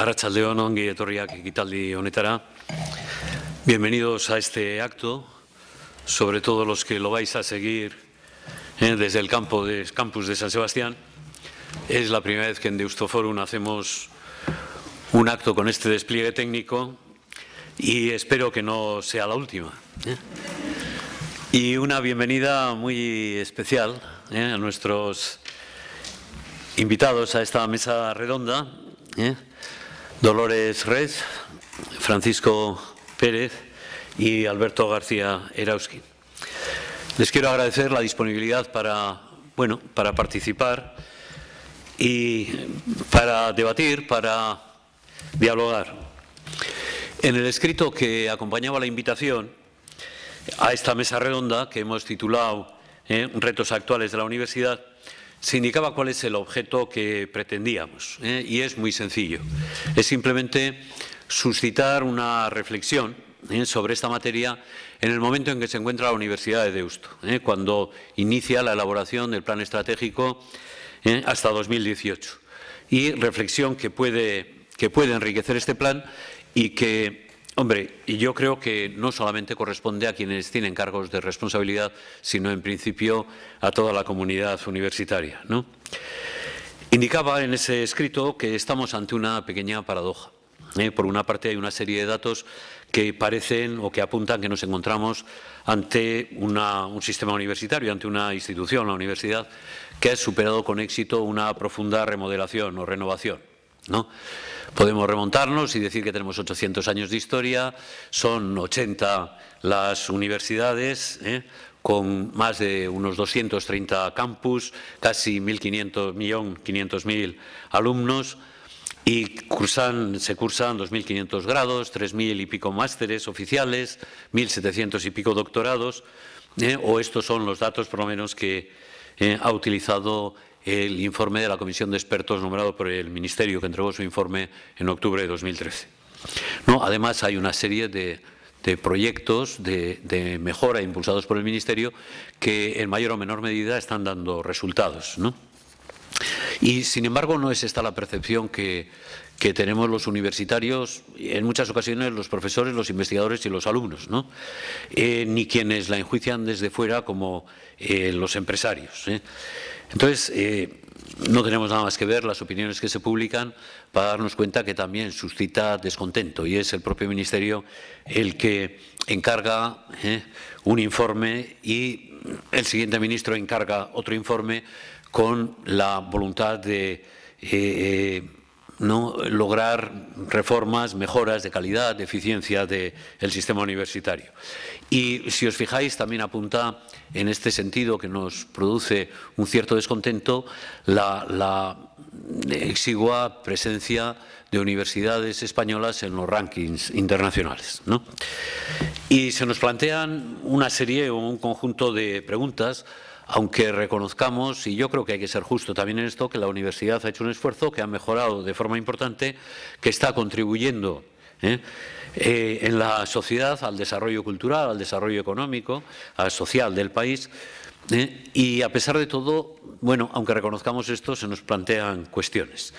Arratsaldeon, ongi etorriak ekitaldi honetara. Bienvenidos a este acto, sobre todo los que lo vais a seguir desde el campus de San Sebastián. Es la primera vez que en Deustoforum hacemos un acto con este despliegue técnico y espero que no sea la última. Y una bienvenida muy especial a nuestros invitados a esta mesa redonda. Dolores Rez, Francisco Pérez y Alberto García Erauzkin. Les quiero agradecer la disponibilidad para participar y para debatir, para dialogar. En el escrito que acompañaba la invitación a esta mesa redonda, que hemos titulado Retos actuales de la universidad, se indicaba cuál es el objeto que pretendíamos, y es muy sencillo. Es simplemente suscitar una reflexión sobre esta materia en el momento en que se encuentra la Universidad de Deusto, cuando inicia la elaboración del plan estratégico hasta 2018. Y reflexión que puede enriquecer este plan y que, y yo creo que no solamente corresponde a quienes tienen cargos de responsabilidad, sino en principio a toda la comunidad universitaria, ¿no? Indicaba en ese escrito que estamos ante una pequeña paradoja. Por una parte hay una serie de datos que parecen o que apuntan que nos encontramos ante un sistema universitario, ante una institución, la universidad, que ha superado con éxito una profunda remodelación o renovación, ¿no? Podemos remontarnos y decir que tenemos 800 años de historia, son 80 las universidades, con más de unos 230 campus, casi 1.500.000 alumnos, y se cursan 2.500 grados, 3.000 y pico másteres oficiales, 1.700 y pico doctorados, o estos son los datos por lo menos que ha utilizado el informe de la Comisión de Expertos nombrado por el Ministerio, que entregó su informe en octubre de 2013. ¿No? Además, hay una serie de proyectos de mejora impulsados por el Ministerio que en mayor o menor medida están dando resultados, ¿no? Y, sin embargo, no es esta la percepción que tenemos los universitarios, en muchas ocasiones los profesores, los investigadores y los alumnos, ¿no? Ni quienes la enjuician desde fuera como los empresarios. Entonces, no tenemos nada más que ver las opiniones que se publican para darnos cuenta que también suscita descontento, y es el propio Ministerio el que encarga un informe y el siguiente ministro encarga otro informe con la voluntad de lograr reformas, mejoras de calidad, de eficiencia del sistema universitario. Y si os fijáis, también apunta en este sentido que nos produce un cierto descontento la exigua presencia de universidades españolas en los rankings internacionales, ¿no? Y se nos plantean una serie o un conjunto de preguntas, aunque reconozcamos, y yo creo que hay que ser justo también en esto, que la universidad ha hecho un esfuerzo, que ha mejorado de forma importante, que está contribuyendo en la sociedad al desarrollo cultural, al desarrollo económico, al social del país, y a pesar de todo, aunque reconozcamos esto, se nos plantean cuestiones.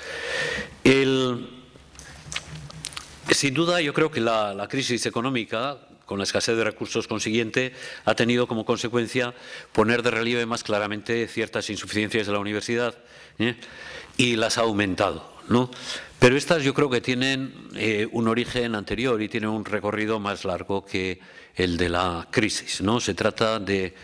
Sin duda, yo creo que la crisis económica, con la escasez de recursos consiguiente, ha tenido como consecuencia poner de relieve más claramente ciertas insuficiencias de la universidad, y las ha aumentado, ¿no? Pero estas yo creo que tienen un origen anterior y tienen un recorrido más largo que el de la crisis, ¿no? Se trata de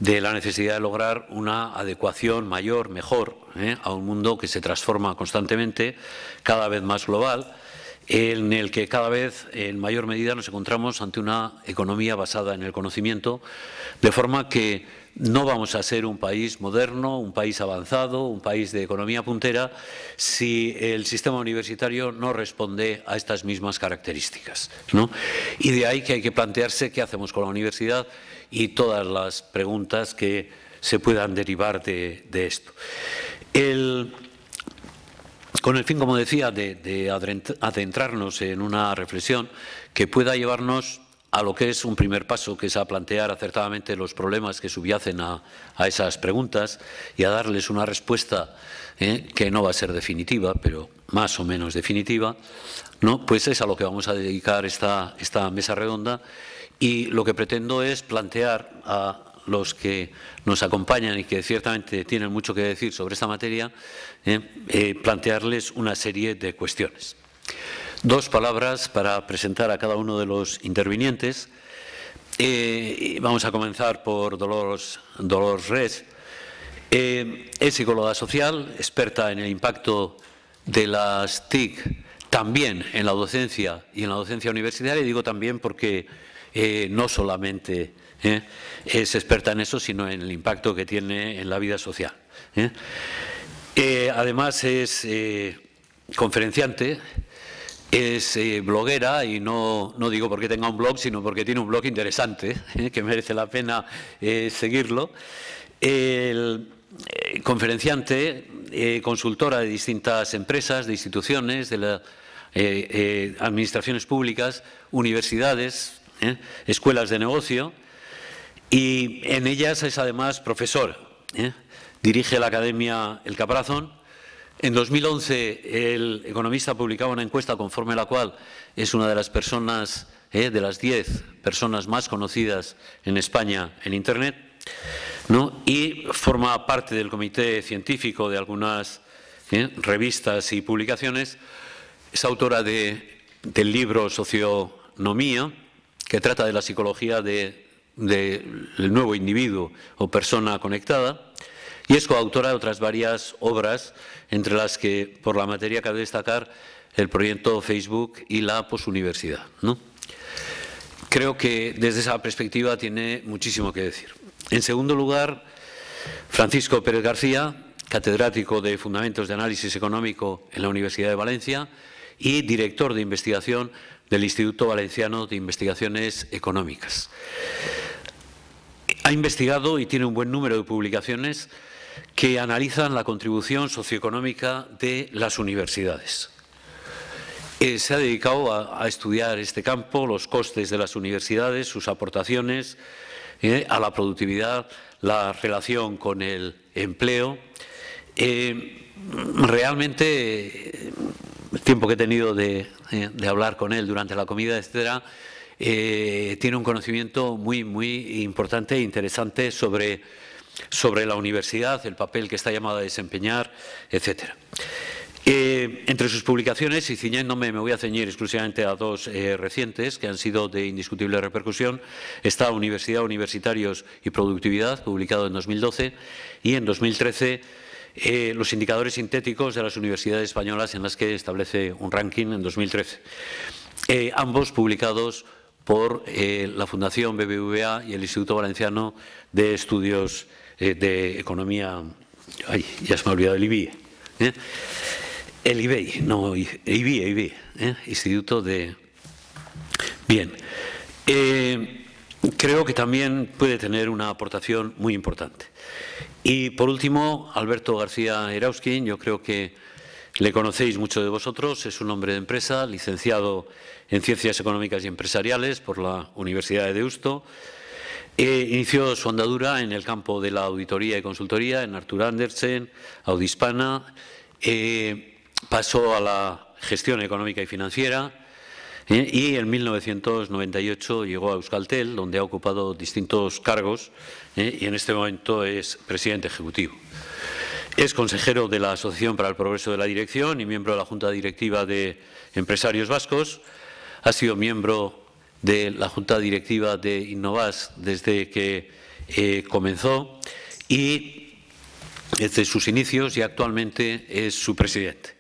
la necesidad de lograr una adecuación mayor, mejor, a un mundo que se transforma constantemente, cada vez más global, en el que cada vez en mayor medida nos encontramos ante una economía basada en el conocimiento, de forma que no vamos a ser un país moderno, un país avanzado, un país de economía puntera, si el sistema universitario no responde a estas mismas características, ¿no? Y de ahí que hay que plantearse qué hacemos con la universidad y todas las preguntas que se puedan derivar de esto. Con el fin, como decía, de adentrarnos en una reflexión que pueda llevarnos a lo que es un primer paso, que es a plantear acertadamente los problemas que subyacen a esas preguntas y a darles una respuesta que no va a ser definitiva, pero más o menos definitiva, ¿no? Pues es a lo que vamos a dedicar esta mesa redonda, y lo que pretendo es plantear a los que nos acompañan y que ciertamente tienen mucho que decir sobre esta materia, plantearles una serie de cuestiones. Dos palabras para presentar a cada uno de los intervinientes. Vamos a comenzar por Dolors Res. Es psicóloga social, experta en el impacto de las TIC también en la docencia y en la docencia universitaria. Y digo también porque no solamente es experta en eso, sino en el impacto que tiene en la vida social. Además es conferenciante, es bloguera, y no digo porque tenga un blog, sino porque tiene un blog interesante, que merece la pena seguirlo. Conferenciante, consultora de distintas empresas, de instituciones, de las administraciones públicas, universidades, escuelas de negocio, y en ellas es además profesora. Dirige la Academia El Caparazón. En 2011 el Economista publicaba una encuesta conforme a la cual es una de las personas, de las 10 personas más conocidas en España en Internet, ¿no? Y forma parte del comité científico de algunas revistas y publicaciones. Es autora del libro Socionomía, que trata de la psicología del nuevo individuo o persona conectada, y es coautora de otras varias obras, entre las que por la materia cabe destacar el proyecto Facebook y la posuniversidad, ¿no? Creo que desde esa perspectiva tiene muchísimo que decir. En segundo lugar, Francisco Pérez García, catedrático de Fundamentos de Análisis Económico en la Universidad de Valencia y director de investigación del Instituto Valenciano de Investigaciones Económicas. Ha investigado y tiene un buen número de publicaciones que analizan la contribución socioeconómica de las universidades. Se ha dedicado a estudiar este campo, los costes de las universidades, sus aportaciones a la productividad, la relación con el empleo. Realmente, el tiempo que he tenido de hablar con él durante la comida, etcétera, tiene un conocimiento muy importante e interesante sobre la universidad, el papel que está llamada a desempeñar, etcétera. Entre sus publicaciones, y ciñéndome, me voy a ceñir exclusivamente a dos recientes que han sido de indiscutible repercusión, está Universidad, Universitarios y Productividad, publicado en 2012, y en 2013 los indicadores sintéticos de las universidades españolas, en las que establece un ranking en 2013. Ambos publicados por la Fundación BBVA y el Instituto Valenciano de Estudios de Economía. Ay, ya se me ha olvidado el IBIE. El IBEI, no, IBIE, Instituto de... Bien. Creo que también puede tener una aportación muy importante. Y por último, Alberto García Erauzkin, yo creo que le conocéis muchos de vosotros, es un hombre de empresa, licenciado en Ciencias Económicas y Empresariales por la Universidad de Deusto. Inició su andadura en el campo de la auditoría y consultoría en Arthur Andersen, Audihispana, pasó a la gestión económica y financiera y en 1998 llegó a Euskaltel, donde ha ocupado distintos cargos y en este momento es presidente ejecutivo. Es consejero de la Asociación para el Progreso de la Dirección y miembro de la Junta Directiva de Empresarios Vascos. Ha sido miembro de la Junta Directiva de Innovas desde que comenzó y desde sus inicios, y actualmente es su presidente.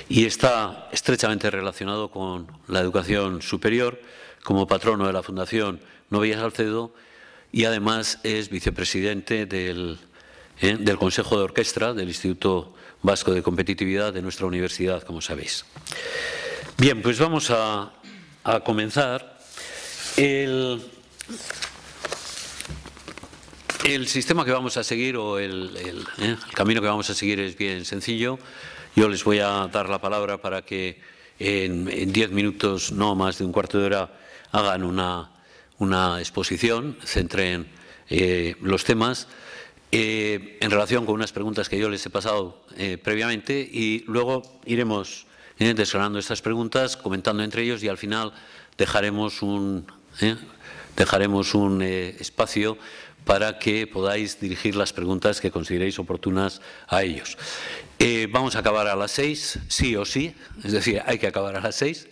Y está estrechamente relacionado con la educación superior, como patrono de la Fundación Novia Salcedo, y además es vicepresidente del Consejo de Orquestra del Instituto Vasco de Competitividad de nuestra universidad, como sabéis. Bien, pues vamos a comenzar. El sistema que vamos a seguir, o el camino que vamos a seguir, es bien sencillo. Yo les voy a dar la palabra para que en 10 minutos, no más de un cuarto de hora, hagan una exposición, centren los temas en relación con unas preguntas que yo les he pasado previamente, y luego iremos desgranando estas preguntas, comentando entre ellos, y al final dejaremos un espacio para que podáis dirigir las preguntas que consideréis oportunas a ellos. Vamos a acabar a las 6, sí o sí, es decir, hay que acabar a las 6.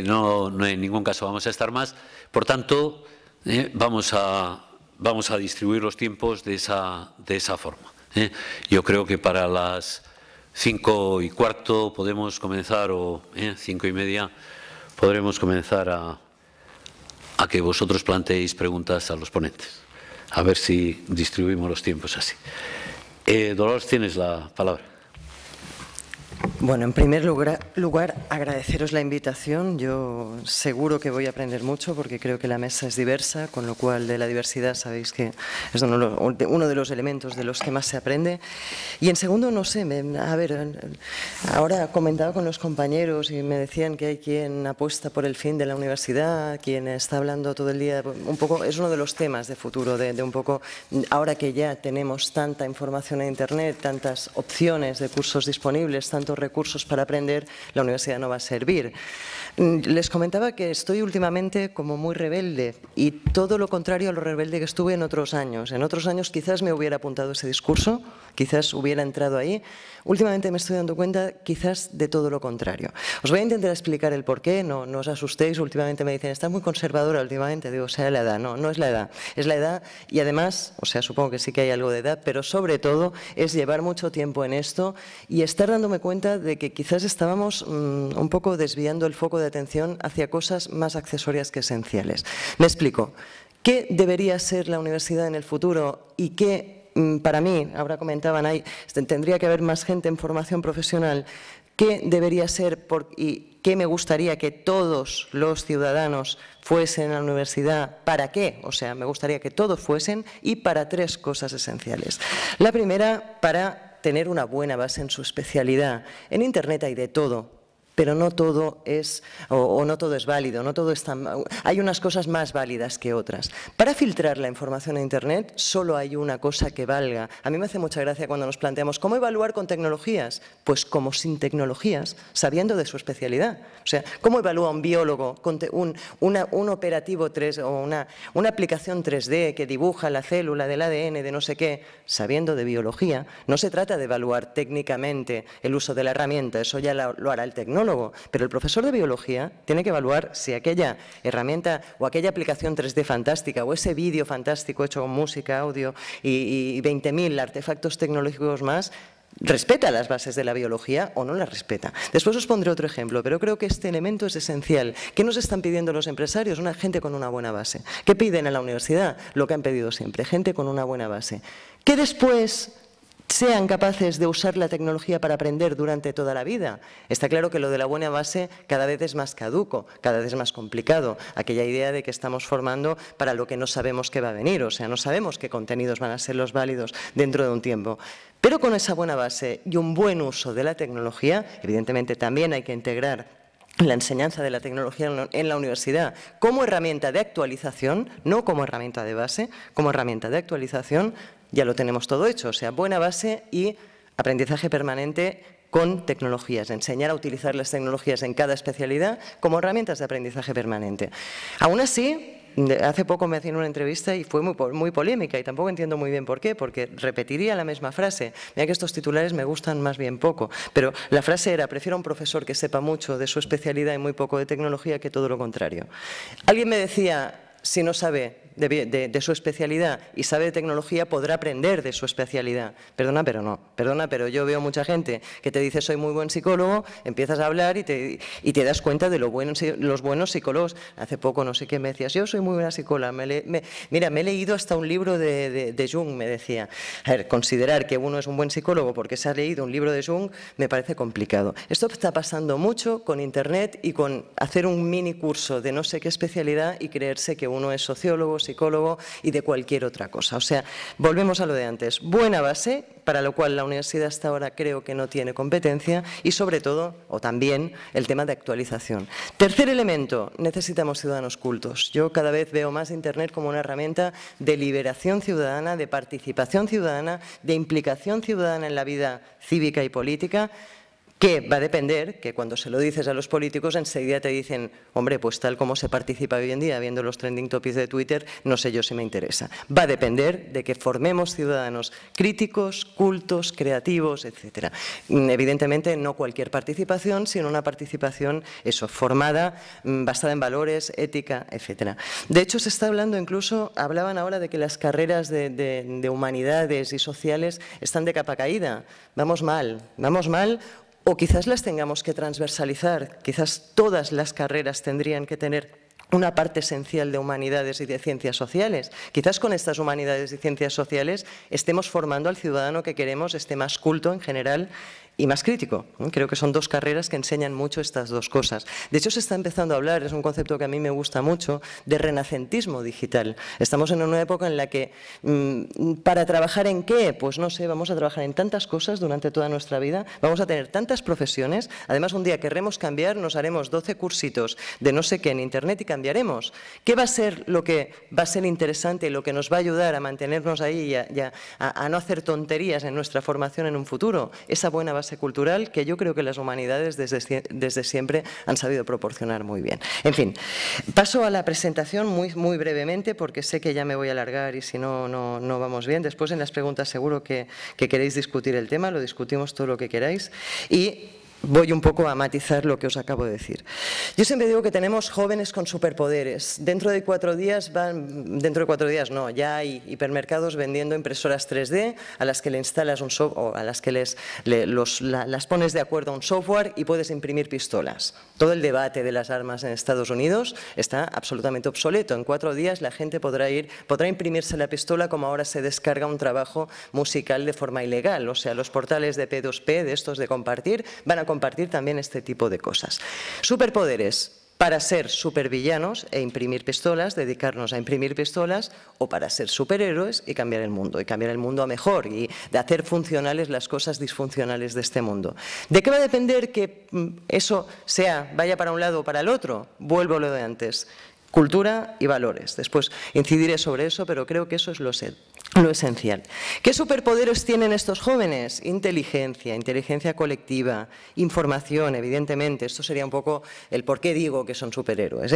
No en ningún caso vamos a estar más. Por tanto, vamos a distribuir los tiempos de esa forma. Yo creo que para las 5:15 podemos comenzar, o 5:30, podremos comenzar a que vosotros planteéis preguntas a los ponentes. A ver si distribuimos los tiempos así. Dolores, tienes la palabra. Bueno, en primer lugar, agradeceros la invitación. Yo seguro que voy a aprender mucho porque creo que la mesa es diversa, con lo cual de la diversidad sabéis que es uno de los elementos de los que más se aprende. Y en segundo, no sé, a ver, ahora comentaba con los compañeros y me decían que hay quien apuesta por el fin de la universidad, quien está hablando todo el día, un poco, es uno de los temas de futuro, de un poco, ahora que ya tenemos tanta información en Internet, tantas opciones de cursos disponibles, tantos recursos para aprender, la universidad no va a servir. Les comentaba que estoy últimamente como muy rebelde, y todo lo contrario a lo rebelde que estuve en otros años. En otros años quizás me hubiera apuntado ese discurso, quizás hubiera entrado ahí. Últimamente me estoy dando cuenta quizás de todo lo contrario. Os voy a intentar explicar el porqué, no os asustéis. Últimamente me dicen, estás muy conservadora últimamente. Digo, o sea, la edad. No es la edad. Es la edad, y además, o sea, supongo que sí que hay algo de edad, pero sobre todo es llevar mucho tiempo en esto y estar dándome cuenta de que quizás estábamos un poco desviando el foco de atención hacia cosas más accesorias que esenciales. Me explico. ¿Qué debería ser la universidad en el futuro y qué, para mí, ahora comentaban, tendría que haber más gente en formación profesional? ¿Qué debería ser y qué me gustaría que todos los ciudadanos fuesen a la universidad? ¿Para qué? O sea, me gustaría que todos fuesen, y para tres cosas esenciales. La primera, para tener una buena base en su especialidad. En Internet hay de todo, pero no todo es, o no todo es válido, no todo es tan, hay unas cosas más válidas que otras. Para filtrar la información en Internet solo hay una cosa que valga. A mí me hace mucha gracia cuando nos planteamos ¿cómo evaluar con tecnologías? Pues como sin tecnologías, sabiendo de su especialidad. O sea, ¿cómo evalúa un biólogo con un operativo 3 o una aplicación 3D que dibuja la célula del ADN de no sé qué, sabiendo de biología? No se trata de evaluar técnicamente el uso de la herramienta, eso ya lo hará el tecnólogo. Pero el profesor de biología tiene que evaluar si aquella herramienta o aquella aplicación 3D fantástica o ese vídeo fantástico hecho con música, audio y 20.000 artefactos tecnológicos más respeta las bases de la biología o no las respeta. Después os pondré otro ejemplo, pero creo que este elemento es esencial. ¿Qué nos están pidiendo los empresarios? Una gente con una buena base. ¿Qué piden en la universidad? Lo que han pedido siempre, gente con una buena base. ¿Qué después sean capaces de usar la tecnología para aprender durante toda la vida? Está claro que lo de la buena base cada vez es más caduco, cada vez es más complicado. Aquella idea de que estamos formando para lo que no sabemos que va a venir, o sea, no sabemos qué contenidos van a ser los válidos dentro de un tiempo. Pero con esa buena base y un buen uso de la tecnología, evidentemente también hay que integrar la enseñanza de la tecnología en la universidad como herramienta de actualización, no como herramienta de base, como herramienta de actualización. Ya lo tenemos todo hecho, o sea, buena base y aprendizaje permanente con tecnologías, enseñar a utilizar las tecnologías en cada especialidad como herramientas de aprendizaje permanente. Aún así, hace poco me hacían una entrevista y fue muy polémica, y tampoco entiendo muy bien por qué, porque repetiría la misma frase. Mira que estos titulares me gustan más bien poco, pero la frase era: prefiero a un profesor que sepa mucho de su especialidad y muy poco de tecnología que todo lo contrario. Alguien me decía, si no sabe de su especialidad y sabe de tecnología, podrá aprender de su especialidad. Perdona, pero no. Perdona, pero yo veo mucha gente que te dice soy muy buen psicólogo, empiezas a hablar y te das cuenta de los buenos psicólogos. Hace poco no sé qué me decías, yo soy muy buena psicóloga. Mira, me he leído hasta un libro de Jung, me decía. A ver, considerar que uno es un buen psicólogo porque se ha leído un libro de Jung me parece complicado. Esto está pasando mucho con Internet y con hacer un mini curso de no sé qué especialidad y creerse que uno uno es sociólogo, psicólogo y de cualquier otra cosa. O sea, volvemos a lo de antes. Buena base, para lo cual la universidad hasta ahora creo que no tiene competencia, y sobre todo, o también, el tema de actualización. Tercer elemento, necesitamos ciudadanos cultos. Yo cada vez veo más Internet como una herramienta de liberación ciudadana, de participación ciudadana, de implicación ciudadana en la vida cívica y política, que va a depender, que cuando se lo dices a los políticos enseguida te dicen, hombre, pues tal como se participa hoy en día viendo los trending topics de Twitter, no sé yo si me interesa. Va a depender de que formemos ciudadanos críticos, cultos, creativos, etc. Evidentemente no cualquier participación, sino una participación formada, basada en valores, ética, etc. De hecho, se está hablando incluso, hablaban ahora de que las carreras de humanidades y sociales están de capa caída. Vamos mal, o quizás las tengamos que transversalizar, quizás todas las carreras tendrían que tener una parte esencial de humanidades y de ciencias sociales. Quizás con estas humanidades y ciencias sociales estemos formando al ciudadano que queremos, esté más culto en general y más crítico. Creo que son dos carreras que enseñan mucho estas dos cosas. De hecho, se está empezando a hablar, es un concepto que a mí me gusta mucho, de renacentismo digital. Estamos en una época en la que, ¿para trabajar en qué? Pues no sé, vamos a trabajar en tantas cosas durante toda nuestra vida, vamos a tener tantas profesiones, además un día querremos cambiar, nos haremos 12 cursitos de no sé qué en Internet y cambiaremos. ¿Qué va a ser lo que va a ser interesante y lo que nos va a ayudar a mantenernos ahí y a no hacer tonterías en nuestra formación en un futuro? Esa buena base cultural que yo creo que las humanidades desde siempre han sabido proporcionar muy bien. En fin, paso a la presentación muy brevemente porque sé que ya me voy a alargar y si no, no vamos bien. Después en las preguntas seguro que queréis discutir el tema, lo discutimos todo lo que queráis y voy un poco a matizar lo que os acabo de decir. Yo siempre digo que tenemos jóvenes con superpoderes. Dentro de 4 días no, ya hay hipermercados vendiendo impresoras 3D a las que le instalas un software o a las que las pones de acuerdo a un software y puedes imprimir pistolas. Todo el debate de las armas en Estados Unidos está absolutamente obsoleto. En 4 días la gente podrá imprimirse la pistola como ahora se descarga un trabajo musical de forma ilegal. O sea, los portales de P2P, de estos de compartir, van a compartir también este tipo de cosas. Superpoderes para ser supervillanos e imprimir pistolas, dedicarnos a imprimir pistolas, o para ser superhéroes y cambiar el mundo a mejor y de hacer funcionales las cosas disfuncionales de este mundo. ¿De qué va a depender que eso vaya para un lado o para el otro? Vuelvo a lo de antes. Cultura y valores. Después incidiré sobre eso, pero creo que eso es lo esencial. ¿Qué superpoderes tienen estos jóvenes? Inteligencia colectiva, información, evidentemente. Esto sería un poco el por qué digo que son superhéroes,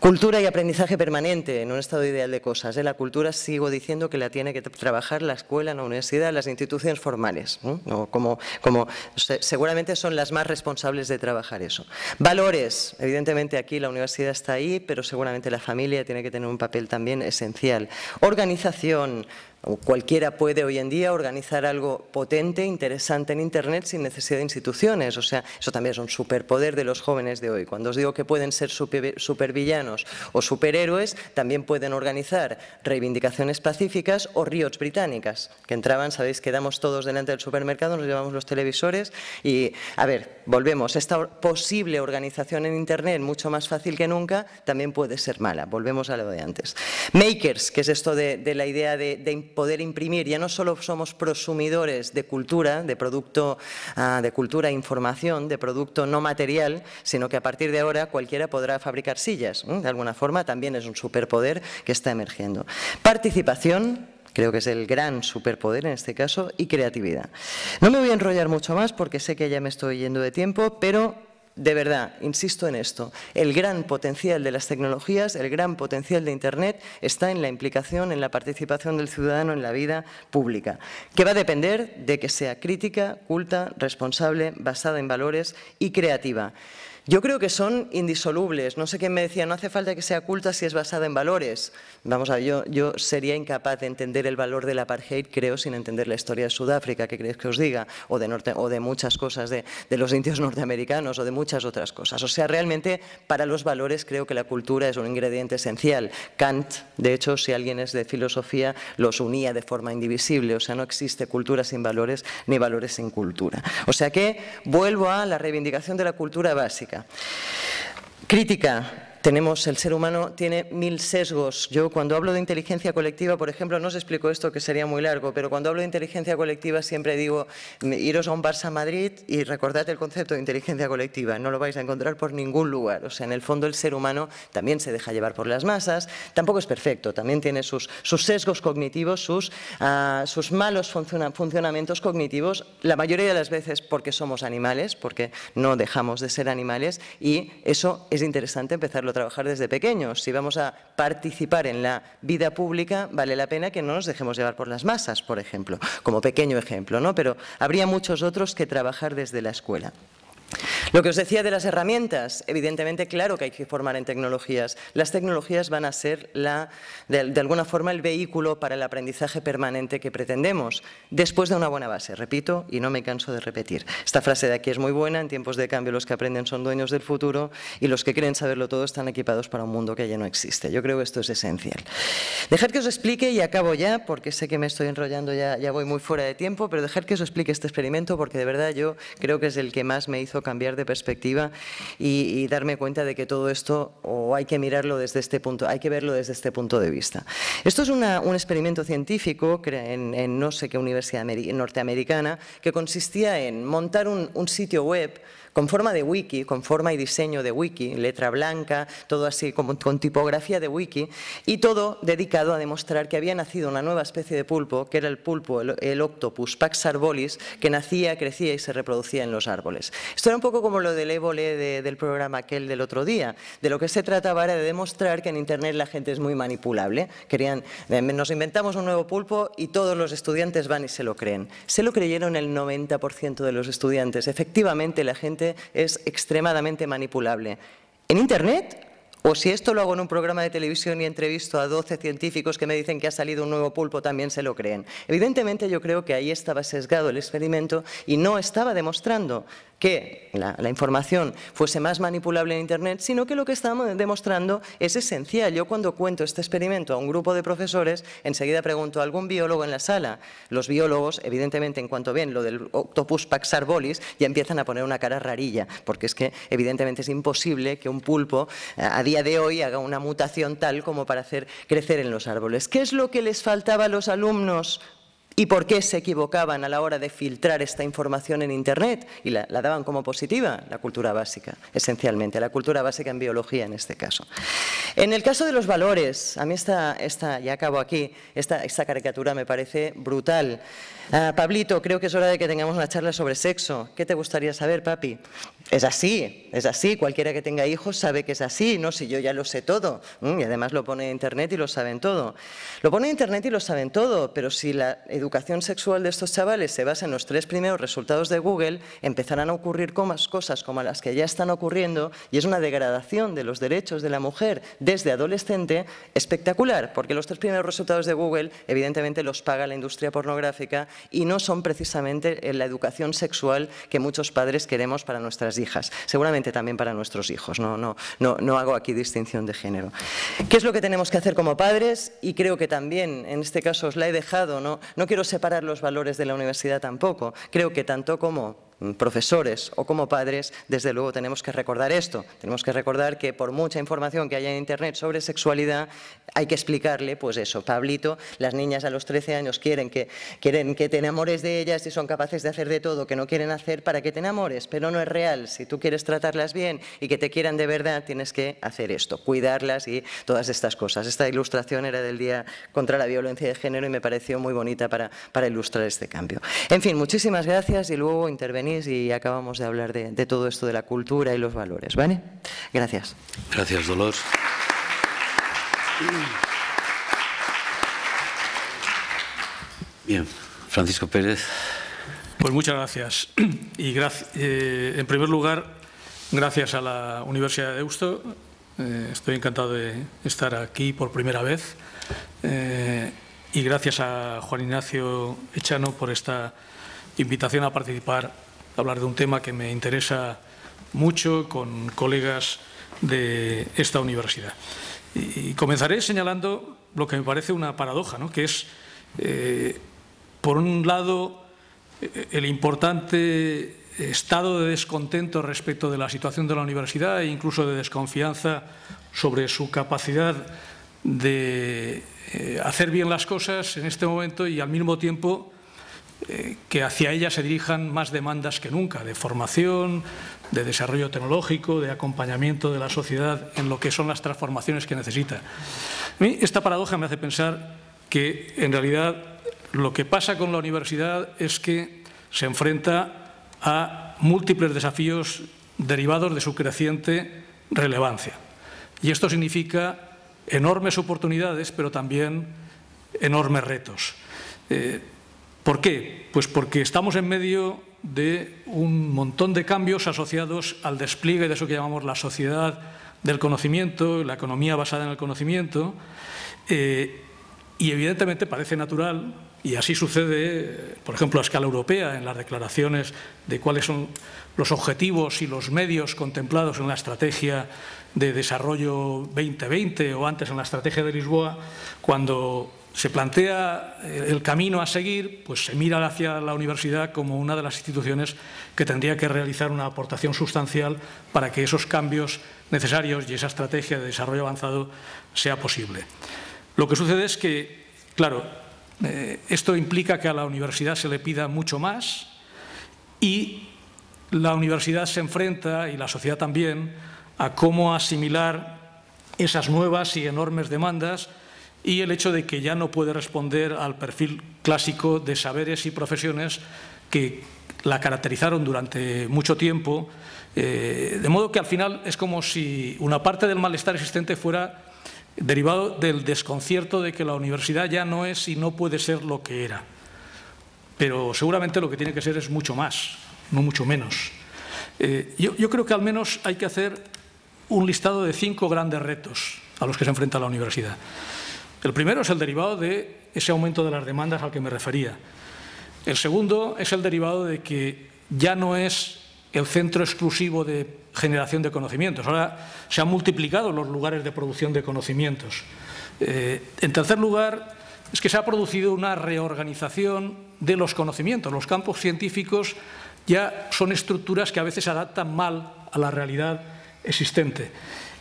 Cultura y aprendizaje permanente en un estado ideal de cosas. La cultura sigo diciendo que la tiene que trabajar la escuela, la universidad, las instituciones formales. Seguramente son las más responsables de trabajar eso. Valores. Evidentemente aquí la universidad está ahí, pero seguramente la familia tiene que tener un papel también esencial. Organización. Cualquiera puede hoy en día organizar algo potente, interesante en Internet sin necesidad de instituciones. O sea, eso también es un superpoder de los jóvenes de hoy. Cuando os digo que pueden ser supervillanos o superhéroes, también pueden organizar reivindicaciones pacíficas o riots británicas, que entraban, sabéis, quedamos todos delante del supermercado, nos llevamos los televisores y, a ver, volvemos. Esta posible organización en Internet, mucho más fácil que nunca, también puede ser mala. Volvemos a lo de antes. Makers, que es esto de la idea de poder imprimir. Ya no solo somos prosumidores de cultura, de cultura e información, de producto no material, sino que a partir de ahora cualquiera podrá fabricar sillas. De alguna forma también es un superpoder que está emergiendo. Participación. Creo que es el gran superpoder en este caso, y creatividad. No me voy a enrollar mucho más porque sé que ya me estoy yendo de tiempo, pero de verdad, insisto en esto, el gran potencial de las tecnologías, el gran potencial de Internet está en la implicación, en la participación del ciudadano en la vida pública, que va a depender de que sea crítica, culta, responsable, basada en valores y creativa. Yo creo que son indisolubles. No sé quién me decía, no hace falta que sea culta si es basada en valores. Vamos a ver, yo sería incapaz de entender el valor del apartheid, creo, sin entender la historia de Sudáfrica, ¿qué queréis que os diga? O de muchas cosas de los indios norteamericanos o de muchas otras cosas. O sea, realmente, para los valores creo que la cultura es un ingrediente esencial. Kant, de hecho, si alguien es de filosofía, los unía de forma indivisible. O sea, no existe cultura sin valores ni valores sin cultura. O sea que vuelvo a la reivindicación de la cultura básica. Crítica. el ser humano tiene 1000 sesgos. Yo cuando hablo de inteligencia colectiva, por ejemplo, no os explico esto que sería muy largo, pero cuando hablo de inteligencia colectiva siempre digo, iros a un Barça Madrid y recordad el concepto de inteligencia colectiva, no lo vais a encontrar por ningún lugar. O sea, en el fondo el ser humano también se deja llevar por las masas, tampoco es perfecto, también tiene sus sesgos cognitivos, sus malos funcionamientos cognitivos, la mayoría de las veces porque somos animales, porque no dejamos de ser animales, y eso es interesante empezarlo a trabajar desde pequeños. Si vamos a participar en la vida pública, vale la pena que no nos dejemos llevar por las masas, por ejemplo, como pequeño ejemplo, ¿no? Pero habría muchos otros que trabajar desde la escuela. Lo que os decía de las herramientas, evidentemente, claro que hay que formar en tecnologías. Las tecnologías van a ser, de alguna forma, el vehículo para el aprendizaje permanente que pretendemos, después de una buena base. Repito, y no me canso de repetir. Esta frase de aquí es muy buena: en tiempos de cambio los que aprenden son dueños del futuro y los que creen saberlo todo están equipados para un mundo que ya no existe. Yo creo que esto es esencial. Dejad que os explique, y acabo ya, porque sé que me estoy enrollando, ya voy muy fuera de tiempo, pero dejad que os explique este experimento, porque de verdad yo creo que es el que más me hizo cambiar de perspectiva y darme cuenta de que todo esto hay que mirarlo desde este punto, hay que verlo desde este punto de vista. Esto es un experimento científico en no sé qué universidad norteamericana, que consistía en montar un sitio web con forma de wiki, con forma y diseño de wiki, letra blanca, todo así con tipografía de wiki, y todo dedicado a demostrar que había nacido una nueva especie de pulpo, que era el pulpo, el Octopus pax arboris, que nacía, crecía y se reproducía en los árboles. Esto era un poco como lo del évole del programa aquel del otro día. De lo que se trataba era de demostrar que en Internet la gente es muy manipulable. Nos inventamos un nuevo pulpo y todos los estudiantes van y se lo creen. Se lo creyeron el 90% de los estudiantes. Efectivamente, la gente es extremadamente manipulable. En Internet, o si esto lo hago en un programa de televisión y entrevisto a 12 científicos que me dicen que ha salido un nuevo pulpo, también se lo creen. Evidentemente yo creo que ahí estaba sesgado el experimento y no estaba demostrando que la información fuese más manipulable en Internet, sino que lo que estamos demostrando es esencial. Yo cuando cuento este experimento a un grupo de profesores, enseguida pregunto a algún biólogo en la sala. Los biólogos, evidentemente, en cuanto ven lo del Octopus pax arboris, ya empiezan a poner una cara rarilla, porque es que evidentemente es imposible que un pulpo a día de hoy haga una mutación tal como para hacer crecer en los árboles. ¿Qué es lo que les faltaba a los alumnos? ¿Y por qué se equivocaban a la hora de filtrar esta información en Internet? Y la daban como positiva, la cultura básica, esencialmente, la cultura básica en biología en este caso. En el caso de los valores, a mí ya acabo aquí, esta caricatura me parece brutal. Pablito, creo que es hora de que tengamos una charla sobre sexo. ¿Qué te gustaría saber, papi? Es así, cualquiera que tenga hijos sabe que es así, no si yo ya lo sé todo, y además lo pone en Internet y lo saben todo. Lo pone en Internet y lo saben todo, pero si la educación sexual de estos chavales se basa en los 3 primeros resultados de Google, empezarán a ocurrir cosas como las que ya están ocurriendo, y es una degradación de los derechos de la mujer desde adolescente espectacular, porque los 3 primeros resultados de Google evidentemente los paga la industria pornográfica y no son precisamente la educación sexual que muchos padres queremos para nuestras hijas, seguramente también para nuestros hijos, no hago aquí distinción de género. ¿Qué es lo que tenemos que hacer como padres? Y creo que también, en este caso os la he dejado, no quiero separar los valores de la universidad tampoco, creo que tanto como profesores o como padres, desde luego tenemos que recordar esto. Tenemos que recordar que por mucha información que haya en Internet sobre sexualidad, hay que explicarle, pues eso, Pablito, las niñas a los 13 años quieren que te enamores de ellas y son capaces de hacer de todo que no quieren hacer para que te enamores, pero no es real. Si tú quieres tratarlas bien y que te quieran de verdad, tienes que hacer esto, cuidarlas y todas estas cosas. Esta ilustración era del Día contra la Violencia de Género y me pareció muy bonita para ilustrar este cambio. En fin, muchísimas gracias y luego intervenís y acabamos de hablar de todo esto de la cultura y los valores, ¿vale? Gracias. Gracias, Dolors. Bien, Francisco Pérez. Pues muchas gracias. Y en primer lugar, gracias a la Universidad de Deusto. Estoy encantado de estar aquí por primera vez. Y gracias a Juan Ignacio Echano por esta invitación a participar, a hablar de un tema que me interesa mucho con colegas de esta universidad. Y comenzaré señalando lo que me parece una paradoja, ¿no? Que es, por un lado, el importante estado de descontento respecto de la situación de la universidad e incluso de desconfianza sobre su capacidad de hacer bien las cosas en este momento, y al mismo tiempo que hacia ella se dirijan más demandas que nunca, de formación, de desarrollo tecnológico, de acompañamiento de la sociedad en lo que son las transformaciones que necesita. A mí esta paradoja me hace pensar que en realidad lo que pasa con la universidad es que se enfrenta a múltiples desafíos derivados de su creciente relevancia. Y esto significa enormes oportunidades, pero también enormes retos. ¿Por qué? Pues porque estamos en medio de un montón de cambios asociados al despliegue de eso que llamamos la sociedad del conocimiento, la economía basada en el conocimiento, y evidentemente parece natural, y así sucede, por ejemplo, a escala europea, en las declaraciones de cuáles son los objetivos y los medios contemplados en la estrategia de desarrollo 2020 o antes en la estrategia de Lisboa, cuando se plantea el camino a seguir, pues se mira hacia la universidad como una de las instituciones que tendría que realizar una aportación sustancial para que esos cambios necesarios y esa estrategia de desarrollo avanzado sea posible. Lo que sucede es que, claro, esto implica que a la universidad se le pida mucho más, y la universidad se enfrenta, y la sociedad también, a cómo asimilar esas nuevas y enormes demandas y el hecho de que ya no puede responder al perfil clásico de saberes y profesiones que la caracterizaron durante mucho tiempo, de modo que al final es como si una parte del malestar existente fuera derivado del desconcierto de que la universidad ya no es y no puede ser lo que era. Pero seguramente lo que tiene que ser es mucho más, no mucho menos. Yo creo que al menos hay que hacer un listado de 5 grandes retos a los que se enfrenta la universidad. El primero es el derivado de ese aumento de las demandas al que me refería. El segundo es el derivado de que ya no es el centro exclusivo de generación de conocimientos. Ahora se han multiplicado los lugares de producción de conocimientos. En tercer lugar, es que se ha producido una reorganización de los conocimientos. Los campos científicos ya son estructuras que a veces se adaptan mal a la realidad existente.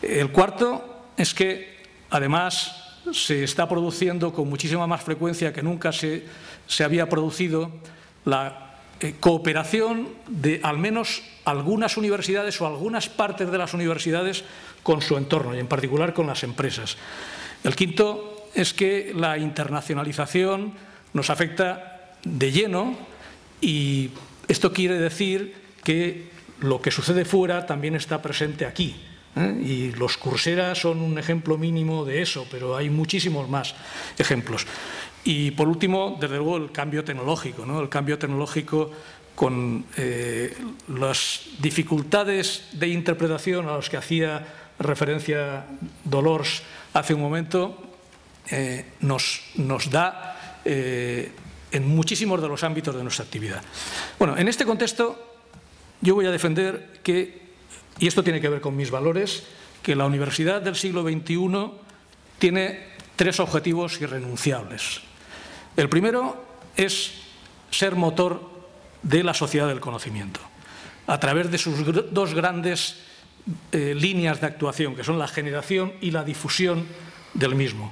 El cuarto es que, además, se está produciendo con muchísima más frecuencia que nunca se había producido la cooperación de al menos algunas universidades o algunas partes de las universidades con su entorno, y en particular con las empresas. El quinto es que la internacionalización nos afecta de lleno, y esto quiere decir que lo que sucede fuera también está presente aquí. Y los Coursera son un ejemplo mínimo de eso, pero hay muchísimos más ejemplos. Y por último, desde luego, el cambio tecnológico, ¿no? El cambio tecnológico con las dificultades de interpretación a las que hacía referencia Dolors hace un momento, nos da en muchísimos de los ámbitos de nuestra actividad. Bueno, en este contexto yo voy a defender que, y esto tiene que ver con mis valores, que la universidad del siglo XXI tiene 3 objetivos irrenunciables. El primero es ser motor de la sociedad del conocimiento, a través de sus 2 grandes líneas de actuación, que son la generación y la difusión del mismo.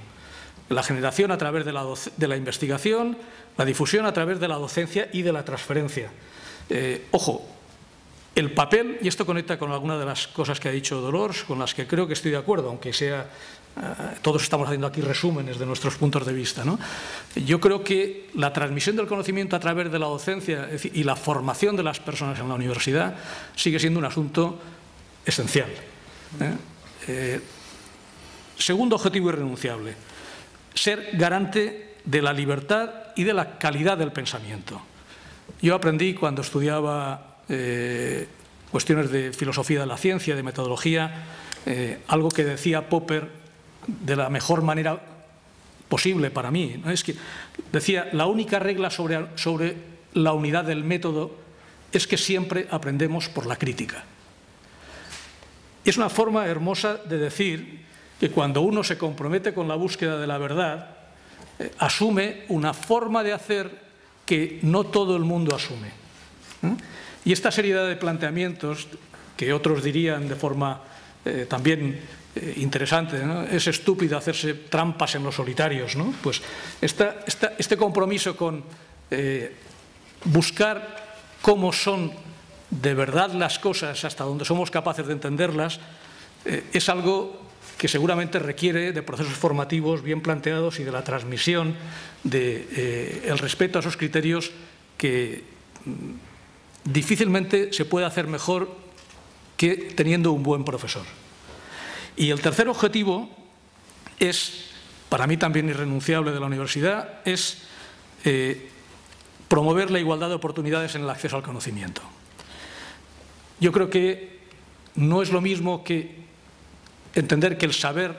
La generación a través de la investigación, la difusión a través de la docencia y de la transferencia. Ojo, el papel, y esto conecta con algunas de las cosas que ha dicho Dolors, con las que creo que estoy de acuerdo, aunque todos estamos haciendo aquí resúmenes de nuestros puntos de vista, ¿no? Yo creo que la transmisión del conocimiento a través de la docencia y la formación de las personas en la universidad sigue siendo un asunto esencial. Segundo objetivo irrenunciable, ser garante de la libertad y de la calidad del pensamiento. Yo aprendí cuando estudiaba cuestiones de filosofía de la ciencia, de metodología, algo que decía Popper de la mejor manera posible para mí, ¿no? Es que decía, la única regla sobre la unidad del método es que siempre aprendemos por la crítica. Es una forma hermosa de decir que cuando uno se compromete con la búsqueda de la verdad, asume una forma de hacer que no todo el mundo asume. Y esta serie de planteamientos, que otros dirían de forma también interesante, ¿no? Es estúpido hacerse trampas en los solitarios, ¿no? Pues este compromiso con buscar cómo son de verdad las cosas hasta donde somos capaces de entenderlas es algo que seguramente requiere de procesos formativos bien planteados y de la transmisión del respeto a esos criterios que difícilmente se puede hacer mejor que teniendo un buen profesor. Y el tercer objetivo es, para mí también irrenunciable de la universidad, es promover la igualdad de oportunidades en el acceso al conocimiento. Yo creo que no es lo mismo que entender que el saber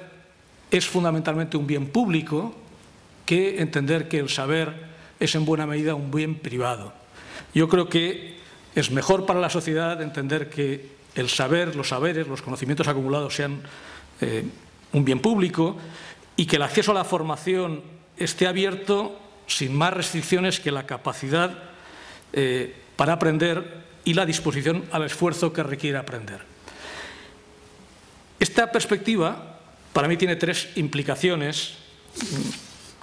es fundamentalmente un bien público que entender que el saber es en buena medida un bien privado. Yo creo que es mejor para la sociedad entender que el saber, los saberes, los conocimientos acumulados sean un bien público y que el acceso a la formación esté abierto sin más restricciones que la capacidad para aprender y la disposición al esfuerzo que requiere aprender. Esta perspectiva para mí tiene tres implicaciones,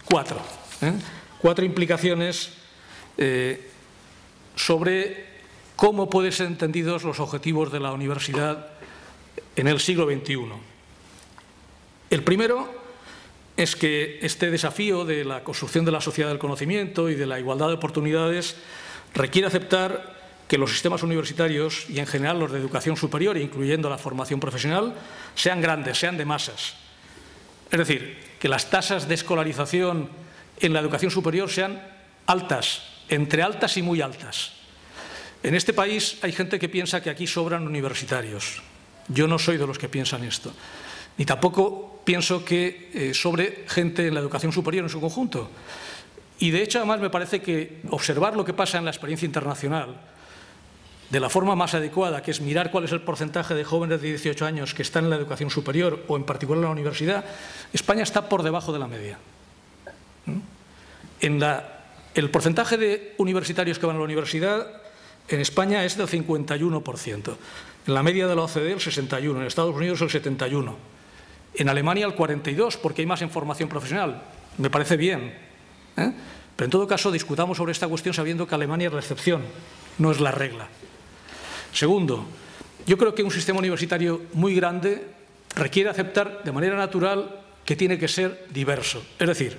cuatro implicaciones sobre cómo pueden ser entendidos los objetivos de la universidad en el siglo XXI. El primero es que este desafío de la construcción de la sociedad del conocimiento y de la igualdad de oportunidades requiere aceptar que los sistemas universitarios y en general los de educación superior, incluyendo la formación profesional, sean grandes, sean de masas. Es decir, que las tasas de escolarización en la educación superior sean altas, entre altas y muy altas. En este país hay gente que piensa que aquí sobran universitarios. Yo no soy de los que piensan esto. Ni tampoco pienso que sobre gente en la educación superior en su conjunto. Y de hecho, además, me parece que observar lo que pasa en la experiencia internacional de la forma más adecuada, que es mirar cuál es el porcentaje de jóvenes de 18 años que están en la educación superior o en particular en la universidad, España está por debajo de la media. El porcentaje de universitarios que van a la universidad en España es del 51%, en la media de la OCDE el 61%, en Estados Unidos el 71%, en Alemania el 42%, porque hay más en formación profesional. Me parece bien, pero en todo caso discutamos sobre esta cuestión sabiendo que Alemania es la excepción, no es la regla. Segundo, yo creo que un sistema universitario muy grande requiere aceptar de manera natural que tiene que ser diverso, es decir,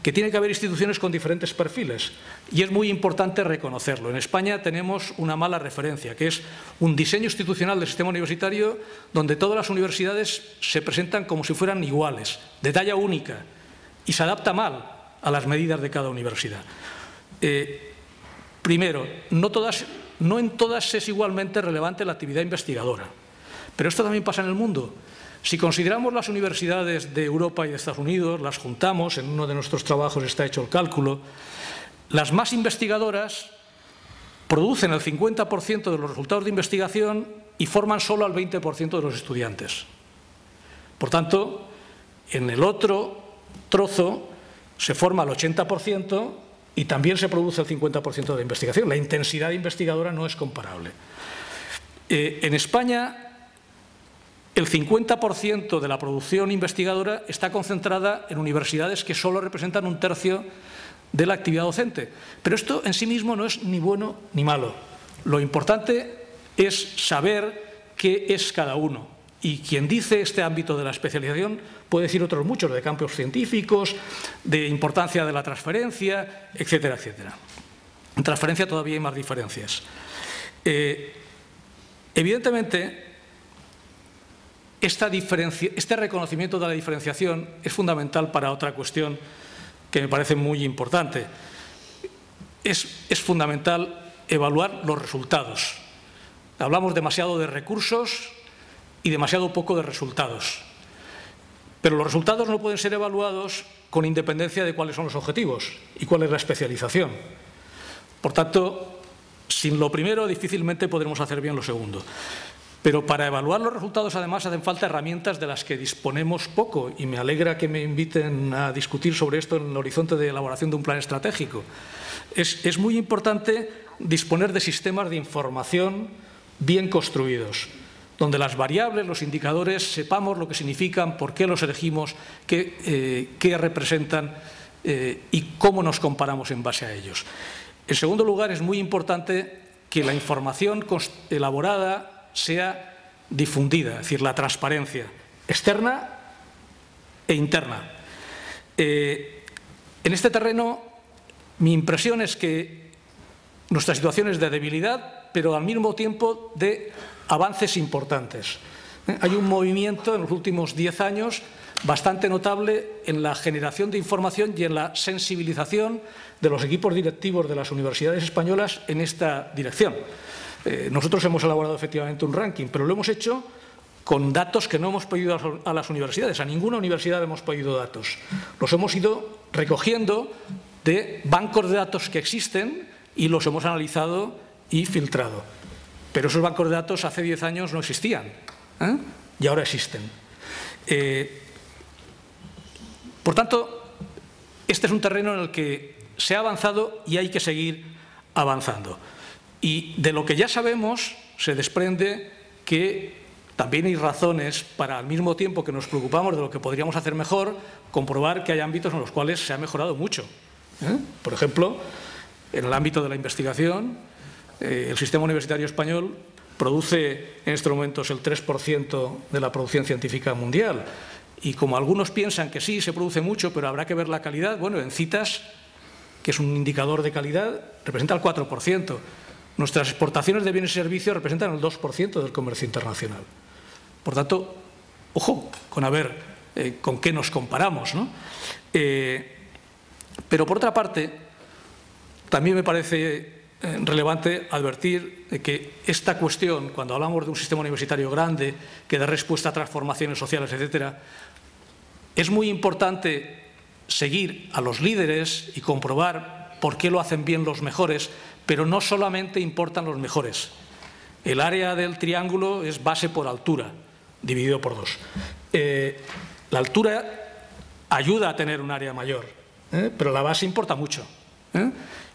que tiene que haber instituciones con diferentes perfiles y es muy importante reconocerlo. En España tenemos una mala referencia, que es un diseño institucional del sistema universitario donde todas las universidades se presentan como si fueran iguales, de talla única, y se adapta mal a las medidas de cada universidad. Primero, no en todas es igualmente relevante la actividad investigadora, pero esto también pasa en el mundo. Si consideramos las universidades de Europa y de Estados Unidos, las juntamos, en uno de nuestros trabajos está hecho el cálculo, las más investigadoras producen el 50% de los resultados de investigación y forman solo al 20% de los estudiantes. Por tanto, en el otro trozo se forma el 80% y también se produce el 50% de la investigación. La intensidad investigadora no es comparable. En España, el 50% de la producción investigadora está concentrada en universidades que solo representan un tercio de la actividad docente. Pero esto en sí mismo no es ni bueno ni malo. Lo importante es saber qué es cada uno. Y quien dice este ámbito de la especialización puede decir otros muchos, de campos científicos, de importancia de la transferencia, etcétera, etcétera. En transferencia todavía hay más diferencias. Evidentemente, este reconocimiento de la diferenciación es fundamental para otra cuestión que me parece muy importante. Es fundamental evaluar los resultados. Hablamos demasiado de recursos y demasiado poco de resultados. Pero los resultados no pueden ser evaluados con independencia de cuáles son los objetivos y cuál es la especialización. Por tanto, sin lo primero difícilmente podremos hacer bien lo segundo. Pero para evaluar los resultados, además, hacen falta herramientas de las que disponemos poco y me alegra que me inviten a discutir sobre esto en el horizonte de elaboración de un plan estratégico. Es muy importante disponer de sistemas de información bien construidos, donde las variables, los indicadores, sepamos lo que significan, por qué los elegimos, qué representan y cómo nos comparamos en base a ellos. En segundo lugar, es muy importante que la información elaborada sea difundida, es decir, la transparencia externa e interna. En este terreno, mi impresión es que nuestra situación es de debilidad, pero al mismo tiempo de avances importantes. Hay un movimiento en los últimos 10 años bastante notable en la generación de información y en la sensibilización de los equipos directivos de las universidades españolas en esta dirección. Nosotros hemos elaborado efectivamente un ranking, pero lo hemos hecho con datos que no hemos pedido a las universidades. A ninguna universidad hemos pedido datos. Los hemos ido recogiendo de bancos de datos que existen y los hemos analizado y filtrado. Pero esos bancos de datos hace 10 años no existían, y ahora existen. Por tanto, este es un terreno en el que se ha avanzado y hay que seguir avanzando. Y de lo que ya sabemos se desprende que también hay razones para, al mismo tiempo que nos preocupamos de lo que podríamos hacer mejor, comprobar que hay ámbitos en los cuales se ha mejorado mucho. Por ejemplo, en el ámbito de la investigación, el sistema universitario español produce en estos momentos el 3% de la producción científica mundial. Y como algunos piensan que sí, se produce mucho, pero habrá que ver la calidad, bueno, en CITAS, que es un indicador de calidad, representa el 4%. Nuestras exportaciones de bienes y servicios representan el 2% del comercio internacional. Por tanto, ojo con a ver con qué nos comparamos, ¿no? Pero por otra parte, también me parece relevante advertir de que esta cuestión, cuando hablamos de un sistema universitario grande que da respuesta a transformaciones sociales, etcétera, es muy importante seguir a los líderes y comprobar por qué lo hacen bien los mejores, pero no solamente importan los mejores. El área del triángulo es base por altura, dividido por 2. La altura ayuda a tener un área mayor, pero la base importa mucho.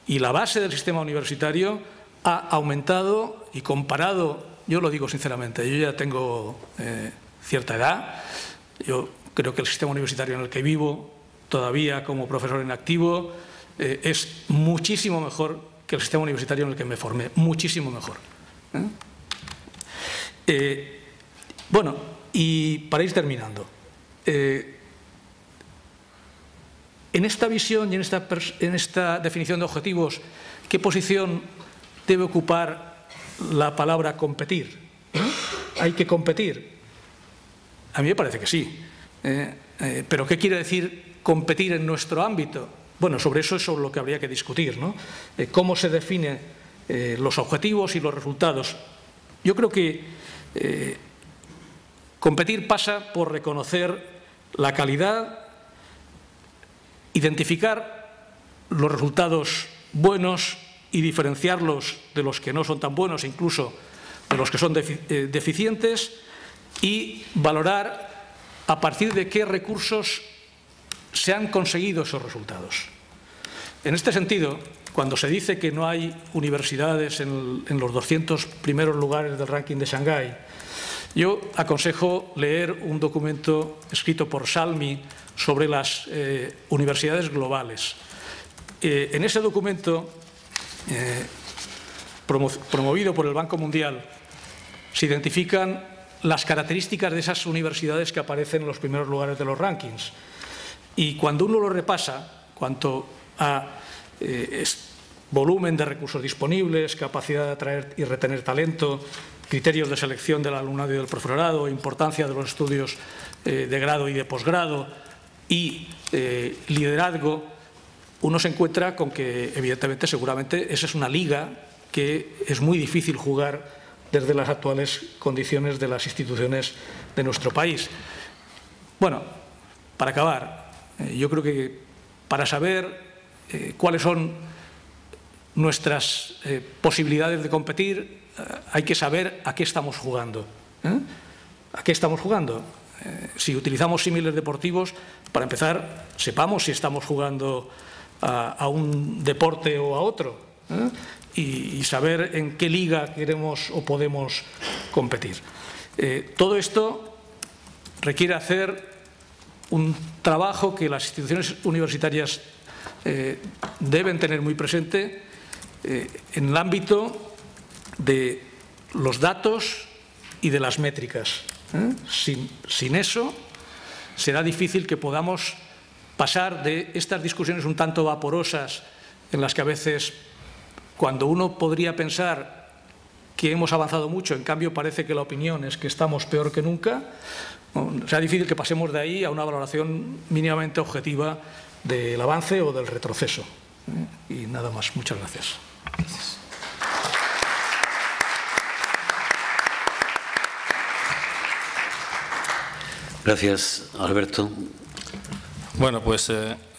Y la base del sistema universitario ha aumentado y comparado, yo lo digo sinceramente, yo ya tengo cierta edad, yo creo que el sistema universitario en el que vivo, todavía como profesor en activo, es muchísimo mejor que el sistema universitario en el que me formé, muchísimo mejor. Bueno, y para ir terminando, en esta visión y en esta definición de objetivos, ¿qué posición debe ocupar la palabra competir? ¿Hay que competir? A mí me parece que sí. Pero ¿qué quiere decir competir en nuestro ámbito? Bueno, sobre eso es sobre lo que habría que discutir, ¿no? ¿Cómo se definen los objetivos y los resultados? Yo creo que competir pasa por reconocer la calidad, identificar los resultados buenos y diferenciarlos de los que no son tan buenos, incluso de los que son deficientes, y valorar a partir de qué recursos se han conseguido esos resultados. En este sentido, cuando se dice que no hay universidades en los 200 primeros lugares del ranking de Shanghái, yo aconsejo leer un documento escrito por Salmi sobre las universidades globales. En ese documento, promovido por el Banco Mundial, se identifican las características de esas universidades que aparecen en los primeros lugares de los rankings. Y cuando uno lo repasa, cuanto a volumen de recursos disponibles, capacidad de atraer y retener talento, criterios de selección del alumnado y del profesorado, importancia de los estudios de grado y de posgrado y liderazgo, uno se encuentra con que, evidentemente, seguramente, esa es una liga que es muy difícil jugar desde las actuales condiciones de las instituciones de nuestro país. Bueno, para acabar, yo creo que para saber cuáles son nuestras posibilidades de competir, hay que saber a qué estamos jugando. ¿A qué estamos jugando? Si utilizamos símiles deportivos, para empezar, sepamos si estamos jugando a un deporte o a otro. y saber en qué liga queremos o podemos competir. Todo esto requiere hacer un trabajo que las instituciones universitarias deben tener muy presente en el ámbito de los datos y de las métricas. Sin eso será difícil que podamos pasar de estas discusiones un tanto vaporosas en las que a veces, cuando uno podría pensar que hemos avanzado mucho, en cambio parece que la opinión es que estamos peor que nunca, será difícil que pasemos de ahí a una valoración mínimamente objetiva del avance o del retroceso. Y nada más. Muchas gracias. Gracias. Gracias, Alberto. Bueno, pues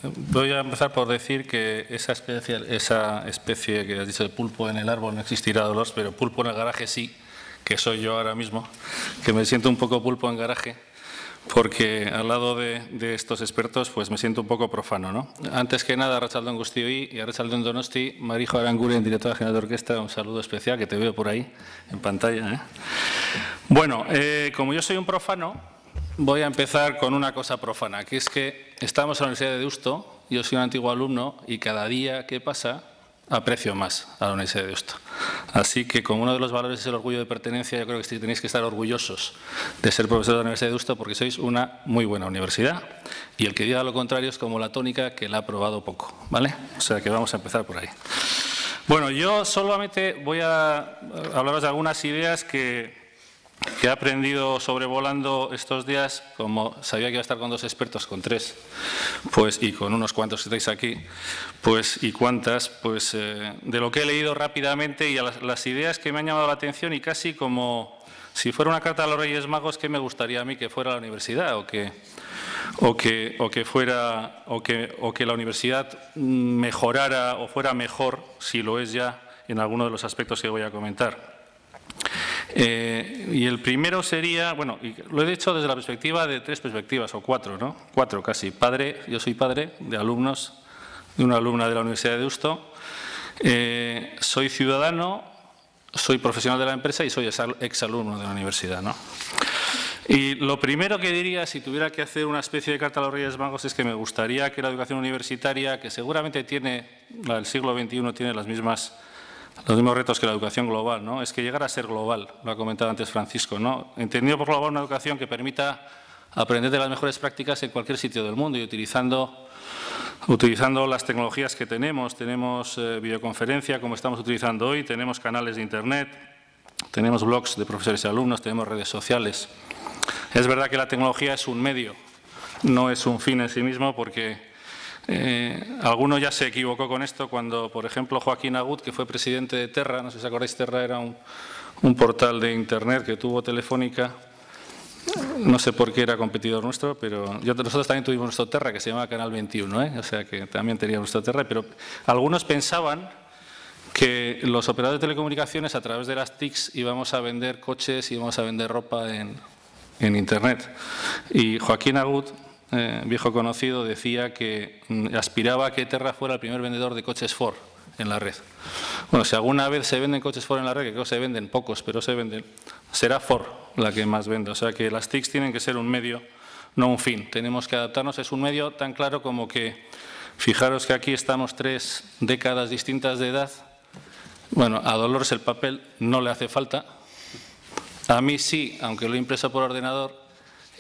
voy a empezar por decir que esa especie que has dicho de pulpo en el árbol no existirá, Dolores, pero pulpo en el garaje sí, que soy yo ahora mismo, que me siento un poco pulpo en garaje, porque al lado de estos expertos pues me siento un poco profano, ¿no? Antes que nada, Arratsaldeon guztioi y Arratsaldeon Donosti, Marijo Aranguren, directora general de orquesta, un saludo especial, que te veo por ahí en pantalla. Bueno, como yo soy un profano, voy a empezar con una cosa profana, que es que estamos en la Universidad de Deusto, yo soy un antiguo alumno y cada día que pasa aprecio más a la Universidad de Deusto. Así que como uno de los valores es el orgullo de pertenencia, yo creo que tenéis que estar orgullosos de ser profesor de la Universidad de Deusto porque sois una muy buena universidad y el que diga lo contrario es como la tónica que la ha probado poco, ¿vale? O sea que vamos a empezar por ahí. Bueno, yo solamente voy a hablaros de algunas ideas que he aprendido sobrevolando estos días, como sabía que iba a estar con dos expertos, con tres, pues, y con unos cuantos que estáis aquí, pues, y cuantas, pues, de lo que he leído rápidamente y a las ideas que me han llamado la atención y casi como si fuera una carta a los Reyes Magos, ¿qué me gustaría a mí que fuera la universidad o que la universidad mejorara o fuera mejor, si lo es ya, en alguno de los aspectos que voy a comentar? Y el primero sería, bueno, y lo he dicho desde la perspectiva de tres perspectivas, o cuatro, ¿no? Cuatro casi. Padre, yo soy padre de alumnos, de una alumna de la Universidad de Deusto. Soy ciudadano, soy profesional de la empresa y soy exalumno de la universidad, ¿no? Y lo primero que diría, si tuviera que hacer una especie de carta a los Reyes Magos, es que me gustaría que la educación universitaria, que seguramente tiene, la del siglo XXI tiene los mismos retos que la educación global, ¿no? Es que llegara a ser global, lo ha comentado antes Francisco, ¿no? Entendido por global una educación que permita aprender de las mejores prácticas en cualquier sitio del mundo y utilizando las tecnologías que tenemos videoconferencia como estamos utilizando hoy, tenemos canales de internet, tenemos blogs de profesores y alumnos, tenemos redes sociales. Es verdad que la tecnología es un medio, no es un fin en sí mismo, porque alguno ya se equivocó con esto cuando, por ejemplo, Joaquín Agut, que fue presidente de Terra, no sé si os acordáis, Terra era un portal de internet que tuvo Telefónica, no sé por qué era competidor nuestro, pero nosotros también tuvimos nuestro Terra, que se llamaba Canal 21, o sea que también teníamos nuestro Terra, pero algunos pensaban que los operadores de telecomunicaciones a través de las TICs íbamos a vender coches, íbamos a vender ropa en internet. Y Joaquín Agut, viejo conocido, decía que aspiraba a que Terra fuera el primer vendedor de coches Ford en la red. Bueno, si alguna vez se venden coches Ford en la red, que creo que se venden pocos, pero se venden, será Ford la que más venda. O sea que las TICs tienen que ser un medio, no un fin. Tenemos que adaptarnos. Es un medio tan claro como que, fijaros que aquí estamos 3 décadas distintas de edad. Bueno, a Dolores el papel no le hace falta. A mí sí, aunque lo he impreso por ordenador.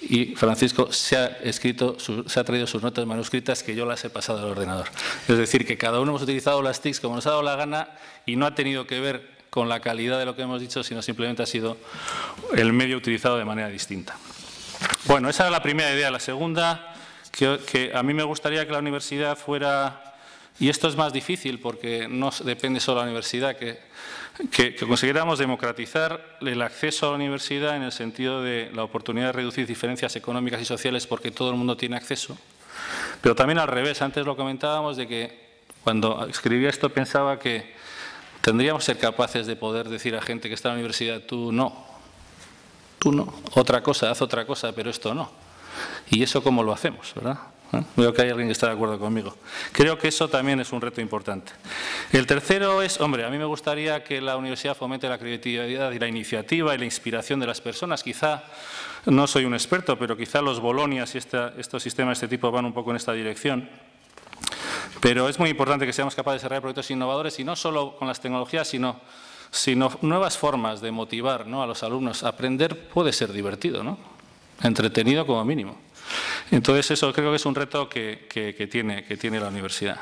Y Francisco se ha traído sus notas manuscritas que yo las he pasado al ordenador. Es decir, que cada uno hemos utilizado las TICs como nos ha dado la gana y no ha tenido que ver con la calidad de lo que hemos dicho, sino simplemente ha sido el medio utilizado de manera distinta. Bueno, esa era la primera idea. La segunda, que a mí me gustaría que la universidad fuera, y esto es más difícil porque no depende solo de la universidad, que consiguiéramos democratizar el acceso a la universidad en el sentido de la oportunidad de reducir diferencias económicas y sociales porque todo el mundo tiene acceso. Pero también al revés, antes lo comentábamos de que cuando escribía esto pensaba que tendríamos que ser capaces de poder decir a gente que está en la universidad, tú no, otra cosa, haz otra cosa, pero esto no. ¿Y eso cómo lo hacemos, verdad? Veo que hay alguien que está de acuerdo conmigo. Creo que eso también es un reto importante. El tercero es, hombre, a mí me gustaría que la universidad fomente la creatividad y la iniciativa y la inspiración de las personas. Quizá, no soy un experto, pero quizá los Bolonias y estos sistemas de este tipo van un poco en esta dirección. Pero es muy importante que seamos capaces de desarrollar proyectos innovadores y no solo con las tecnologías, sino nuevas formas de motivar, ¿no?, a los alumnos. Aprender puede ser divertido, ¿no?, entretenido como mínimo. Entonces, eso creo que es un reto que tiene la universidad.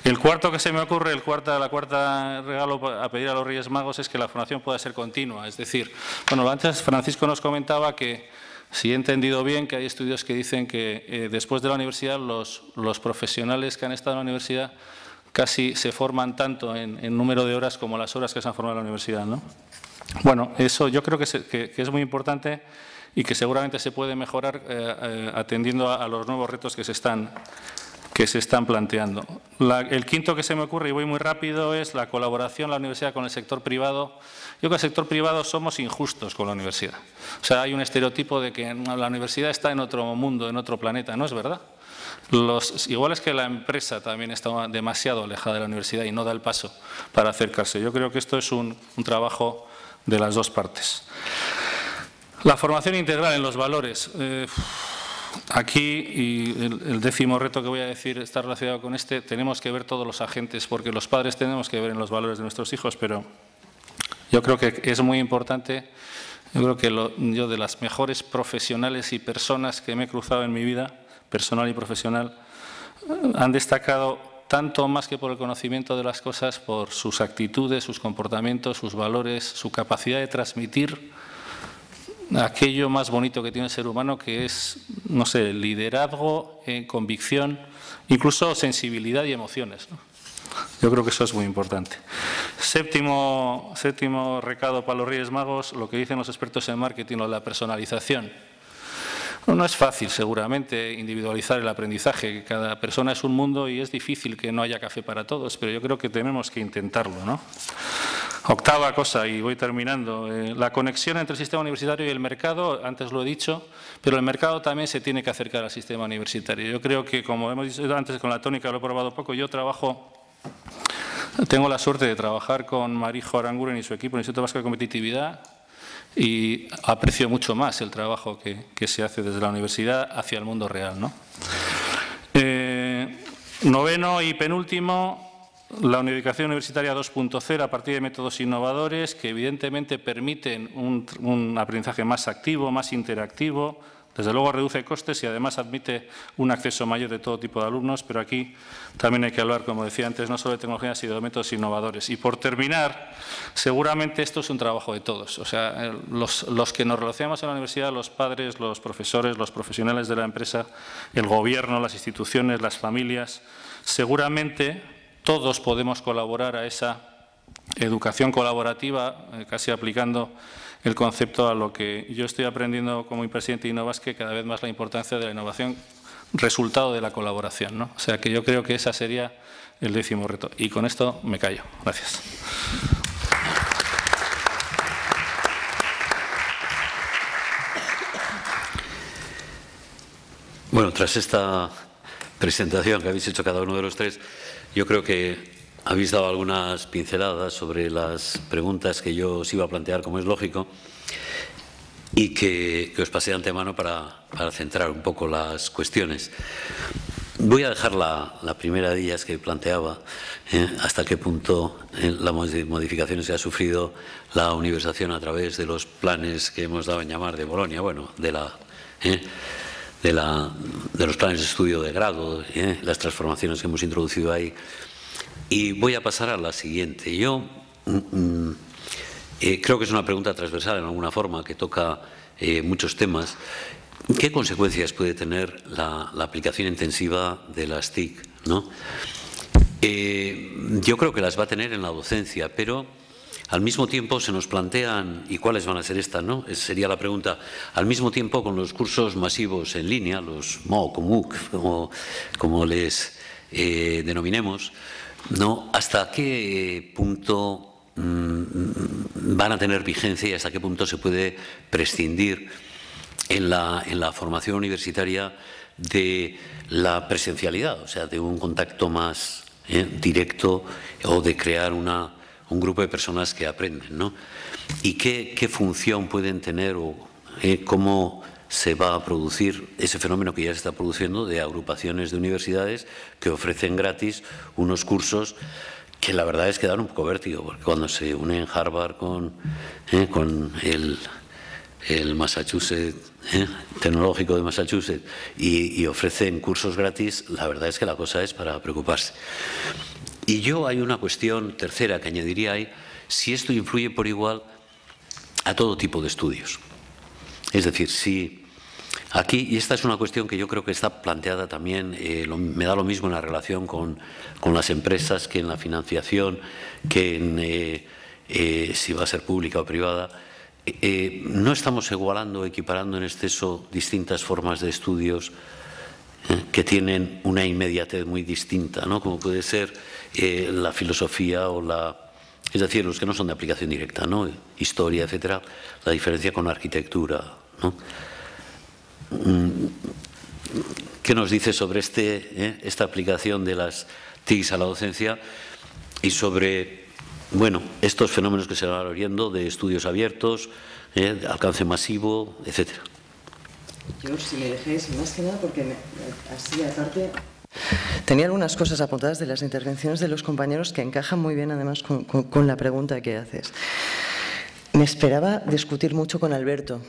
El cuarto que se me ocurre, la cuarta regalo a pedir a los Reyes Magos es que la formación pueda ser continua. Es decir, bueno, antes Francisco nos comentaba que, si he entendido bien, que hay estudios que dicen que después de la universidad los profesionales que han estado en la universidad casi se forman tanto en número de horas como las horas que se han formado en la universidad, ¿no? Bueno, eso yo creo que es muy importante y que seguramente se puede mejorar atendiendo a los nuevos retos que se están planteando. El quinto que se me ocurre, y voy muy rápido, es la colaboración de la universidad con el sector privado. Yo creo que el sector privado somos injustos con la universidad. O sea, hay un estereotipo de que la universidad está en otro mundo, en otro planeta. No es verdad. Igual es que la empresa también está demasiado alejada de la universidad y no da el paso para acercarse. Yo creo que esto es un trabajo de las dos partes. La formación integral en los valores. Aquí, y el décimo reto que voy a decir está relacionado con este, tenemos que ver todos los agentes, porque los padres tenemos que ver en los valores de nuestros hijos, pero yo creo que es muy importante. Yo creo que yo, de las mejores profesionales y personas que me he cruzado en mi vida, personal y profesional, han destacado tanto más que por el conocimiento de las cosas, por sus actitudes, sus comportamientos, sus valores, su capacidad de transmitir aquello más bonito que tiene el ser humano, que es, no sé, liderazgo, convicción, incluso sensibilidad y emociones, ¿no? Yo creo que eso es muy importante. Séptimo recado para los Reyes Magos, lo que dicen los expertos en marketing, o la personalización. No es fácil, seguramente, individualizar el aprendizaje. Cada persona es un mundo y es difícil que no haya café para todos, pero yo creo que tenemos que intentarlo, ¿no? Octava cosa, y voy terminando, la conexión entre el sistema universitario y el mercado. Antes lo he dicho, pero el mercado también se tiene que acercar al sistema universitario. Yo creo que, como hemos dicho antes con la tónica, lo he probado poco, tengo la suerte de trabajar con Marijo Aranguren y su equipo en el Instituto Vasco de Competitividad, y aprecio mucho más el trabajo que se hace desde la universidad hacia el mundo real, ¿no? Noveno y penúltimo, la educación universitaria 2.0 a partir de métodos innovadores que evidentemente permiten un aprendizaje más activo, más interactivo. Desde luego reduce costes y además admite un acceso mayor de todo tipo de alumnos, pero aquí también hay que hablar, como decía antes, no solo de tecnologías, sino de métodos innovadores. Y por terminar, seguramente esto es un trabajo de todos. O sea, los que nos relacionamos en la universidad, los padres, los profesores, los profesionales de la empresa, el gobierno, las instituciones, las familias, seguramente todos podemos colaborar a esa educación colaborativa, casi aplicando el concepto a lo que yo estoy aprendiendo como presidente de Innovasque, cada vez más la importancia de la innovación, resultado de la colaboración, ¿no? O sea que yo creo que ese sería el décimo reto. Y con esto me callo. Gracias. Bueno, tras esta presentación que habéis hecho cada uno de los tres, yo creo que habéis dado algunas pinceladas sobre las preguntas que yo os iba a plantear, como es lógico, y que os pasé de antemano para centrar un poco las cuestiones. Voy a dejar la primera de ellas que planteaba, hasta qué punto las modificaciones que ha sufrido la universización a través de los planes que hemos dado en llamar de Bolonia, bueno, de los planes de estudio de grado, las transformaciones que hemos introducido ahí. Y voy a pasar a la siguiente. Yo creo que es una pregunta transversal en alguna forma, que toca muchos temas. ¿Qué consecuencias puede tener la aplicación intensiva de las TIC, ¿no? Yo creo que las va a tener en la docencia, pero al mismo tiempo se nos plantean, ¿y cuáles van a ser estas, no? Sería la pregunta. Al mismo tiempo, con los cursos masivos en línea, los MOOC o MOOC, como les denominemos, ¿no? ¿Hasta qué punto van a tener vigencia y hasta qué punto se puede prescindir en la formación universitaria de la presencialidad, o sea, de un contacto más directo o de crear un grupo de personas que aprenden, ¿no? ¿Y qué función pueden tener o cómo se va a producir ese fenómeno que ya se está produciendo de agrupaciones de universidades que ofrecen gratis unos cursos que la verdad es que dan un poco vértigo, porque cuando se une Harvard con el Massachusetts, tecnológico de Massachusetts, y ofrecen cursos gratis, la verdad es que la cosa es para preocuparse. Y hay una cuestión tercera que añadiría ahí, si esto influye por igual a todo tipo de estudios. Es decir, si aquí, y esta es una cuestión que yo creo que está planteada también, me da lo mismo en la relación con las empresas que en la financiación, que en si va a ser pública o privada. No estamos igualando, equiparando en exceso distintas formas de estudios que tienen una inmediatez muy distinta, ¿no? Como puede ser la filosofía o es decir, los que no son de aplicación directa, ¿no? Historia, etcétera, la diferencia con la arquitectura, ¿no? ¿Qué nos dice sobre esta aplicación de las TICs a la docencia y sobre, bueno, estos fenómenos que se van abriendo de estudios abiertos, de alcance masivo, etcétera? Yo, si me dejáis, más que nada, porque así aparte tenía algunas cosas apuntadas de las intervenciones de los compañeros que encajan muy bien además con la pregunta que haces. Me esperaba discutir mucho con Alberto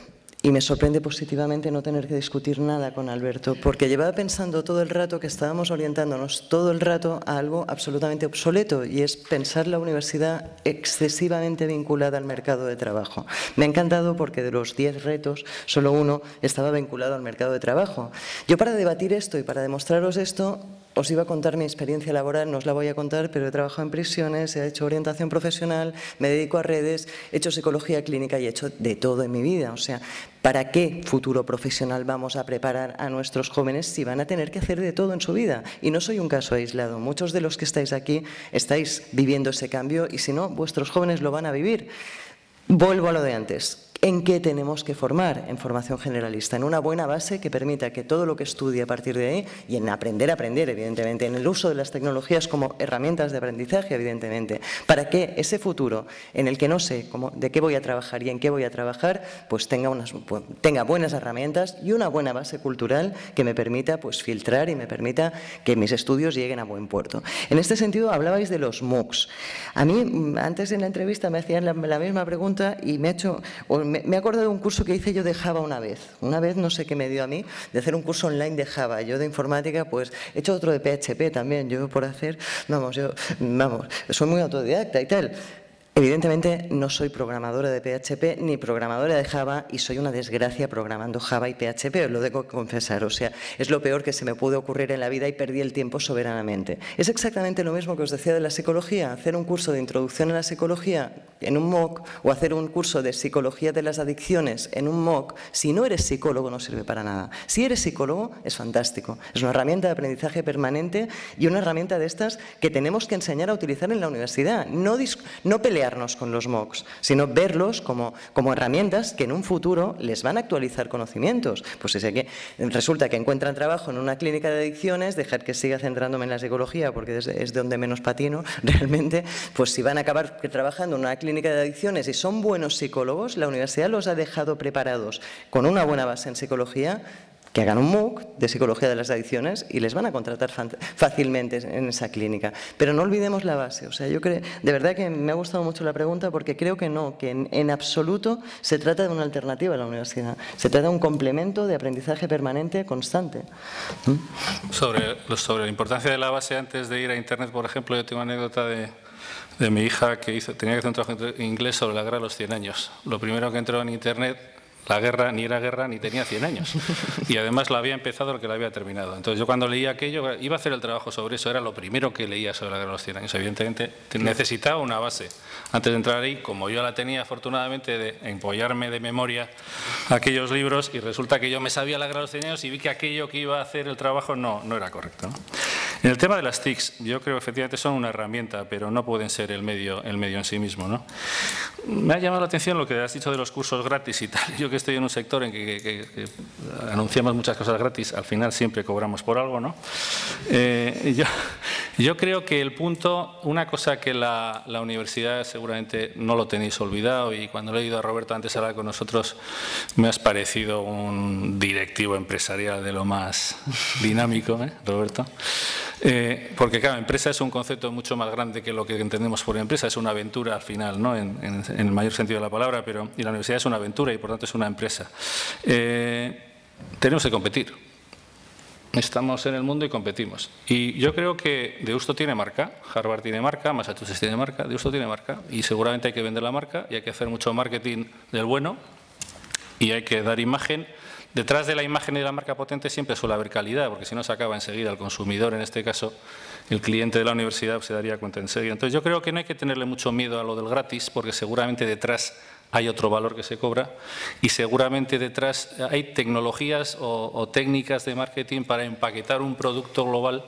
y me sorprende positivamente no tener que discutir nada con Alberto, porque llevaba pensando todo el rato que estábamos orientándonos todo el rato a algo absolutamente obsoleto, y es pensar la universidad excesivamente vinculada al mercado de trabajo. Me ha encantado porque de los 10 retos, solo uno estaba vinculado al mercado de trabajo. Yo, para debatir esto y para demostraros esto, os iba a contar mi experiencia laboral, no os la voy a contar, pero he trabajado en prisiones, he hecho orientación profesional, me dedico a redes, he hecho psicología clínica y he hecho de todo en mi vida. O sea, ¿para qué futuro profesional vamos a preparar a nuestros jóvenes si van a tener que hacer de todo en su vida? Y no soy un caso aislado. Muchos de los que estáis aquí estáis viviendo ese cambio y si no, vuestros jóvenes lo van a vivir. Vuelvo a lo de antes. ¿En qué tenemos que formar? En formación generalista, en una buena base que permita que todo lo que estudie a partir de ahí, y en aprender, evidentemente, en el uso de las tecnologías como herramientas de aprendizaje, evidentemente, para que ese futuro en el que no sé de qué voy a trabajar y en qué voy a trabajar, pues tenga buenas herramientas y una buena base cultural que me permita pues filtrar y me permita que mis estudios lleguen a buen puerto. En este sentido, hablabais de los MOOCs. A mí, antes en la entrevista me hacían la misma pregunta y me he acordado de un curso que hice yo de Java una vez. Una vez no sé qué me dio a mí de hacer un curso online de Java. Yo de informática pues he hecho otro de PHP también. Yo por hacer, soy muy autodidacta y tal. Evidentemente no soy programadora de PHP ni programadora de Java y soy una desgracia programando Java y PHP, os lo tengo que confesar. O sea, es lo peor que se me pudo ocurrir en la vida y perdí el tiempo soberanamente. Es exactamente lo mismo que os decía de la psicología. Hacer un curso de introducción a la psicología en un MOOC o hacer un curso de psicología de las adicciones en un MOOC, si no eres psicólogo no sirve para nada. Si eres psicólogo es fantástico. Es una herramienta de aprendizaje permanente y una herramienta de estas que tenemos que enseñar a utilizar en la universidad. No pelear con los MOOCs, sino verlos como herramientas que en un futuro les van a actualizar conocimientos. Pues es que resulta que encuentran trabajo en una clínica de adicciones, dejar que siga centrándome en la psicología porque es donde menos patino realmente, pues si van a acabar trabajando en una clínica de adicciones y son buenos psicólogos, la universidad los ha dejado preparados con una buena base en psicología, que hagan un MOOC de psicología de las adicciones y les van a contratar fácilmente en esa clínica. Pero no olvidemos la base. O sea, yo creo, de verdad que me ha gustado mucho la pregunta porque creo que no, que en absoluto se trata de una alternativa a la universidad. Se trata de un complemento de aprendizaje permanente constante. Sobre la importancia de la base antes de ir a Internet, por ejemplo, yo tengo una anécdota de mi hija que tenía que hacer un trabajo en inglés sobre la guerra de los 100 años. Lo primero que entró en Internet, la guerra ni era guerra ni tenía 100 años. Y además la había empezado lo que la había terminado. Entonces yo cuando leía aquello, iba a hacer el trabajo sobre eso, era lo primero que leía sobre la guerra de los 100 años. Evidentemente necesitaba una base. Antes de entrar ahí, como yo la tenía afortunadamente de empollarme de memoria aquellos libros, y resulta que yo me sabía la guerra de los 100 años y vi que aquello que iba a hacer el trabajo no era correcto, ¿no? En el tema de las TICs, yo creo que efectivamente son una herramienta, pero no pueden ser el medio en sí mismo, ¿no? Me ha llamado la atención lo que has dicho de los cursos gratis y tal. Yo que estoy en un sector en que anunciamos muchas cosas gratis, al final siempre cobramos por algo, ¿no? Yo creo que el punto, una cosa que la universidad seguramente no lo tenéis olvidado, y cuando le he oído a Roberto antes hablar con nosotros, me has parecido un directivo empresarial de lo más dinámico, Roberto. Porque claro, empresa es un concepto mucho más grande que lo que entendemos por empresa, es una aventura al final, ¿no? en el mayor sentido de la palabra, y la universidad es una aventura y por tanto es una empresa. Tenemos que competir. Estamos en el mundo y competimos. Y yo creo que Deusto tiene marca, Harvard tiene marca, Massachusetts tiene marca, Deusto tiene marca, y seguramente hay que vender la marca y hay que hacer mucho marketing del bueno y hay que dar imagen. Detrás de la imagen y de la marca potente siempre suele haber calidad, porque si no se acaba enseguida el consumidor, en este caso el cliente de la universidad, se daría cuenta enseguida. Entonces yo creo que no hay que tenerle mucho miedo a lo del gratis, porque seguramente detrás hay otro valor que se cobra y seguramente detrás hay tecnologías o técnicas de marketing para empaquetar un producto global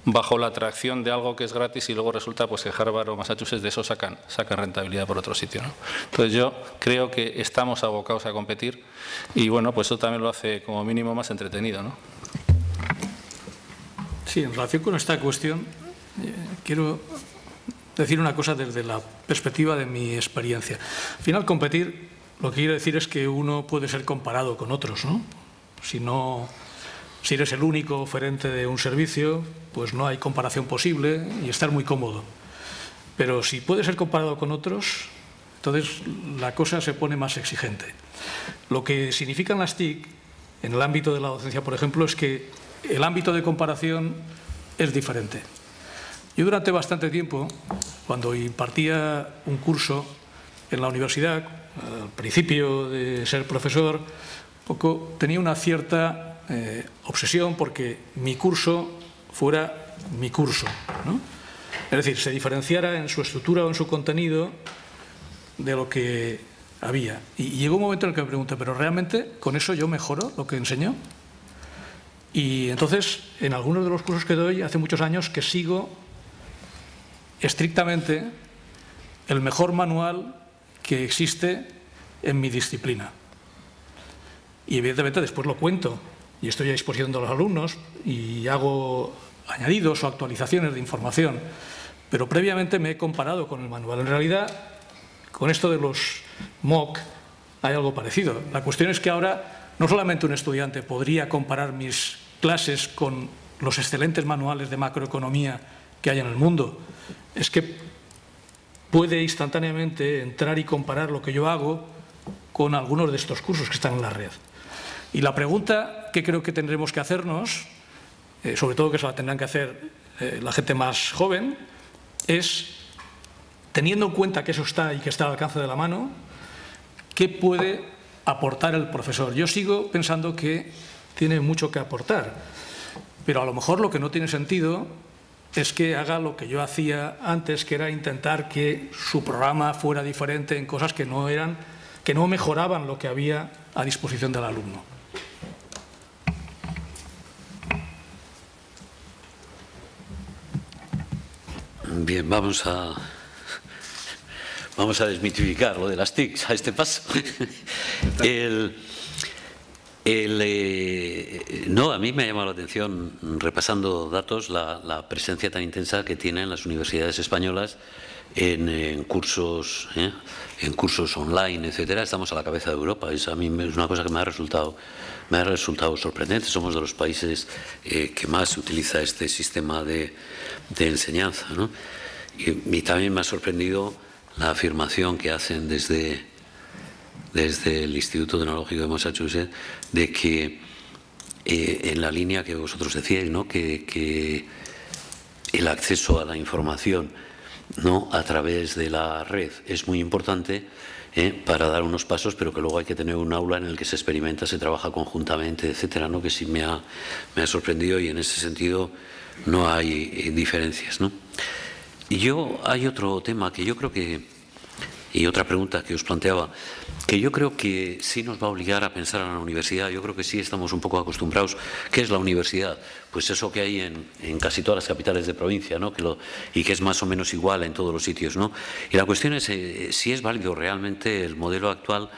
bajo la atracción de algo que es gratis y luego resulta pues que Harvard o Massachusetts de eso sacan rentabilidad por otro sitio, ¿no? Entonces yo creo que estamos abocados a competir y bueno, pues eso también lo hace como mínimo más entretenido, ¿no? Sí, en relación con esta cuestión quiero decir una cosa desde la perspectiva de mi experiencia. Al final, competir, lo que quiero decir es que uno puede ser comparado con otros, ¿no? Si eres el único oferente de un servicio, pues no hay comparación posible y estar muy cómodo. Pero si puede ser comparado con otros, entonces la cosa se pone más exigente. Lo que significan las TIC, en el ámbito de la docencia, por ejemplo, es que el ámbito de comparación es diferente. Yo durante bastante tiempo, cuando impartía un curso en la universidad, al principio de ser profesor, tenía una cierta obsesión porque mi curso fuera mi curso, ¿no? Es decir, se diferenciara en su estructura o en su contenido de lo que había. Y llegó un momento en el que me pregunté, ¿pero realmente con eso yo mejoro lo que enseño? Y entonces, en algunos de los cursos que doy, hace muchos años que sigo estrictamente el mejor manual que existe en mi disciplina. Y evidentemente después lo cuento y estoy a disposición de los alumnos y hago añadidos o actualizaciones de información, pero previamente me he comparado con el manual. En realidad, con esto de los MOOC hay algo parecido. La cuestión es que ahora no solamente un estudiante podría comparar mis clases con los excelentes manuales de macroeconomía que hay en el mundo, es que puede instantáneamente entrar y comparar lo que yo hago con algunos de estos cursos que están en la red. Y la pregunta que creo que tendremos que hacernos, sobre todo que se la tendrán que hacer la gente más joven, es, teniendo en cuenta que eso está y que está al alcance de la mano, ¿qué puede aportar el profesor? Yo sigo pensando que tiene mucho que aportar, pero a lo mejor lo que no tiene sentido es que haga lo que yo hacía antes, que era intentar que su programa fuera diferente en cosas que no mejoraban lo que había a disposición del alumno. Bien, vamos a desmitificar lo de las TICs a este paso. No, a mí me ha llamado la atención, repasando datos, la presencia tan intensa que tienen las universidades españolas en cursos online, etcétera. Estamos a la cabeza de Europa. A mí es una cosa que me ha resultado sorprendente. Somos de los países que más utiliza este sistema de enseñanza, ¿no? Y también me ha sorprendido la afirmación que hacen desde el Instituto Tecnológico de Massachusetts de que en la línea que vosotros decíais, ¿no? que el acceso a la información, ¿no? a través de la red es muy importante para dar unos pasos, pero que luego hay que tener un aula en el que se experimenta, se trabaja conjuntamente, etcétera, ¿no? Que sí me ha sorprendido y en ese sentido no hay diferencias, ¿no? Y hay otro tema que yo creo que Y otra pregunta que os planteaba, que yo creo que sí nos va a obligar a pensar en la universidad. Yo creo que sí estamos un poco acostumbrados. ¿Qué es la universidad? Pues eso que hay en casi todas las capitales de provincia, ¿no? Y que es más o menos igual en todos los sitios, ¿no? Y la cuestión es si es válido realmente el modelo actual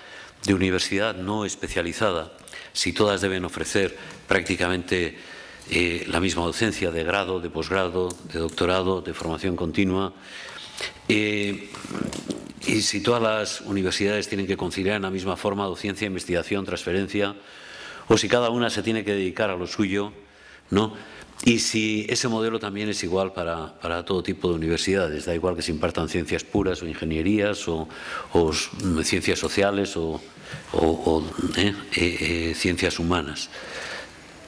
de universidad no especializada, si todas deben ofrecer prácticamente la misma docencia de grado, de posgrado, de doctorado, de formación continua. Y si todas las universidades tienen que conciliar en la misma forma docencia, investigación, transferencia, o si cada una se tiene que dedicar a lo suyo, ¿no? Y si ese modelo también es igual para todo tipo de universidades, da igual que se impartan ciencias puras o ingenierías o ciencias sociales o ciencias humanas.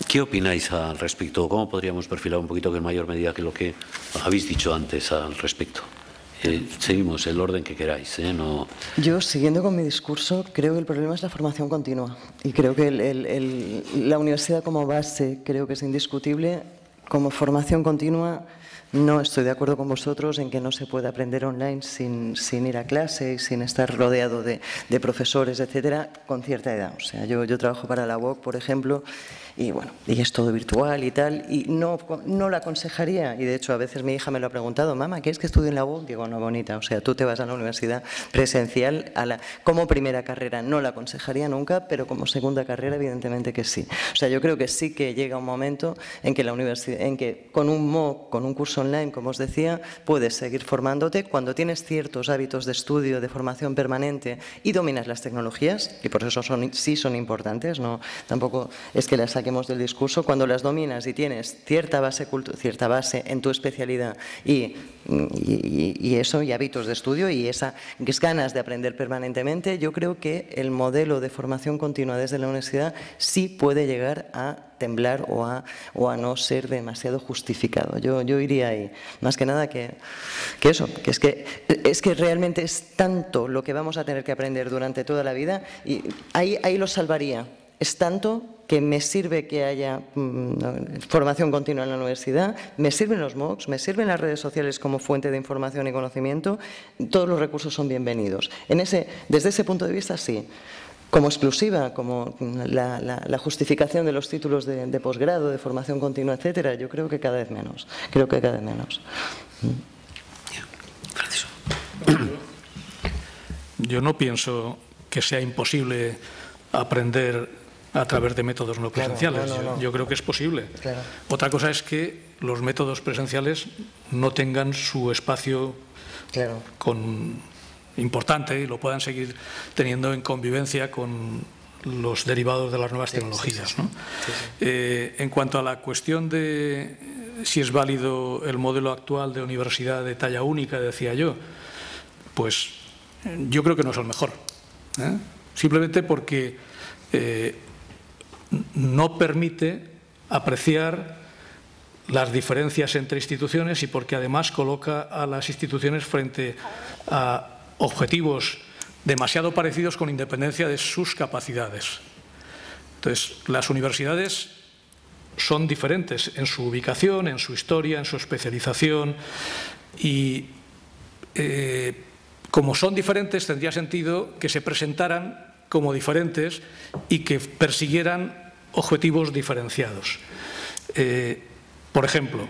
¿Qué opináis al respecto? ¿Cómo podríamos perfilar un poquito en mayor medida que lo que habéis dicho antes al respecto? Seguimos el orden que queráis. No... Yo, siguiendo con mi discurso, creo que el problema es la formación continua. Y creo que la universidad como base creo que es indiscutible. Como formación continua, no estoy de acuerdo con vosotros en que no se puede aprender online sin ir a clase y sin estar rodeado de profesores, etcétera, con cierta edad. O sea, yo trabajo para la UOC, por ejemplo, y bueno, y es todo virtual y tal, y no la aconsejaría, y de hecho a veces mi hija me lo ha preguntado, mamá, ¿quieres que estudie en la UOC? Digo, no, bonita, o sea, tú te vas a la universidad presencial como primera carrera, no la aconsejaría nunca, pero como segunda carrera evidentemente que sí. O sea, yo creo que sí que llega un momento en que la universidad, en que con un MOOC, con un curso online, como os decía, puedes seguir formándote cuando tienes ciertos hábitos de estudio, de formación permanente y dominas las tecnologías, y por eso sí son importantes, no tampoco es que las saquemos del discurso, cuando las dominas y tienes cierta base en tu especialidad y eso, y hábitos de estudio y esas ganas de aprender permanentemente, yo creo que el modelo de formación continua desde la universidad sí puede llegar a temblar o a no ser demasiado justificado. Yo iría ahí. Más que nada que es que realmente es tanto lo que vamos a tener que aprender durante toda la vida, y ahí lo salvaría. Es tanto que me sirve que haya formación continua en la universidad, me sirven los MOOCs, me sirven las redes sociales como fuente de información y conocimiento, todos los recursos son bienvenidos. Desde ese punto de vista, sí. Como exclusiva, como la justificación de los títulos de posgrado, de formación continua, etcétera, yo creo que cada vez menos. Yo no pienso que sea imposible aprender a través de métodos no presenciales. Claro, no. Yo creo que es posible. Claro. Otra cosa es que los métodos presenciales no tengan su espacio importante y lo puedan seguir teniendo en convivencia con los derivados de las nuevas tecnologías. ¿No? En cuanto a la cuestión de si es válido el modelo actual de universidad de talla única, decía yo, pues yo creo que no es el mejor. Simplemente porque no permite apreciar las diferencias entre instituciones y porque además coloca a las instituciones frente a objetivos demasiado parecidos con independencia de sus capacidades. Entonces, las universidades son diferentes en su ubicación, en su historia, en su especialización y como son diferentes tendría sentido que se presentaran como diferentes y que persiguieran objetivos diferenciados. Por ejemplo,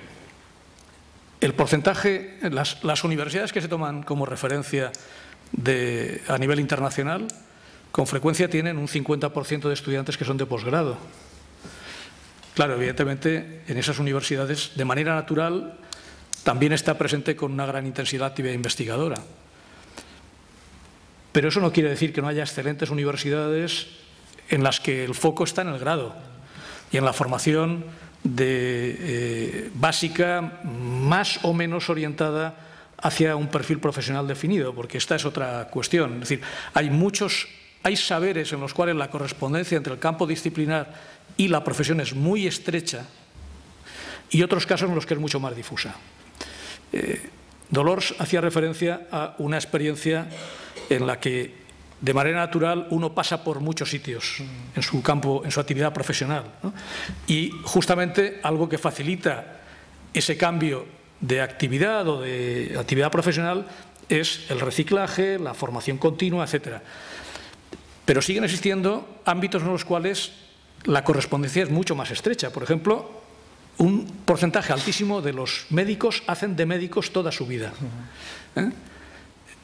el porcentaje, las universidades que se toman como referencia a nivel internacional, con frecuencia tienen un 50% de estudiantes que son de posgrado. Claro, evidentemente, en esas universidades, de manera natural, también está presente con una gran intensidad la actividad investigadora. Pero eso no quiere decir que no haya excelentes universidades en las que el foco está en el grado y en la formación básica más o menos orientada hacia un perfil profesional definido, porque esta es otra cuestión. Es decir, hay saberes en los cuales la correspondencia entre el campo disciplinar y la profesión es muy estrecha y otros casos en los que es mucho más difusa. Dolors hacía referencia a una experiencia en la que de manera natural uno pasa por muchos sitios en su campo, en su actividad profesional, ¿no? Y justamente algo que facilita ese cambio de actividad o de actividad profesional es el reciclaje, la formación continua, etcétera. Pero siguen existiendo ámbitos en los cuales la correspondencia es mucho más estrecha. Por ejemplo, un porcentaje altísimo de los médicos hacen de médicos toda su vida.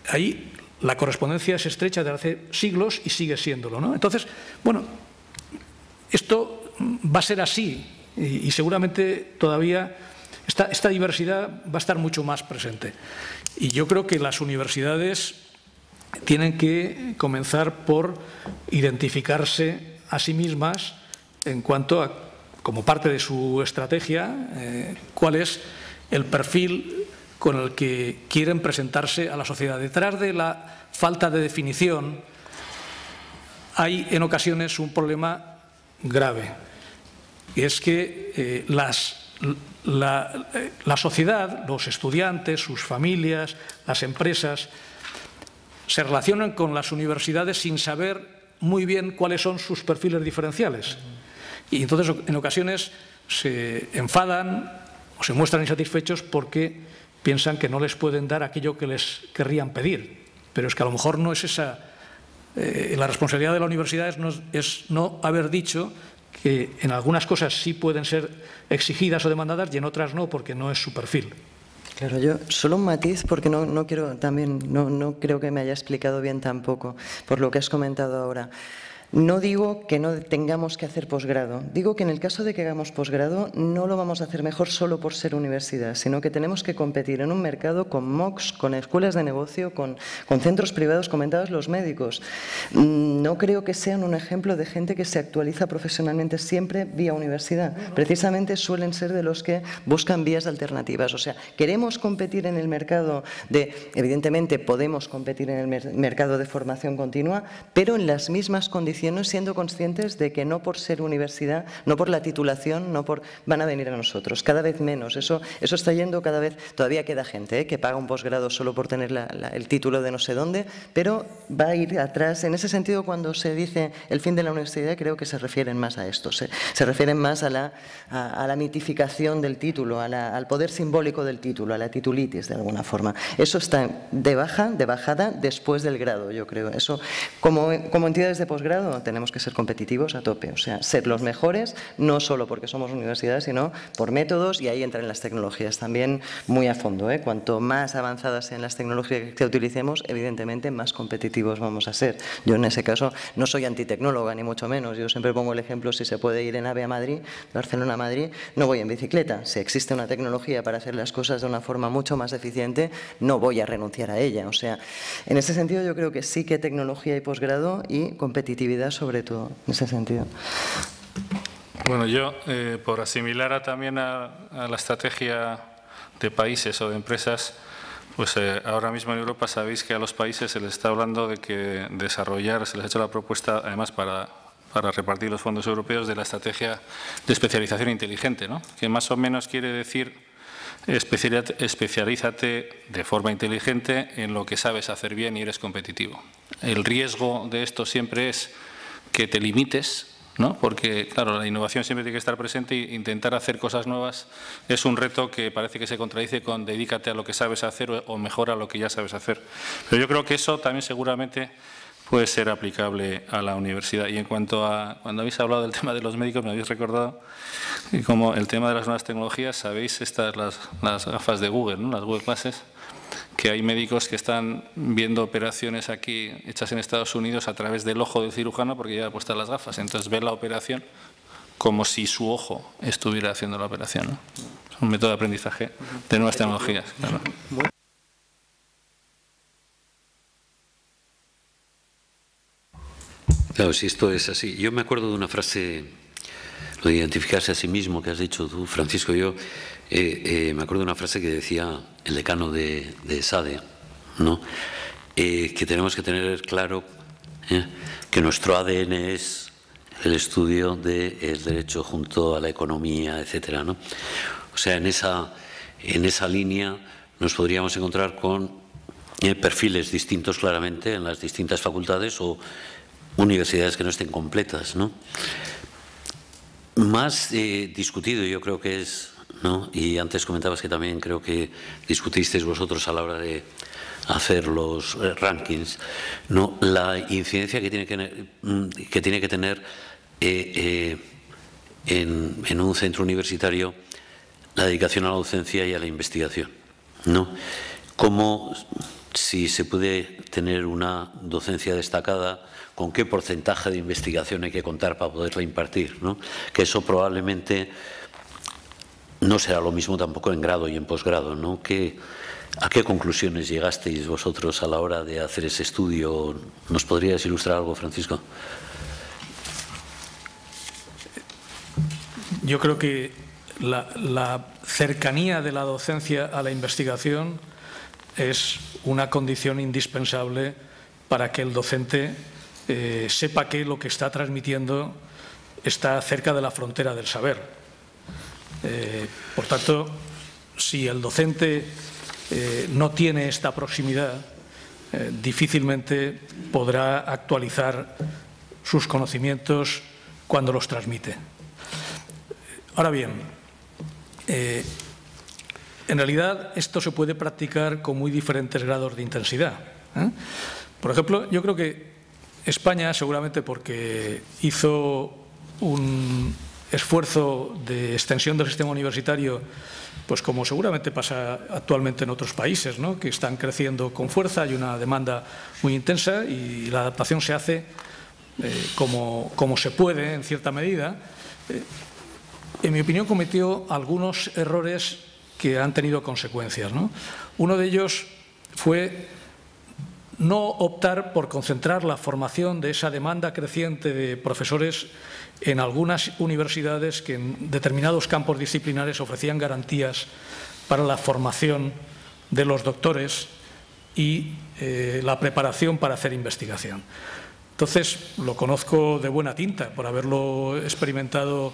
Ahí la correspondencia es estrecha desde hace siglos y sigue siéndolo, ¿no? Entonces, bueno, esto va a ser así y seguramente todavía esta diversidad va a estar mucho más presente. Y yo creo que las universidades tienen que comenzar por identificarse a sí mismas en cuanto a, como parte de su estrategia, cuál es el perfil con el que quieren presentarse a la sociedad. Detrás de la falta de definición hay en ocasiones un problema grave, y es que la sociedad, los estudiantes, sus familias, las empresas, se relacionan con las universidades sin saber muy bien cuáles son sus perfiles diferenciales. Y entonces, en ocasiones, se enfadan o se muestran insatisfechos porque piensan que no les pueden dar aquello que les querrían pedir. Pero es que a lo mejor no es esa. La responsabilidad de la universidad es no haber dicho que en algunas cosas sí pueden ser exigidas o demandadas y en otras no, porque no es su perfil. Claro, yo solo un matiz, porque no creo que me haya explicado bien tampoco por lo que has comentado ahora. No digo que no tengamos que hacer posgrado, digo que en el caso de que hagamos posgrado no lo vamos a hacer mejor solo por ser universidad, sino que tenemos que competir en un mercado con MOOCs, con escuelas de negocio, con centros privados, comentados los médicos. No creo que sean un ejemplo de gente que se actualiza profesionalmente siempre vía universidad. Precisamente suelen ser de los que buscan vías alternativas. O sea, queremos competir en el mercado evidentemente podemos competir en el mercado de formación continua, pero en las mismas condiciones, siendo conscientes de que no por ser universidad, no por la titulación, van a venir a nosotros, cada vez menos. Eso está yendo cada vez, todavía queda gente que paga un posgrado solo por tener el título de no sé dónde, pero va a ir atrás. En ese sentido, cuando se dice el fin de la universidad, creo que se refieren más a esto, se refieren más a la mitificación del título, al poder simbólico del título, a la titulitis de alguna forma. Eso está de bajada después del grado, yo creo. Eso, como entidades de posgrado, tenemos que ser competitivos a tope, o sea, ser los mejores, no solo porque somos universidades, sino por métodos, y ahí entran las tecnologías también muy a fondo. Cuanto más avanzadas sean las tecnologías que utilicemos, evidentemente más competitivos vamos a ser. Yo en ese caso no soy antitecnóloga, ni mucho menos. Yo siempre pongo el ejemplo, si se puede ir en AVE a Madrid, de Barcelona a Madrid, no voy en bicicleta. Si existe una tecnología para hacer las cosas de una forma mucho más eficiente, no voy a renunciar a ella. O sea, en ese sentido yo creo que sí que tecnología y posgrado y competitividad sobre todo, en ese sentido. Bueno, yo, por asimilar también a la estrategia de países o de empresas, pues ahora mismo en Europa sabéis que a los países se les está hablando de que desarrollar, se les ha hecho la propuesta además para repartir los fondos europeos de la estrategia de especialización inteligente, ¿no? Que más o menos quiere decir especialízate de forma inteligente en lo que sabes hacer bien y eres competitivo. El riesgo de esto siempre es que te limites, ¿no? Porque, claro, la innovación siempre tiene que estar presente e intentar hacer cosas nuevas es un reto que parece que se contradice con dedícate a lo que sabes hacer o mejora lo que ya sabes hacer. Pero yo creo que eso también seguramente puede ser aplicable a la universidad. Y en cuanto a, cuando habéis hablado del tema de los médicos, me habéis recordado que como el tema de las nuevas tecnologías, sabéis las gafas de Google, ¿no? Las Google Glasses, que hay médicos que están viendo operaciones aquí hechas en Estados Unidos a través del ojo del cirujano porque lleva puestas las gafas. Entonces ve la operación como si su ojo estuviera haciendo la operación, ¿no? Es un método de aprendizaje de nuevas tecnologías. Claro. Claro, si esto es así. Yo me acuerdo de una frase, lo de identificarse a sí mismo, que has dicho tú, Francisco. Yo me acuerdo de una frase que decía el decano de SADE, ¿no? Que tenemos que tener claro que nuestro ADN es el estudio del derecho junto a la economía, etcétera, ¿no? O sea, en esa línea nos podríamos encontrar con perfiles distintos claramente en las distintas facultades o universidades que no estén completas, ¿no? Más discutido yo creo que es, ¿no? Y antes comentabas que también creo que discutisteis vosotros a la hora de hacer los rankings, no la incidencia que tiene que tener en un centro universitario la dedicación a la docencia y a la investigación, ¿no? Cómo, si se puede tener una docencia destacada, con qué porcentaje de investigación hay que contar para poderla impartir, ¿no? Que eso probablemente no será lo mismo tampoco en grado y en posgrado, ¿no? ¿A qué conclusiones llegasteis vosotros a la hora de hacer ese estudio? ¿Nos podrías ilustrar algo, Francisco? Yo creo que la cercanía de la docencia a la investigación es una condición indispensable para que el docente sepa que lo que está transmitiendo está cerca de la frontera del saber. Por tanto, si el docente no tiene esta proximidad, difícilmente podrá actualizar sus conocimientos cuando los transmite. Ahora bien, en realidad esto se puede practicar con muy diferentes grados de intensidad. Por ejemplo, yo creo que España, seguramente porque hizo un esfuerzo de extensión del sistema universitario, pues como seguramente pasa actualmente en otros países, ¿no?, que están creciendo con fuerza, hay una demanda muy intensa y la adaptación se hace como se puede, en cierta medida. En mi opinión, cometió algunos errores que han tenido consecuencias, ¿no? Uno de ellos fue no optar por concentrar la formación de esa demanda creciente de profesores en algunas universidades que en determinados campos disciplinares ofrecían garantías para la formación de los doctores y la preparación para hacer investigación. Entonces, lo conozco de buena tinta por haberlo experimentado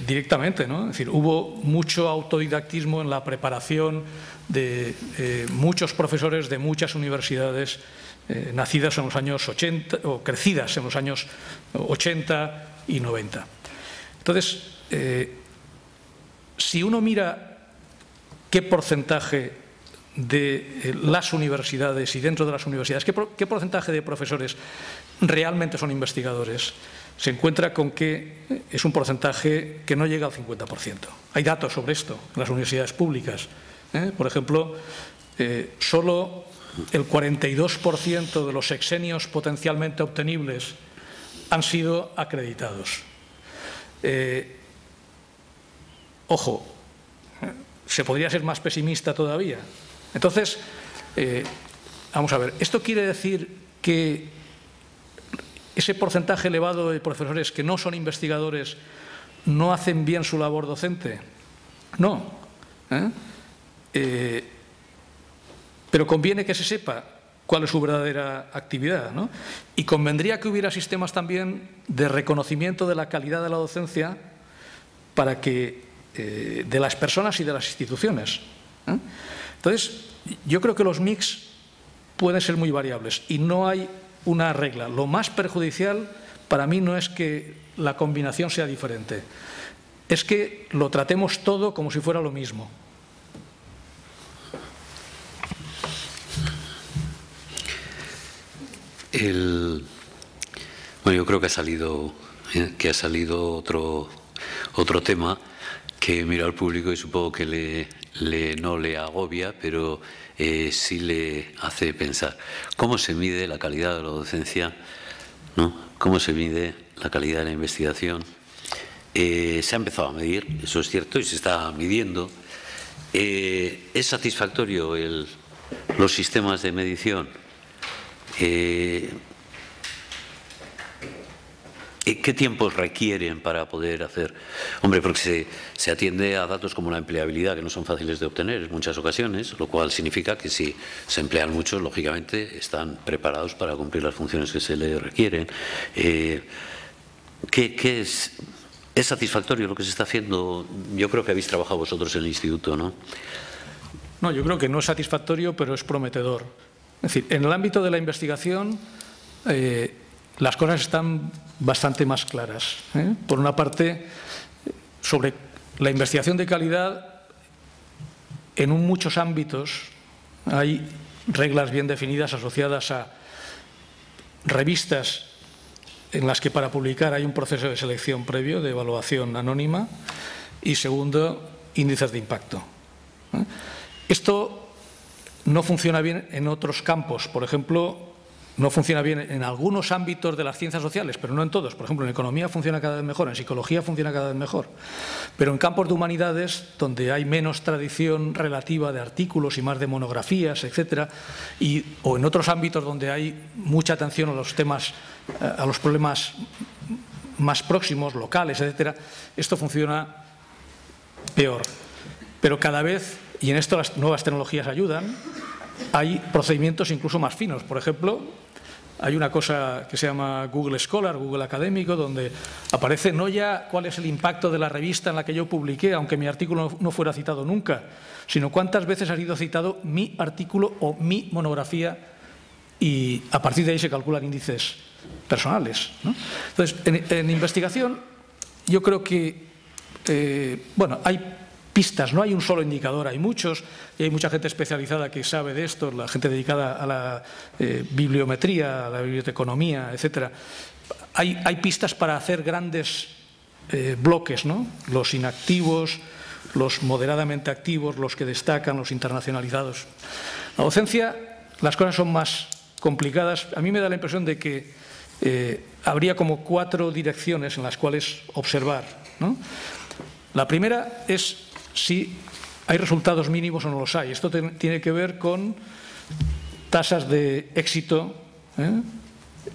directamente, ¿no? Es decir, hubo mucho autodidactismo en la preparación de muchos profesores de muchas universidades nacidas en los años 80 o crecidas en los años 80 y 90. Entonces, si uno mira qué porcentaje de las universidades y dentro de las universidades, qué porcentaje de profesores realmente son investigadores, se encuentra con que es un porcentaje que no llega al 50%. Hay datos sobre esto en las universidades públicas. Por ejemplo, solo el 42% de los sexenios potencialmente obtenibles han sido acreditados. Ojo, se podría ser más pesimista todavía. Entonces, vamos a ver, ¿esto quiere decir que ese porcentaje elevado de profesores que no son investigadores no hacen bien su labor docente? No. Pero conviene que se sepa cuál es su verdadera actividad, ¿no? Y convendría que hubiera sistemas también de reconocimiento de la calidad de la docencia para que, de las personas y de las instituciones. Entonces, yo creo que los mix pueden ser muy variables y no hay una regla. Lo más perjudicial para mí no es que la combinación sea diferente, es que lo tratemos todo como si fuera lo mismo. Bueno, yo creo que ha salido otro tema que mira al público y supongo que no le agobia, pero sí le hace pensar. ¿Cómo se mide la calidad de la docencia, ¿no? ¿Cómo se mide la calidad de la investigación? Se ha empezado a medir, eso es cierto, y se está midiendo. ¿Es satisfactorio los sistemas de medición? ¿Qué tiempos requieren para poder hacer? Hombre, porque se atiende a datos como la empleabilidad, que no son fáciles de obtener en muchas ocasiones, lo cual significa que si se emplean muchos, lógicamente están preparados para cumplir las funciones que se les requieren. ¿Qué es satisfactorio lo que se está haciendo? Yo creo que habéis trabajado vosotros en el instituto, ¿no? No, yo creo que no es satisfactorio, pero es prometedor. Es decir, en el ámbito de la investigación, las cosas están bastante más claras. Por una parte, sobre la investigación de calidad, en muchos ámbitos hay reglas bien definidas asociadas a revistas en las que para publicar hay un proceso de selección previo, de evaluación anónima, y segundo, índices de impacto. Esto no funciona bien en otros campos. Por ejemplo, no funciona bien en algunos ámbitos de las ciencias sociales, pero no en todos. Por ejemplo, en economía funciona cada vez mejor, en psicología funciona cada vez mejor. Pero en campos de humanidades, donde hay menos tradición relativa de artículos y más de monografías, etcétera, o en otros ámbitos donde hay mucha atención a los temas, a los problemas más próximos, locales, etcétera, esto funciona peor. Pero cada vez, y en esto las nuevas tecnologías ayudan, hay procedimientos incluso más finos. Por ejemplo, hay una cosa que se llama Google Scholar, Google Académico, donde aparece no ya cuál es el impacto de la revista en la que yo publiqué, aunque mi artículo no fuera citado nunca, sino cuántas veces ha sido citado mi artículo o mi monografía, y a partir de ahí se calculan índices personales, ¿no? Entonces, en investigación, yo creo que bueno, hay pistas, no hay un solo indicador, hay muchos, y hay mucha gente especializada que sabe de esto, la gente dedicada a la bibliometría, a la biblioteconomía, etcétera. Hay pistas para hacer grandes bloques, ¿no? Los inactivos, los moderadamente activos, los que destacan, los internacionalizados. La docencia, las cosas son más complicadas. A mí me da la impresión de que habría como 4 direcciones en las cuales observar, ¿no? La primera es si hay resultados mínimos o no los hay. Esto tiene que ver con tasas de éxito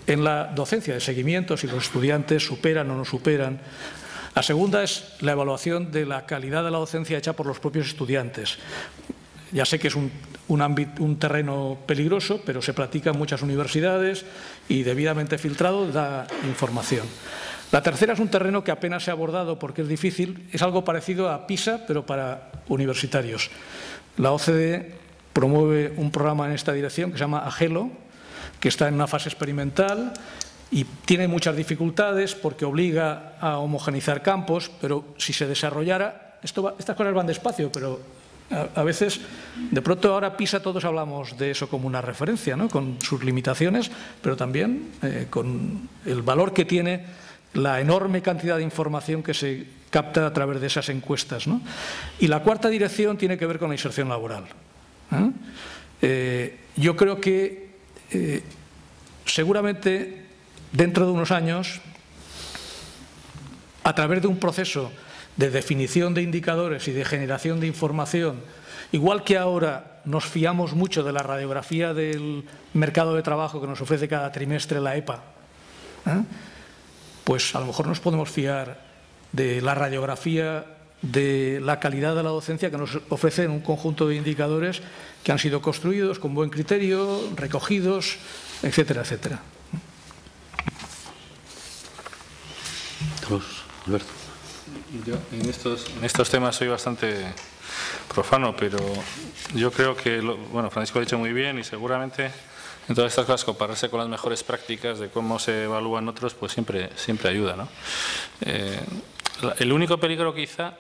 en la docencia, de seguimiento, si los estudiantes superan o no superan. La segunda es la evaluación de la calidad de la docencia hecha por los propios estudiantes. Ya sé que es un terreno peligroso, pero se practica en muchas universidades y debidamente filtrado da información. La tercera es un terreno que apenas se ha abordado porque es difícil, es algo parecido a PISA, pero para universitarios. La OCDE promueve un programa en esta dirección que se llama AGELO, que está en una fase experimental y tiene muchas dificultades porque obliga a homogeneizar campos, pero si se desarrollara, estas cosas van despacio, pero a veces, de pronto ahora PISA todos hablamos de eso como una referencia, ¿no? Con sus limitaciones, pero también con el valor que tiene la enorme cantidad de información que se capta a través de esas encuestas, ¿no? Y la cuarta dirección tiene que ver con la inserción laboral. Yo creo que seguramente dentro de unos años, a través de un proceso de definición de indicadores y de generación de información, igual que ahora nos fiamos mucho de la radiografía del mercado de trabajo que nos ofrece cada trimestre la EPA, pues a lo mejor nos podemos fiar de la radiografía de la calidad de la docencia que nos ofrecen un conjunto de indicadores que han sido construidos con buen criterio, recogidos, etcétera, etcétera. Alberto. Yo en estos temas soy bastante profano, pero yo creo que, bueno, Francisco ha dicho muy bien y seguramente en todas estas cosas compararse con las mejores prácticas de cómo se evalúan otros, pues siempre ayuda, ¿no? El único peligro quizá,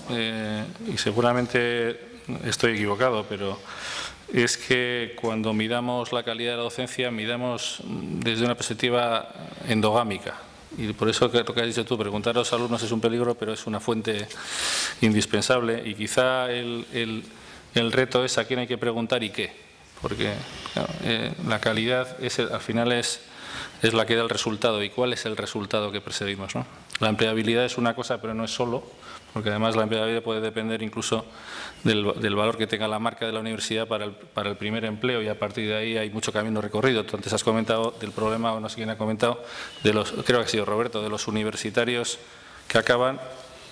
y seguramente estoy equivocado, pero es que cuando midamos la calidad de la docencia, midamos desde una perspectiva endogámica. Y por eso lo que has dicho tú, preguntar a los alumnos es un peligro, pero es una fuente indispensable. Y quizá el reto es a quién hay que preguntar y qué. Porque claro, la calidad al final es la que da el resultado. ¿Y cuál es el resultado que perseguimos, ¿no? La empleabilidad es una cosa, pero no es solo, porque además la empleabilidad puede depender incluso del valor que tenga la marca de la universidad para el primer empleo, y a partir de ahí hay mucho camino recorrido. Tú antes has comentado del problema, o no sé quién ha comentado, creo que ha sido Roberto, de los universitarios que acaban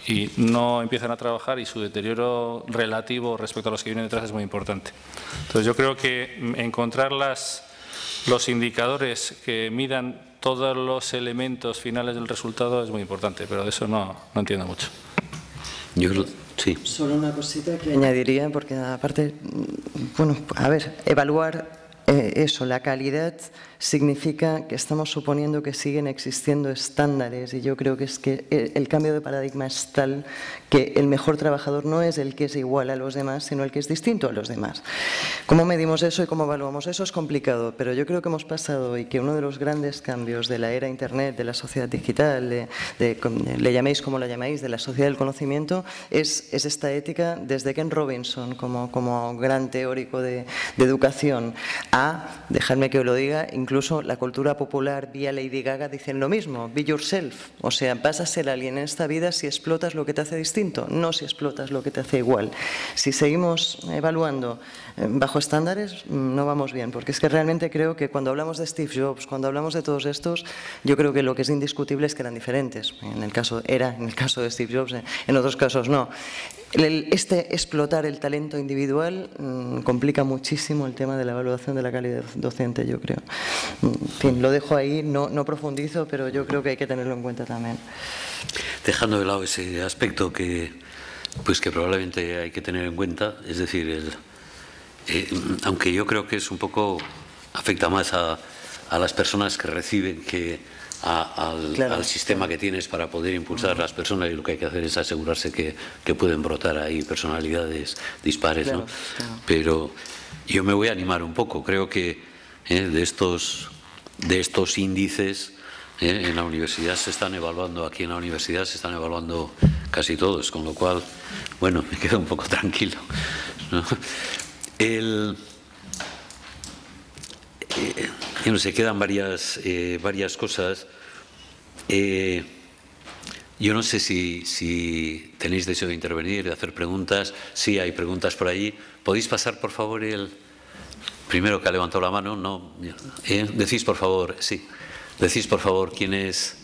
y no empiezan a trabajar, y su deterioro relativo respecto a los que vienen detrás es muy importante. Entonces yo creo que encontrar los indicadores que midan todos los elementos finales del resultado es muy importante, pero de eso no entiendo mucho. Yo creo, sí. Solo una cosita que añadiría, porque aparte, bueno, a ver, evaluar eso, la calidad, significa que estamos suponiendo que siguen existiendo estándares, y yo creo que es que el cambio de paradigma es tal que el mejor trabajador no es el que es igual a los demás, sino el que es distinto a los demás. ¿Cómo medimos eso y cómo evaluamos eso? Es complicado, pero yo creo que hemos pasado, y que uno de los grandes cambios de la era Internet, de la sociedad digital, le llaméis como la llamáis, de la sociedad del conocimiento, es esta ética desde Ken Robinson como gran teórico de educación a, dejadme que os lo diga, incluso la cultura popular vía Lady Gaga dicen lo mismo, be yourself, o sea, vas a ser alguien en esta vida si explotas lo que te hace distinto, no si explotas lo que te hace igual. Si seguimos evaluando bajo estándares, no vamos bien, porque es que realmente creo que cuando hablamos de Steve Jobs, cuando hablamos de todos estos, yo creo que lo que es indiscutible es que eran diferentes. En el caso de Steve Jobs, en otros casos no. Explotar el talento individual complica muchísimo el tema de la evaluación de la calidad docente, yo creo. En fin, lo dejo ahí, no profundizo, pero yo creo que hay que tenerlo en cuenta también. Dejando de lado ese aspecto que probablemente hay que tener en cuenta, es decir, aunque yo creo que es un poco, afecta más a las personas que reciben que al sistema que tienes para poder impulsar a las personas, y lo que hay que hacer es asegurarse que pueden brotar ahí personalidades dispares, ¿no? Claro. Pero yo me voy a animar un poco, creo que de estos índices en la universidad se están evaluando, aquí en la universidad se están evaluando casi todos, con lo cual, bueno, me quedo un poco tranquilo, ¿no? Yo no sé, quedan varias cosas. Yo no sé si tenéis deseo de intervenir, de hacer preguntas. Sí, hay preguntas por allí. ¿Podéis pasar, por favor, el primero que ha levantado la mano? No. Decís, por favor, sí. Decís, por favor, quiénes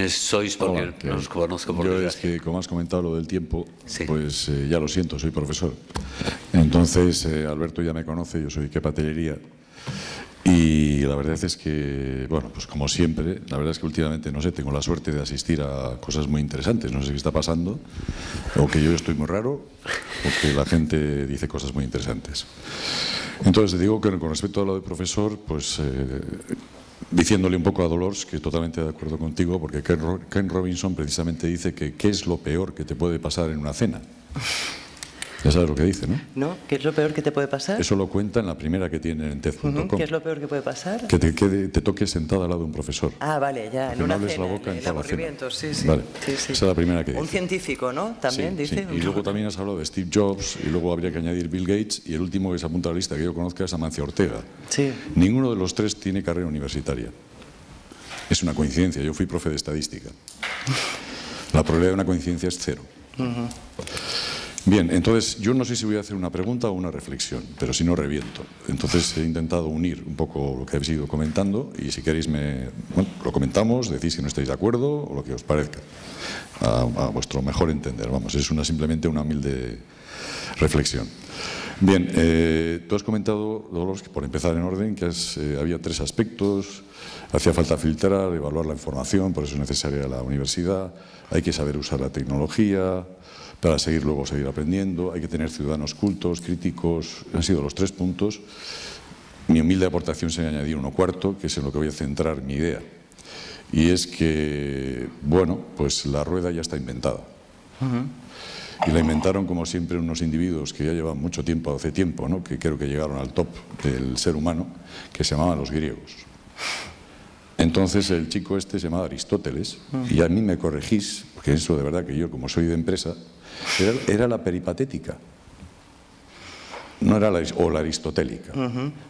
sois, porque no os conozco por desgracia. Yo es que, como has comentado lo del tiempo, sí, pues ya lo siento, soy profesor. Entonces, Alberto ya me conoce, yo soy Kepa Tellería. Y la verdad es que, bueno, pues como siempre, la verdad es que últimamente, no sé, tengo la suerte de asistir a cosas muy interesantes. No sé qué está pasando, o que yo estoy muy raro, o que la gente dice cosas muy interesantes. Entonces, digo que con respecto a lo de profesor, pues diciéndole un poco a Dolors que totalmente de acuerdo contigo, porque Ken Robinson precisamente dice que ¿qué es lo peor que te puede pasar en una cena? Ya sabes lo que dice, ¿no? ¿No? ¿Qué es lo peor que te puede pasar? Eso lo cuenta en la primera que tiene en TED.com. ¿Qué es lo peor que puede pasar? Que te toques sentada al lado de un profesor. Ah, vale, ya, en una cena, el aburrimiento, sí, sí. Vale, sí, sí. Esa es la primera que dice. Un científico, ¿no? También sí, dice. Sí. Y luego también has hablado de Steve Jobs, y luego habría que añadir Bill Gates, y el último que se apunta a la lista que yo conozca es Amancio Ortega. Sí. Ninguno de los tres tiene carrera universitaria. Es una coincidencia, yo fui profe de estadística. La probabilidad de una coincidencia es 0. Bien, entonces yo no sé si voy a hacer una pregunta o una reflexión, pero si no reviento. Entonces he intentado unir un poco lo que habéis ido comentando, y si queréis lo comentamos, decís que no estáis de acuerdo o lo que os parezca, a vuestro mejor entender. Vamos, es simplemente una humilde reflexión. Bien, tú has comentado, Dolores, que por empezar en orden, que había 3 aspectos. Hacía falta filtrar, evaluar la información, por eso es necesaria la universidad. Hay que saber usar la tecnología para seguir aprendiendo. Hay que tener ciudadanos cultos, críticos. Han sido los 3 puntos. Mi humilde aportación sería añadir uno cuarto, que es en lo que voy a centrar mi idea. Y es que, bueno, pues la rueda ya está inventada. Y la inventaron, como siempre, unos individuos que ya llevan mucho tiempo, hace tiempo, ¿no? Que creo que llegaron al top del ser humano, que se llamaban los griegos. Entonces el chico este se llamaba Aristóteles, y a mí me corregís, porque eso de verdad que yo, como soy de empresa, era la peripatética. No era la aristotélica.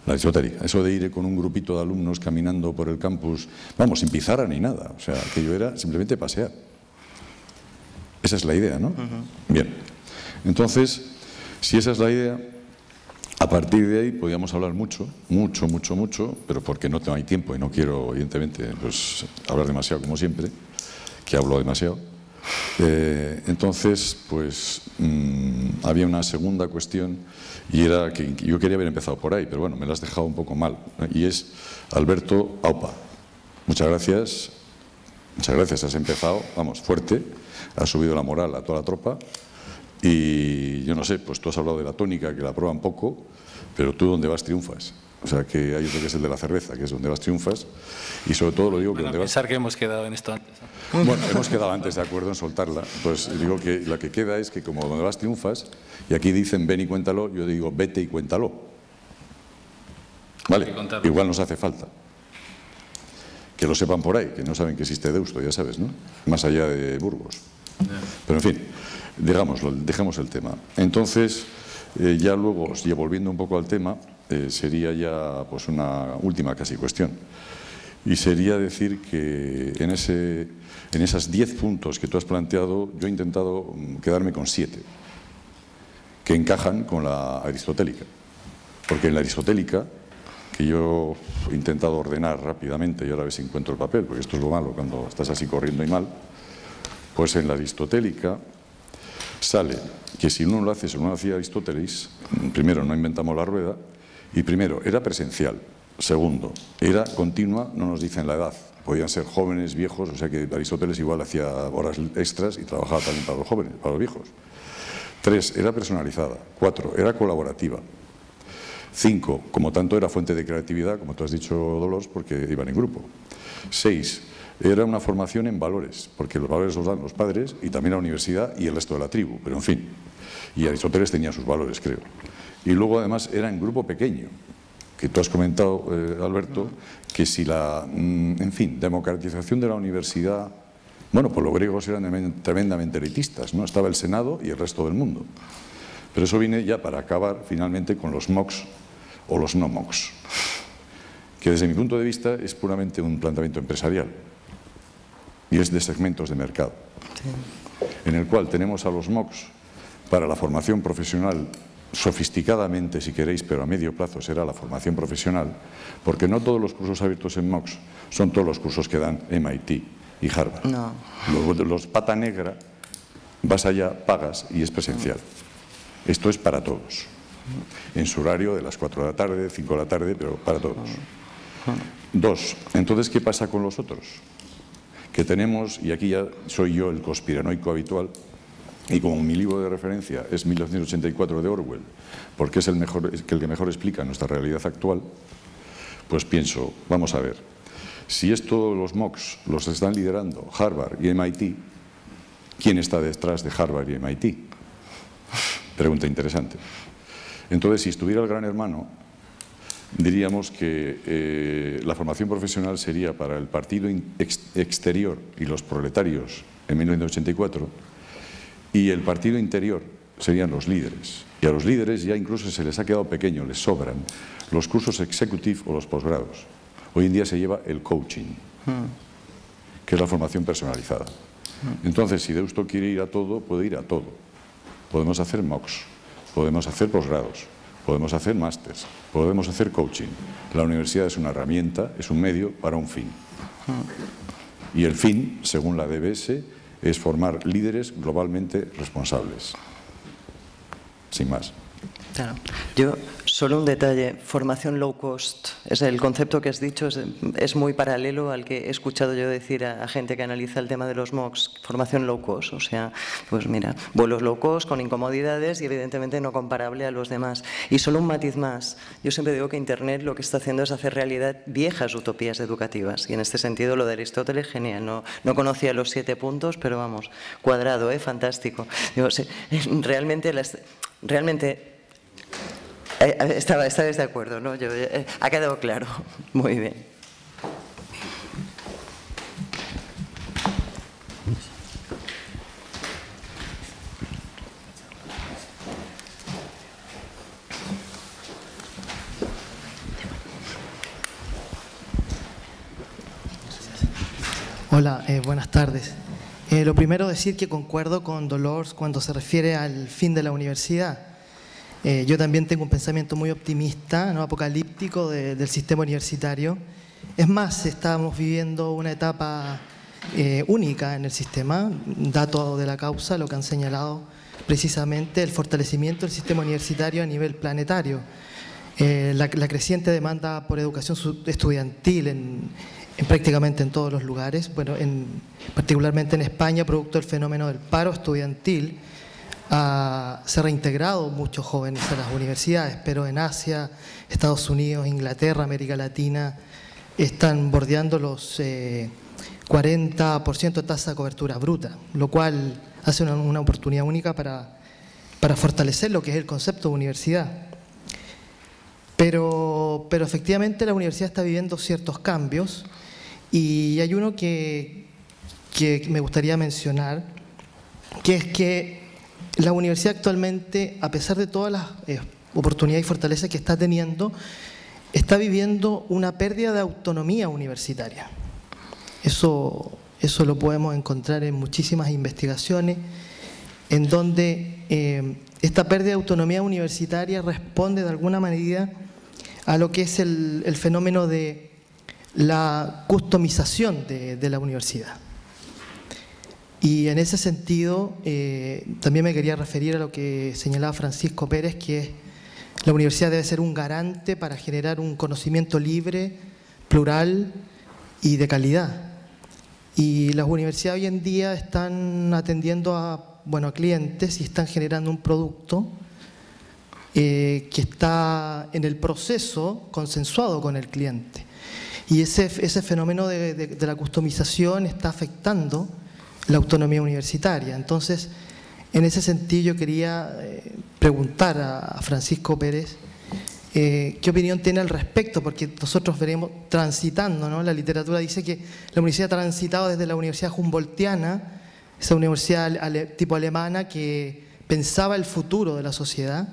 La aristotélica. Eso de ir con un grupito de alumnos caminando por el campus, vamos, sin pizarra ni nada. O sea, aquello era simplemente pasear. Esa es la idea, ¿no? Bien. Entonces, si esa es la idea, a partir de ahí podríamos hablar mucho, pero porque no hay tiempo y no quiero, evidentemente, pues, hablar demasiado, como siempre, que hablo demasiado. Entonces, pues, había una segunda cuestión, y era que yo quería haber empezado por ahí, pero bueno, me la has dejado un poco mal, y es Alberto Aupa. Muchas gracias, has empezado, vamos, fuerte, has subido la moral a toda la tropa. Y yo no sé, pues tú has hablado de la tónica, que la prueban poco, pero tú donde vas triunfas. O sea, que hay otro que es el de la cerveza, que es donde vas triunfas. Y sobre todo lo digo que Bueno, donde vas... pensar que hemos quedado en esto antes. Bueno, hemos quedado antes de acuerdo en soltarla. Entonces digo que la que queda es que como donde vas triunfas, y aquí dicen ven y cuéntalo, yo digo vete y cuéntalo. Vale, igual nos hace falta. Que lo sepan por ahí, que no saben que existe Deusto, ya sabes, ¿no? Más allá de Burgos. Pero en fin, digámoslo, dejemos el tema. Entonces, ya luego, volviendo un poco al tema, sería ya pues una última casi cuestión. Y sería decir que en esas 10 puntos que tú has planteado, yo he intentado quedarme con 7, que encajan con la aristotélica. Porque en la aristotélica, que yo he intentado ordenar rápidamente y ahora a ver si encuentro el papel, porque esto es lo malo cuando estás así corriendo y mal, pues en la aristotélica sale que si uno lo hace según lo hacía Aristóteles, primero no inventamos la rueda, y primero era presencial, segundo era continua, no nos dicen la edad, podían ser jóvenes, viejos, o sea que Aristóteles igual hacía horas extras y trabajaba también para los jóvenes, para los viejos. 3, era personalizada. 4, era colaborativa. 5, como tanto era fuente de creatividad, como tú has dicho, Dolores, porque iban en grupo. 6, era una formación en valores, porque los valores los dan los padres y también la universidad y el resto de la tribu, pero en fin. Y Aristóteles tenía sus valores, creo. Y luego además era en grupo pequeño, que tú has comentado, Alberto, que si la, en fin, democratización de la universidad, bueno, pues los griegos eran tremendamente elitistas, ¿no? Estaba el Senado y el resto del mundo. Pero eso viene ya para acabar finalmente con los MOOCs o los no MOOCs, que desde mi punto de vista es puramente un planteamiento empresarial y es de segmentos de mercado, en el cual tenemos a los MOOCs para la formación profesional sofisticadamente, si queréis, pero a medio plazo será la formación profesional, porque no todos los cursos abiertos en MOOCs son todos los cursos que dan MIT y Harvard. No. Los pata negra, vas allá, pagas y es presencial. Esto es para todos, en su horario de las 4 de la tarde, 5 de la tarde, pero para todos. 2. Entonces, ¿qué pasa con los otros? Que tenemos, y aquí ya soy yo el conspiranoico habitual, y como mi libro de referencia es 1984 de Orwell, porque es el que mejor explica nuestra realidad actual, pues pienso, vamos a ver, si esto los MOOCs los están liderando Harvard y MIT, ¿quién está detrás de Harvard y MIT? Pregunta interesante. Entonces, si estuviera el Gran Hermano, diríamos que la formación profesional sería para el partido exterior y los proletarios en 1984, y el partido interior serían los líderes. Y a los líderes ya incluso se les ha quedado pequeño, les sobran los cursos executive o los posgrados. Hoy en día se lleva el coaching, que es la formación personalizada. Entonces, si Deusto quiere ir a todo, puede ir a todo. Podemos hacer MOOCs, podemos hacer posgrados, podemos hacer másters, podemos hacer coaching. La universidad es una herramienta, es un medio para un fin. Y el fin, según la DBS, es formar líderes globalmente responsables. Sin más. Claro. Yo, solo un detalle, formación low cost, es el concepto que has dicho es muy paralelo al que he escuchado yo decir a gente que analiza el tema de los MOOCs, formación low cost, o sea, pues mira, vuelos low cost con incomodidades y evidentemente no comparable a los demás. Y solo un matiz más, yo siempre digo que Internet lo que está haciendo es hacer realidad viejas utopías educativas y en este sentido lo de Aristóteles, genial, no conocía los 7 puntos, pero vamos, cuadrado, fantástico. Digo, realmente estabais de acuerdo, ¿no? Ha quedado claro. Muy bien. Hola, buenas tardes. Lo primero decir que concuerdo con Dolores cuando se refiere al fin de la universidad. Yo también tengo un pensamiento muy optimista, no apocalíptico del sistema universitario. Es más, estamos viviendo una etapa única en el sistema, dato de la causa, lo que han señalado precisamente el fortalecimiento del sistema universitario a nivel planetario. La creciente demanda por educación estudiantil en prácticamente en todos los lugares, bueno, particularmente en España, producto del fenómeno del paro estudiantil, se ha reintegrado muchos jóvenes a las universidades, pero en Asia, Estados Unidos, Inglaterra, América Latina, están bordeando los 40% de tasa de cobertura bruta, lo cual hace una oportunidad única para fortalecer lo que es el concepto de universidad. Pero efectivamente la universidad está viviendo ciertos cambios y hay uno que me gustaría mencionar, que es que la universidad actualmente, a pesar de todas las oportunidades y fortalezas que está teniendo, está viviendo una pérdida de autonomía universitaria. Eso lo podemos encontrar en muchísimas investigaciones, en donde esta pérdida de autonomía universitaria responde de alguna manera a lo que es el fenómeno de la customización de la universidad. Y en ese sentido, también me quería referir a lo que señalaba Francisco Pérez, que la universidad debe ser un garante para generar un conocimiento libre, plural y de calidad. Y las universidades hoy en día están atendiendo a clientes y están generando un producto que está en el proceso consensuado con el cliente. Y ese fenómeno de la customización está afectando la autonomía universitaria. Entonces, en ese sentido yo quería preguntar a Francisco Pérez qué opinión tiene al respecto, porque nosotros veremos transitando, ¿no? La literatura dice que la universidad ha transitado desde la Universidad Humboldtiana, esa universidad tipo alemana que pensaba el futuro de la sociedad,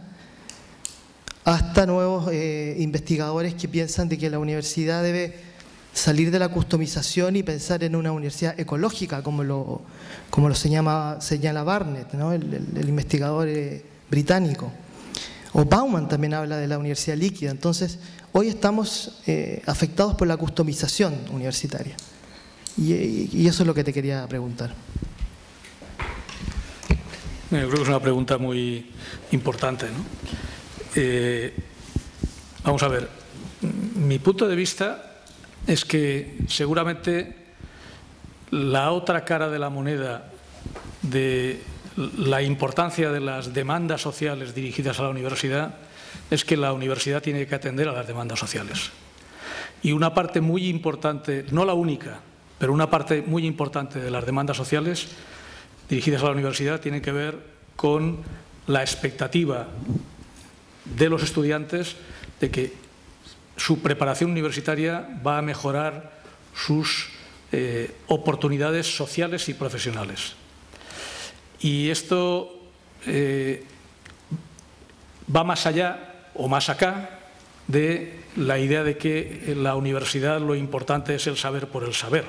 hasta nuevos investigadores que piensan de que la universidad debe salir de la customización y pensar en una universidad ecológica, como lo señala Barnett, ¿no? el investigador británico. O Bauman también habla de la universidad líquida. Entonces, hoy estamos afectados por la customización universitaria. Y eso es lo que te quería preguntar. Yo creo que es una pregunta muy importante, ¿no? Vamos a ver, mi punto de vista es que seguramente la otra cara de la moneda de la importancia de las demandas sociales dirigidas a la universidad es que la universidad tiene que atender a las demandas sociales. Y una parte muy importante, no la única, pero una parte muy importante de las demandas sociales dirigidas a la universidad tiene que ver con la expectativa de los estudiantes de que su preparación universitaria va a mejorar sus oportunidades sociales y profesionales. Y esto va más allá o más acá de la idea de que en la universidad lo importante es el saber por el saber,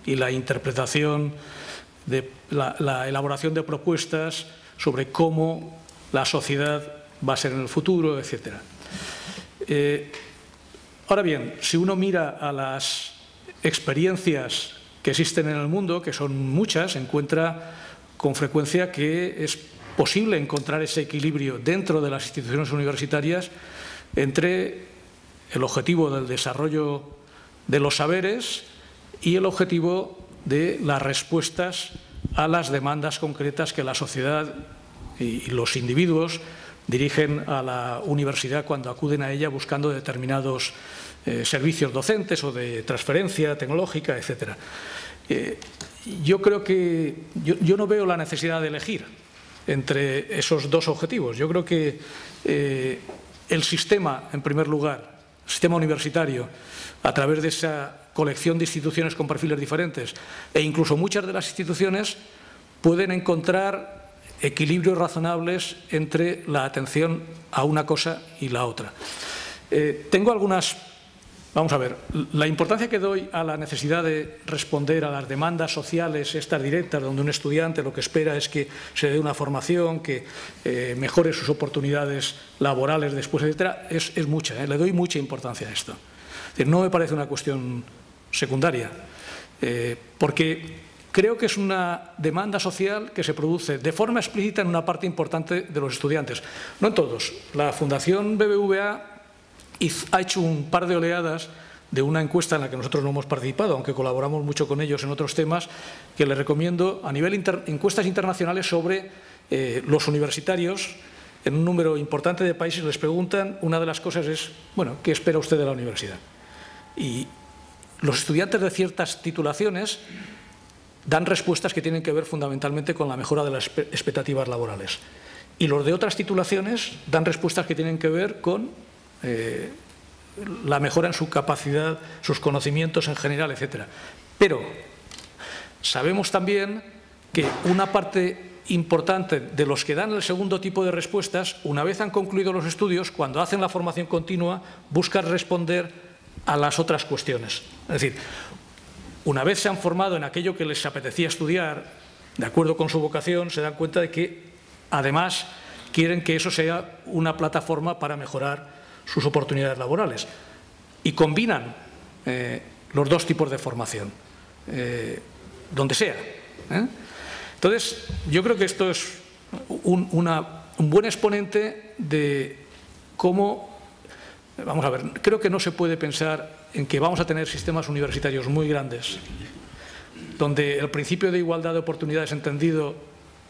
y la interpretación, la elaboración de propuestas sobre cómo la sociedad va a ser en el futuro, etc. Ahora bien, si uno mira a las experiencias que existen en el mundo, que son muchas, encuentra con frecuencia que es posible encontrar ese equilibrio dentro de las instituciones universitarias entre el objetivo del desarrollo de los saberes y el objetivo de las respuestas a las demandas concretas que la sociedad y los individuos dirigen a la universidad cuando acuden a ella buscando determinados servicios docentes o de transferencia tecnológica, etc. Yo creo que yo no veo la necesidad de elegir entre esos dos objetivos. Yo creo que el sistema, en primer lugar, el sistema universitario, a través de esa colección de instituciones con perfiles diferentes, e incluso muchas de las instituciones pueden encontrar equilibrios razonables entre la atención a una cosa y la otra. Tengo algunas... Vamos a ver, la importancia que doy a la necesidad de responder a las demandas sociales, estas directas, donde un estudiante lo que espera es que se dé una formación, que mejore sus oportunidades laborales después, etcétera, es mucha, le doy mucha importancia a esto. Es decir, no me parece una cuestión secundaria, porque creo que es una demanda social que se produce de forma explícita en una parte importante de los estudiantes, no en todos. La Fundación BBVA ha hecho un par de oleadas de una encuesta en la que nosotros no hemos participado, aunque colaboramos mucho con ellos en otros temas, que les recomiendo a nivel encuestas internacionales sobre los universitarios, en un número importante de países, les preguntan, una de las cosas es, bueno, ¿qué espera usted de la universidad? Y los estudiantes de ciertas titulaciones dan respuestas que tienen que ver fundamentalmente con la mejora de las expectativas laborales. Y los de otras titulaciones dan respuestas que tienen que ver con la mejora en su capacidad, sus conocimientos en general, etc. Pero sabemos también que una parte importante de los que dan el segundo tipo de respuestas, una vez han concluido los estudios, cuando hacen la formación continua, buscan responder a las otras cuestiones. Es decir, una vez se han formado en aquello que les apetecía estudiar, de acuerdo con su vocación, se dan cuenta de que, además, quieren que eso sea una plataforma para mejorar sus oportunidades laborales. Y combinan los dos tipos de formación, donde sea. Entonces, yo creo que esto es un buen exponente de cómo, vamos a ver, creo que no se puede pensar en que vamos a tener sistemas universitarios muy grandes, donde el principio de igualdad de oportunidades entendido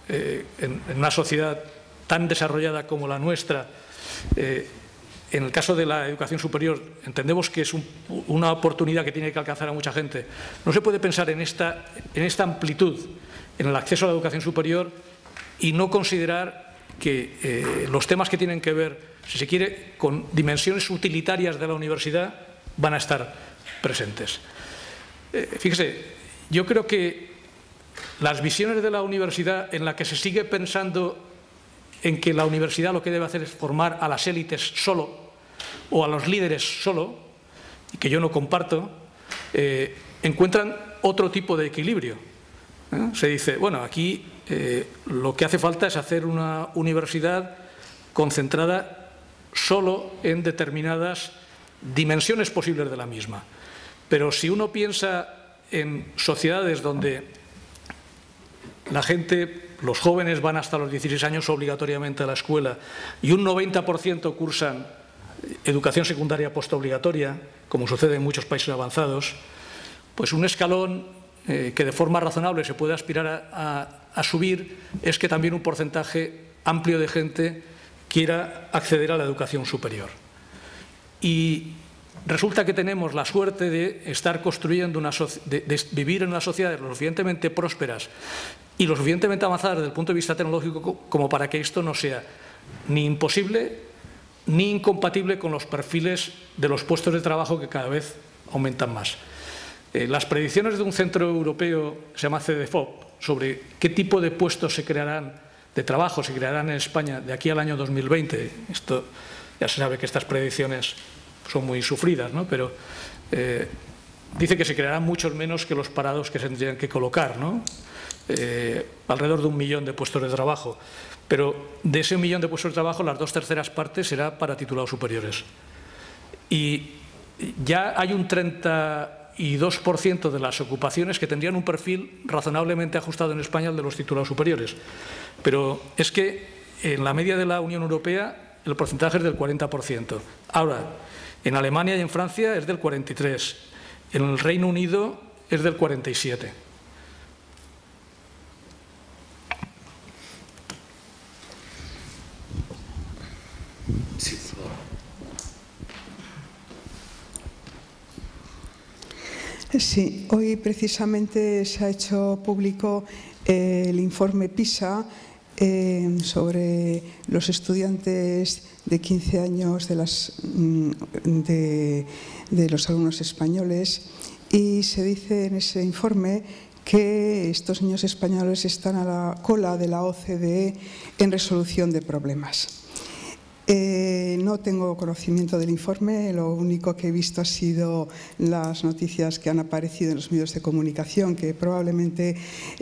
en una sociedad tan desarrollada como la nuestra, en el caso de la educación superior, entendemos que es una oportunidad que tiene que alcanzar a mucha gente. No se puede pensar en esta amplitud en el acceso a la educación superior y no considerar que los temas que tienen que ver, si se quiere, con dimensiones utilitarias de la universidad van a estar presentes. Fíjese, yo creo que las visiones de la universidad en la que se sigue pensando en que la universidad lo que debe hacer es formar a las élites solo o a los líderes solo, y que yo no comparto, encuentran otro tipo de equilibrio. Se dice, bueno, aquí lo que hace falta es hacer una universidad concentrada solo en determinadas dimensiones posibles de la misma. Pero si uno piensa en sociedades donde la gente, los jóvenes van hasta los 16 años obligatoriamente a la escuela y un 90% cursan educación secundaria postobligatoria, como sucede en muchos países avanzados, pues un escalón que de forma razonable se puede aspirar a subir es que también un porcentaje amplio de gente quiera acceder a la educación superior. Y resulta que tenemos la suerte de estar construyendo de vivir en unas sociedades lo suficientemente prósperas y lo suficientemente avanzadas desde el punto de vista tecnológico como para que esto no sea ni imposible ni incompatible con los perfiles de los puestos de trabajo que cada vez aumentan más. Las predicciones de un centro europeo, se llama CDFOP, sobre qué tipo de puestos se crearán, de trabajo se crearán en España de aquí al año 2020, esto ya se sabe que estas predicciones son muy sufridas, ¿no? Pero dice que se crearán muchos menos que los parados que se tendrían que colocar, ¿no? Alrededor de 1 millón de puestos de trabajo. Pero de ese 1 millón de puestos de trabajo, las 2/3 partes será para titulados superiores. Y ya hay un 32% de las ocupaciones que tendrían un perfil razonablemente ajustado en España al de los titulados superiores. Pero es que en la media de la Unión Europea el porcentaje es del 40%. Ahora, en Alemania y en Francia es del 43%. En el Reino Unido es del 47%. Sí, hoy precisamente se ha hecho público el informe PISA sobre los estudiantes de 15 años de los alumnos españoles, y se dice en ese informe que estos niños españoles están a la cola de la OCDE en resolución de problemas. No tengo conocimiento del informe, lo único que he visto ha sido las noticias que han aparecido en los medios de comunicación, que probablemente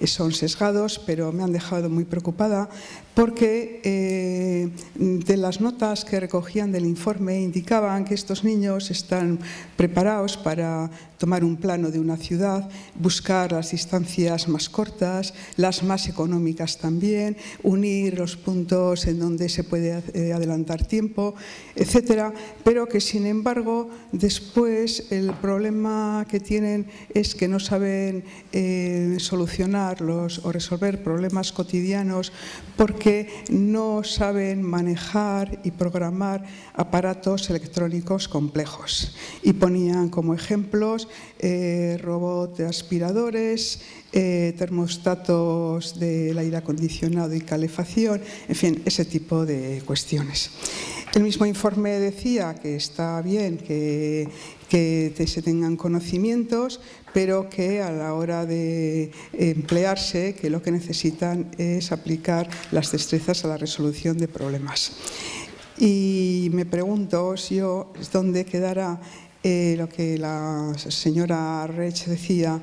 son sesgados, pero me han dejado muy preocupada porque de las notas que recogían del informe indicaban que estos niños están preparados para tomar un plano de una ciudad, buscar las distancias más cortas, las más económicas también, unir los puntos en donde se puede adelantar optimizar tiempo, etcétera, pero que sin embargo después el problema que tienen es que no saben solucionar o resolver problemas cotidianos porque no saben manejar y programar aparatos electrónicos complejos. Y ponían como ejemplos robots de aspiradores, termostatos del aire acondicionado y calefacción, en fin, ese tipo de cuestiones. El mismo informe decía que está bien que se tengan conocimientos, pero que a la hora de emplearse, que lo que necesitan es aplicar las destrezas a la resolución de problemas. Y me pregunto yo dónde quedará lo que la señora Rech decía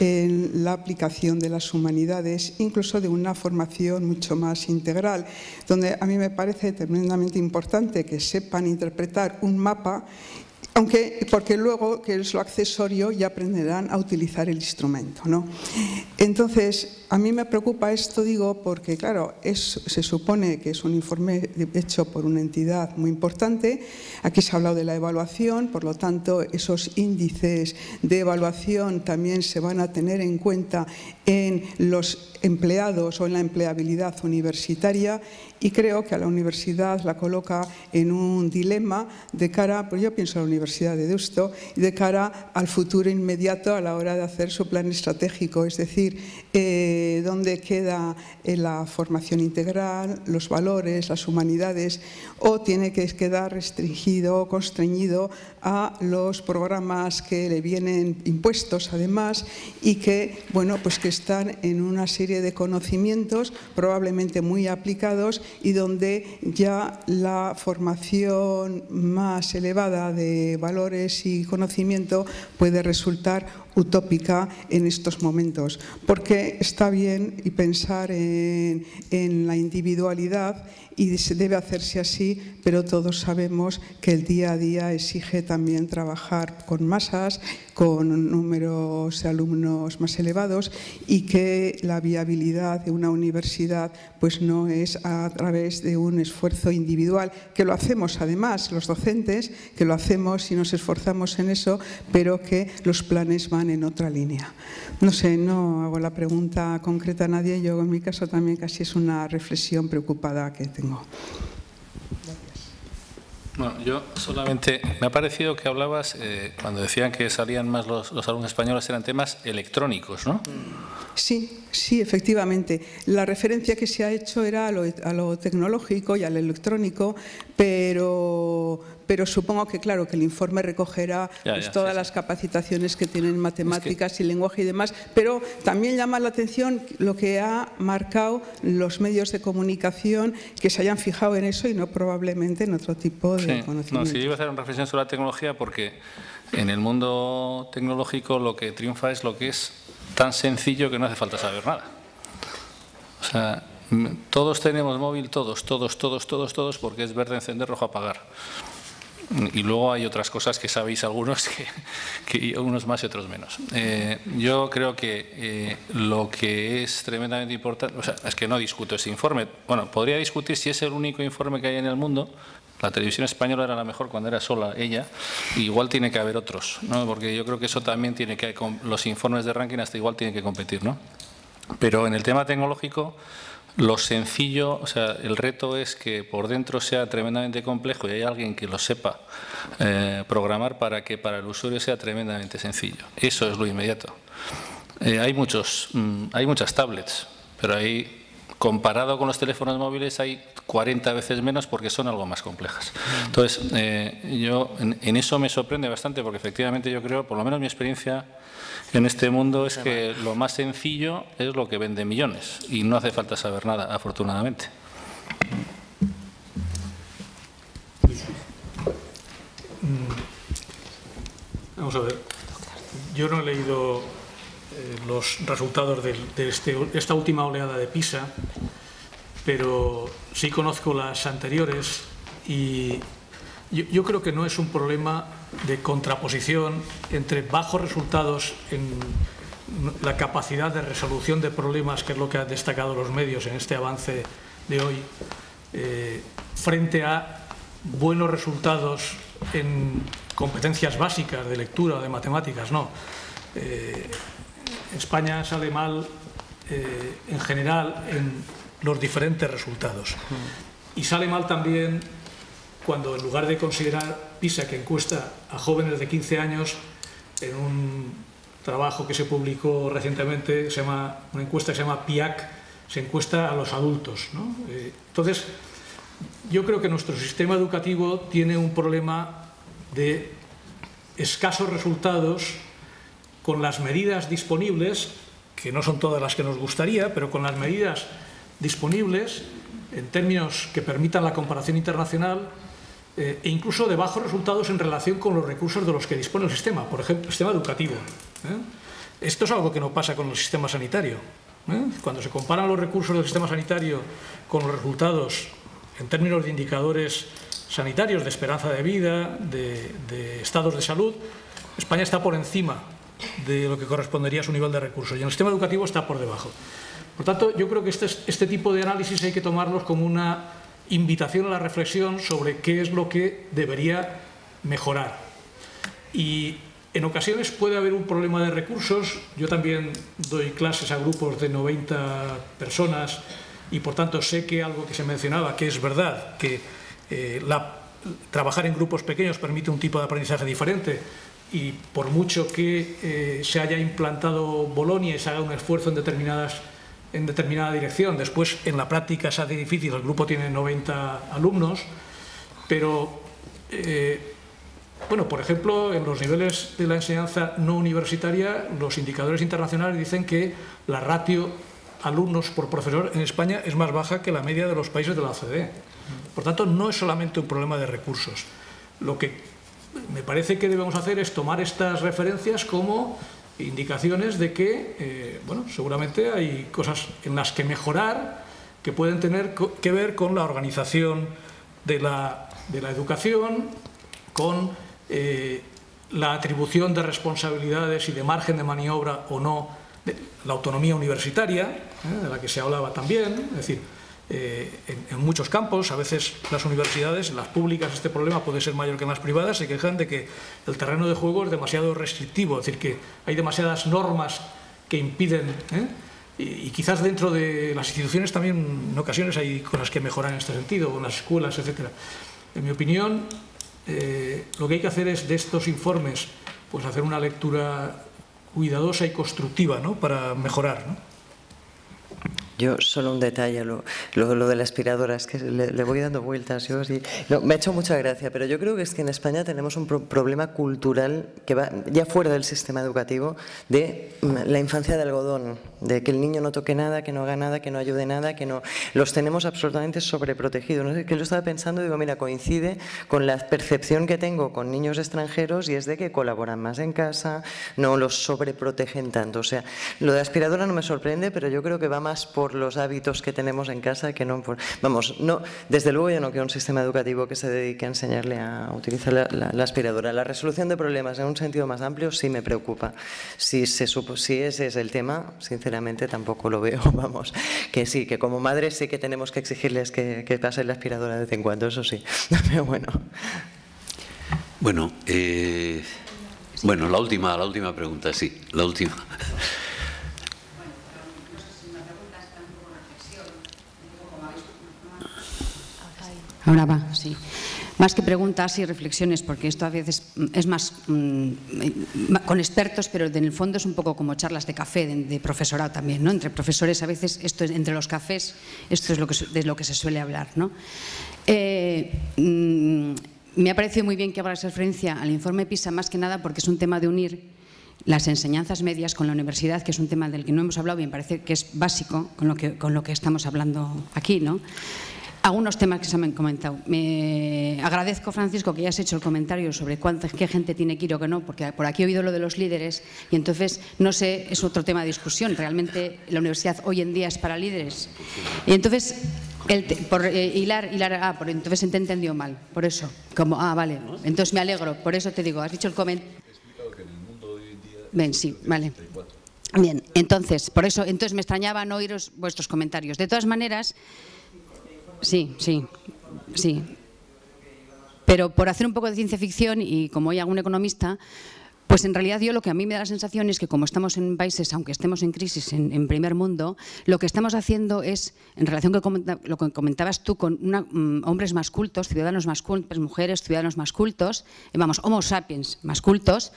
en la aplicación de las humanidades, incluso de una formación mucho más integral, donde a mí me parece tremendamente importante que sepan interpretar un mapa, porque luego, que es lo accesorio, ya aprenderán a utilizar el instrumento, ¿no? Entonces, a mí me preocupa esto, digo, porque claro, se supone que es un informe hecho por una entidad muy importante. Aquí se ha hablado de la evaluación, por lo tanto, esos índices de evaluación también se van a tener en cuenta en los empleados o en la empleabilidad universitaria, y creo que a la universidad la coloca en un dilema de cara, pues yo pienso en la Universidad de Deusto, y de cara al futuro inmediato a la hora de hacer su plan estratégico, es decir, dónde queda la formación integral, los valores, las humanidades, o tiene que quedar restringido o constreñido a los programas que le vienen impuestos además y que, bueno, pues que están en una serie de conocimientos probablemente muy aplicados y donde ya la formación más elevada de valores y conocimiento puede resultar utópica en estos momentos, porque está bien y pensar en la individualidad y se debe hacerse así, pero todos sabemos que el día a día exige también trabajar con masas, con números de alumnos más elevados, y que la viabilidad de una universidad pues no es a través de un esfuerzo individual, que lo hacemos además los docentes, que lo hacemos y nos esforzamos en eso, pero que los planes van en otra línea. No sé, no hago la pregunta concreta a nadie, yo en mi caso también casi es una reflexión preocupada que tengo. Bueno, yo solamente me ha parecido que hablabas, cuando decían que salían más los alumnos españoles, eran temas electrónicos, ¿no? Sí, sí, efectivamente. La referencia que se ha hecho era a lo tecnológico y al electrónico, pero supongo que, claro, que el informe recogerá todas las capacitaciones que tienen matemáticas y lenguaje y demás, pero también llama la atención lo que ha marcado los medios de comunicación, que se hayan fijado en eso y no probablemente en otro tipo de conocimiento. No, sí, iba a hacer una reflexión sobre la tecnología porque en el mundo tecnológico lo que triunfa es lo que es tan sencillo que no hace falta saber nada. O sea, todos tenemos móvil, todos, porque es verde encender, rojo apagar. Y luego hay otras cosas que sabéis algunos, que unos más y otros menos. Yo creo que lo que es tremendamente importante, o sea, es que no discuto ese informe. Bueno, podría discutir si es el único informe que hay en el mundo. La televisión española era la mejor cuando era sola ella, igual tiene que haber otros, ¿no? Porque yo creo que eso también tiene que, con los informes de ranking hasta igual tienen que competir, ¿no? Pero en el tema tecnológico, lo sencillo, o sea, el reto es que por dentro sea tremendamente complejo y hay alguien que lo sepa programar para que para el usuario sea tremendamente sencillo. Eso es lo inmediato. Hay muchas tablets, pero ahí, comparado con los teléfonos móviles, hay 40 veces menos porque son algo más complejas. Entonces, yo en eso me sorprende bastante porque efectivamente yo creo, por lo menos mi experiencia en este mundo, es que lo más sencillo es lo que vende millones y no hace falta saber nada, afortunadamente. Vamos a ver, yo no he leído los resultados de esta última oleada de PISA, pero sí conozco las anteriores y yo creo que no es un problema de contraposición entre bajos resultados en la capacidad de resolución de problemas, que es lo que han destacado los medios en este avance de hoy, frente a buenos resultados en competencias básicas de lectura o de matemáticas, no. España sale mal en general en los diferentes resultados. Y sale mal también cuando, en lugar de considerar PISA, que encuesta a jóvenes de 15 años, en un trabajo que se publicó recientemente, una encuesta que se llama PIAC, se encuesta a los adultos, ¿no? Entonces, yo creo que nuestro sistema educativo tiene un problema de escasos resultados con las medidas disponibles, que no son todas las que nos gustaría, pero con las medidas disponibles en términos que permitan la comparación internacional, e incluso de bajos resultados en relación con los recursos de los que dispone el sistema, por ejemplo, el sistema educativo. Esto es algo que no pasa con el sistema sanitario. Cuando se comparan los recursos del sistema sanitario con los resultados en términos de indicadores sanitarios, de esperanza de vida, de estados de salud, España está por encima de lo que correspondería a su nivel de recursos, y en el sistema educativo está por debajo. Por tanto, yo creo que este tipo de análisis hay que tomarlos como una invitación a la reflexión sobre qué es lo que debería mejorar. Y en ocasiones puede haber un problema de recursos. Yo también doy clases a grupos de 90 personas y por tanto sé que algo que se mencionaba, que es verdad, que trabajar en grupos pequeños permite un tipo de aprendizaje diferente, y por mucho que se haya implantado Bolonia y se haga un esfuerzo en determinada dirección, después en la práctica se hace difícil. El grupo tiene 90 alumnos, pero bueno, por ejemplo, en los niveles de la enseñanza no universitaria, los indicadores internacionales dicen que la ratio alumnos por profesor en España es más baja que la media de los países de la OCDE. Por tanto, no es solamente un problema de recursos. Lo que me parece que debemos hacer es tomar estas referencias como indicaciones de que, bueno, seguramente hay cosas en las que mejorar que pueden tener que ver con la organización de la educación, con la atribución de responsabilidades y de margen de maniobra o no, de la autonomía universitaria, de la que se hablaba también. Es decir, en muchos campos, a veces las universidades, en las públicas, este problema puede ser mayor que en las privadas, se quejan de que el terreno de juego es demasiado restrictivo, es decir, que hay demasiadas normas que impiden, y quizás dentro de las instituciones también en ocasiones hay cosas que mejorar en este sentido, o en las escuelas, etc. En mi opinión, lo que hay que hacer es, de estos informes, pues hacer una lectura cuidadosa y constructiva, ¿no?, para mejorar, ¿no? Yo, solo un detalle, lo de la aspiradora, es que le voy dando vueltas. Yo sí, no, me ha hecho mucha gracia, pero yo creo que es que en España tenemos un problema cultural que va ya fuera del sistema educativo, de la infancia de algodón, de que el niño no toque nada, que no haga nada, que no ayude nada, que no... Los tenemos absolutamente sobreprotegidos. No sé, que yo estaba pensando, digo, mira, coincide con la percepción que tengo con niños extranjeros, y es de que colaboran más en casa, no los sobreprotegen tanto. O sea, lo de aspiradora no me sorprende, pero yo creo que va más por los hábitos que tenemos en casa que no por... Vamos, no, desde luego yo no quiero un sistema educativo que se dedique a enseñarle a utilizar la aspiradora. La resolución de problemas en un sentido más amplio sí me preocupa. Si ese es el tema, sinceramente tampoco lo veo. Vamos, que sí, que como madre sí que tenemos que exigirles que pasen la aspiradora de vez en cuando, eso sí. Pero bueno. Bueno, bueno, la última pregunta, sí, la última. Ahora va, sí. Más que preguntas y reflexiones, porque esto a veces es más con expertos, pero en el fondo es un poco como charlas de café, de profesorado también, ¿no? Entre profesores a veces, entre los cafés, esto es de lo que se suele hablar, ¿no? Me ha parecido muy bien que hagas referencia al informe PISA, más que nada porque es un tema de unir las enseñanzas medias con la universidad, que es un tema del que no hemos hablado y me parece que es básico con lo que estamos hablando aquí, ¿no? Algunos temas que se me han comentado. Me agradezco, Francisco, que hayas hecho el comentario sobre qué gente tiene que ir o qué no, porque por aquí he oído lo de los líderes y entonces, no sé, es otro tema de discusión. ¿Realmente la universidad hoy en día es para líderes? Y entonces, entonces te he entendido mal, por eso. Vale, entonces me alegro, por eso te digo, has dicho el comentario. He explicado que en el mundo de hoy en día... Bien, sí, vale. Bien, entonces, por eso, me extrañaba no oíros vuestros comentarios. De todas maneras... Sí. Pero por hacer un poco de ciencia ficción, y como hay algún economista, pues en realidad yo lo que a mí me da la sensación es que como estamos en países, aunque estemos en crisis en primer mundo, lo que estamos haciendo es, en relación con lo que comentabas tú, con hombres más cultos, ciudadanos más cultos, mujeres, ciudadanos más cultos, vamos, homo sapiens más cultos,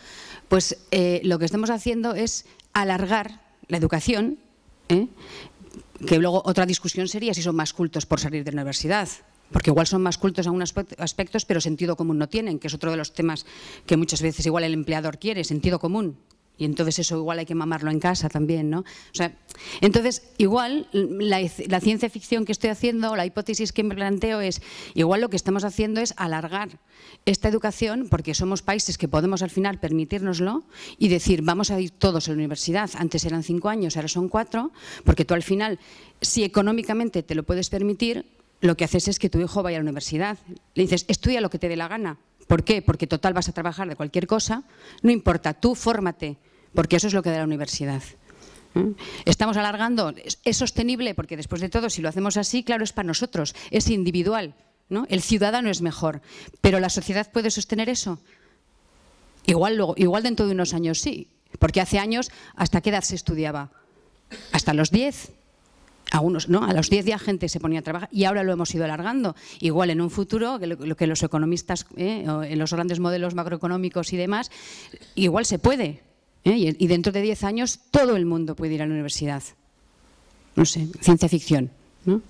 pues lo que estamos haciendo es alargar la educación, que luego otra discusión sería si son más cultos por salir de la universidad. Porque igual son más cultos en algunos aspectos, pero sentido común no tienen, que es otro de los temas que muchas veces igual el empleador quiere, sentido común. Y entonces eso igual hay que mamarlo en casa también, ¿no? O sea, entonces, igual la ciencia ficción que estoy haciendo, la hipótesis que me planteo es, igual lo que estamos haciendo es alargar esta educación, porque somos países que podemos al final permitírnoslo y decir, vamos a ir todos a la universidad. Antes eran 5 años, ahora son 4, porque tú al final, si económicamente te lo puedes permitir, lo que haces es que tu hijo vaya a la universidad. Le dices, estudia lo que te dé la gana. ¿Por qué? Porque total vas a trabajar de cualquier cosa. No importa, tú fórmate, porque eso es lo que da la universidad. Estamos alargando, es sostenible, porque después de todo, si lo hacemos así, claro, es para nosotros, es individual, ¿no? El ciudadano es mejor, pero ¿la sociedad puede sostener eso? Igual dentro de unos años sí, porque hace años, ¿hasta qué edad se estudiaba? Hasta los 10. Algunos, ¿no? A los 10 ya gente se ponía a trabajar y ahora lo hemos ido alargando. Igual en un futuro, lo que los economistas, en los grandes modelos macroeconómicos y demás, igual se puede. Y dentro de 10 años todo el mundo puede ir a la universidad. No sé, ciencia ficción, ¿no?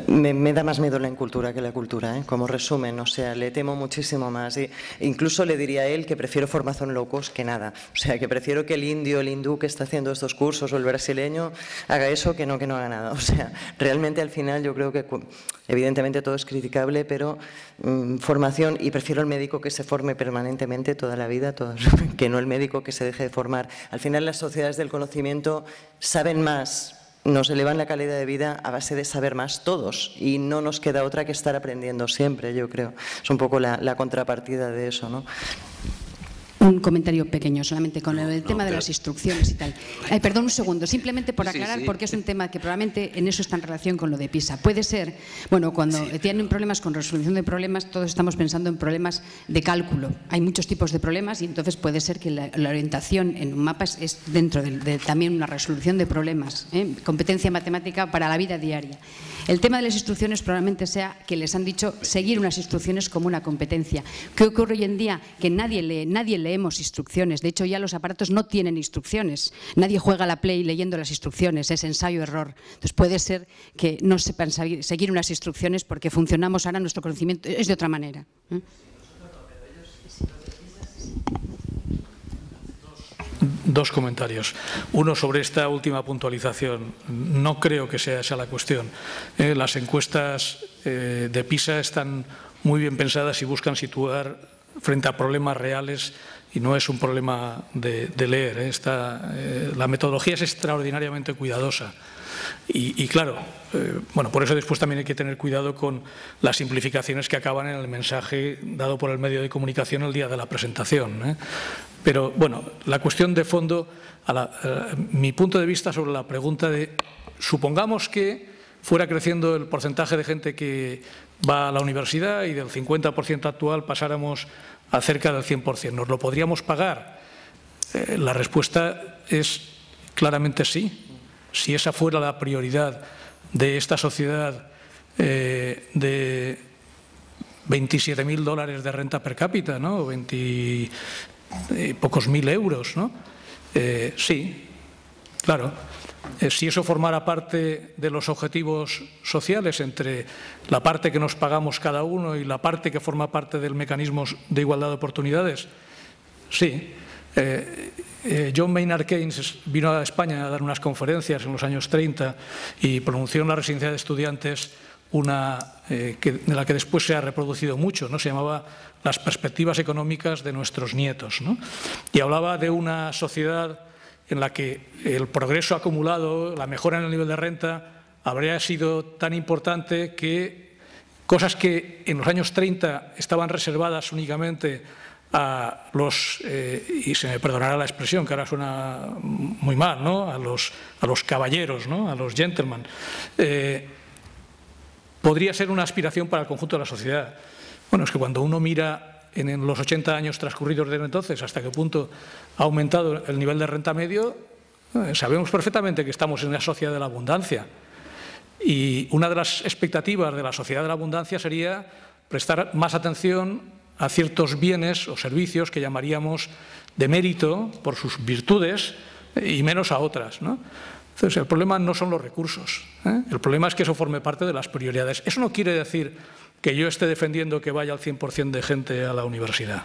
Me da más miedo la incultura que la cultura, como resumen, o sea, le temo muchísimo más. Incluso le diría a él que prefiero formación low cost que nada. O sea, que prefiero que el indio, el hindú que está haciendo estos cursos o el brasileño haga eso que no haga nada. O sea, realmente al final yo creo que evidentemente todo es criticable, pero formación, y prefiero el médico que se forme permanentemente toda la vida, que no el médico que se deje de formar. Al final las sociedades del conocimiento saben más, nos elevan la calidad de vida a base de saber más todos y no nos queda otra que estar aprendiendo siempre, yo creo. Es un poco la contrapartida de eso, ¿no? Un comentario pequeño, solamente con el tema de las instrucciones y tal. Perdón un segundo, simplemente por aclarar, porque es un tema que probablemente en eso está en relación con lo de PISA. Puede ser, bueno, cuando tienen problemas con resolución de problemas, todos estamos pensando en problemas de cálculo. Hay muchos tipos de problemas y entonces puede ser que la orientación en un mapa es dentro de también una resolución de problemas, competencia matemática para la vida diaria. El tema de las instrucciones probablemente sea que les han dicho seguir unas instrucciones como una competencia. ¿Qué ocurre hoy en día? Que nadie leemos instrucciones. De hecho, ya los aparatos no tienen instrucciones. Nadie juega a la Play leyendo las instrucciones. Es ensayo-error. Entonces, puede ser que no sepan seguir unas instrucciones porque funcionamos ahora, nuestro conocimiento es de otra manera. Dos comentarios. Uno sobre esta última puntualización. No creo que sea esa la cuestión. Las encuestas de PISA están muy bien pensadas y buscan situar frente a problemas reales y no es un problema de leer. La metodología es extraordinariamente cuidadosa. Y claro, bueno, por eso después también hay que tener cuidado con las simplificaciones que acaban en el mensaje dado por el medio de comunicación el día de la presentación. Pero bueno, la cuestión de fondo, mi punto de vista sobre la pregunta de, supongamos que fuera creciendo el porcentaje de gente que va a la universidad y del 50% actual pasáramos a cerca del 100%. ¿Nos lo podríamos pagar? La respuesta es claramente sí. Si esa fuera la prioridad de esta sociedad de $27.000 de renta per cápita, ¿no? 20 pocos mil euros, ¿no? Sí, claro. Si eso formara parte de los objetivos sociales entre la parte que nos pagamos cada uno y la parte que forma parte del mecanismo de igualdad de oportunidades, sí. John Maynard Keynes vino a España a dar unas conferencias en los años 30 y pronunció en la residencia de estudiantes una de la que después se ha reproducido mucho, ¿no? Se llamaba Las perspectivas económicas de nuestros nietos, ¿no? Y hablaba de una sociedad en la que el progreso acumulado, la mejora en el nivel de renta, habría sido tan importante que cosas que en los años 30 estaban reservadas únicamente a los, y se me perdonará la expresión, que ahora suena muy mal, ¿no? A los caballeros, ¿no? A los gentlemen, podría ser una aspiración para el conjunto de la sociedad. Bueno, es que cuando uno mira en los 80 años transcurridos desde entonces hasta qué punto ha aumentado el nivel de renta medio, sabemos perfectamente que estamos en la sociedad de la abundancia. Y una de las expectativas de la sociedad de la abundancia sería prestar más atención a ciertos bienes o servicios que llamaríamos de mérito por sus virtudes y menos a otras, ¿no? Entonces, el problema no son los recursos, el problema es que eso forme parte de las prioridades. Eso no quiere decir que yo esté defendiendo que vaya al 100% de gente a la universidad,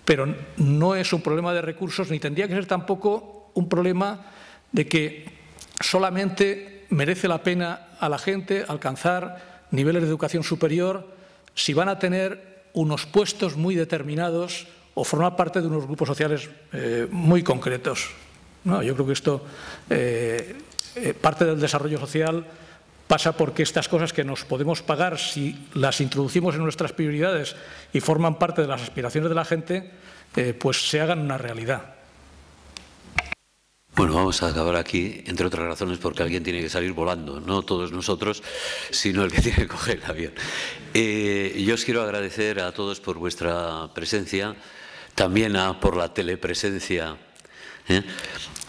pero no es un problema de recursos ni tendría que ser tampoco un problema de que solamente merece la pena a la gente alcanzar niveles de educación superior si van a tener unos puestos muy determinados o formar parte de unos grupos sociales muy concretos. No, yo creo que esto, parte del desarrollo social pasa porque estas cosas que nos podemos pagar si las introducimos en nuestras prioridades y forman parte de las aspiraciones de la gente, pues se hagan una realidad. Bueno, vamos a acabar aquí, entre otras razones, porque alguien tiene que salir volando, no todos nosotros, sino el que tiene que coger el avión. Yo os quiero agradecer a todos por vuestra presencia, también por la telepresencia.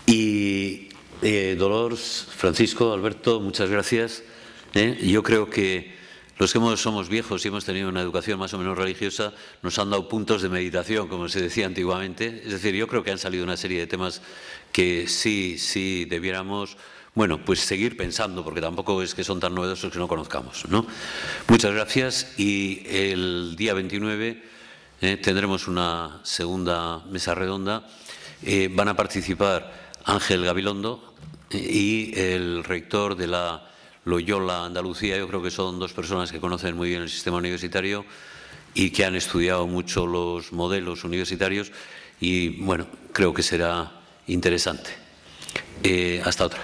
Y Dolors, Francisco, Alberto, muchas gracias. Yo creo que los que somos viejos y hemos tenido una educación más o menos religiosa nos han dado puntos de meditación, como se decía antiguamente. Es decir, yo creo que han salido una serie de temas que sí debiéramos, bueno, pues seguir pensando, porque tampoco es que son tan novedosos que no conozcamos, ¿no? Muchas gracias y el día 29 tendremos una segunda mesa redonda. Van a participar Ángel Gabilondo y el rector de la Loyola Andalucía. Yo creo que son dos personas que conocen muy bien el sistema universitario y que han estudiado mucho los modelos universitarios y, bueno, creo que será interesante. Hasta otra.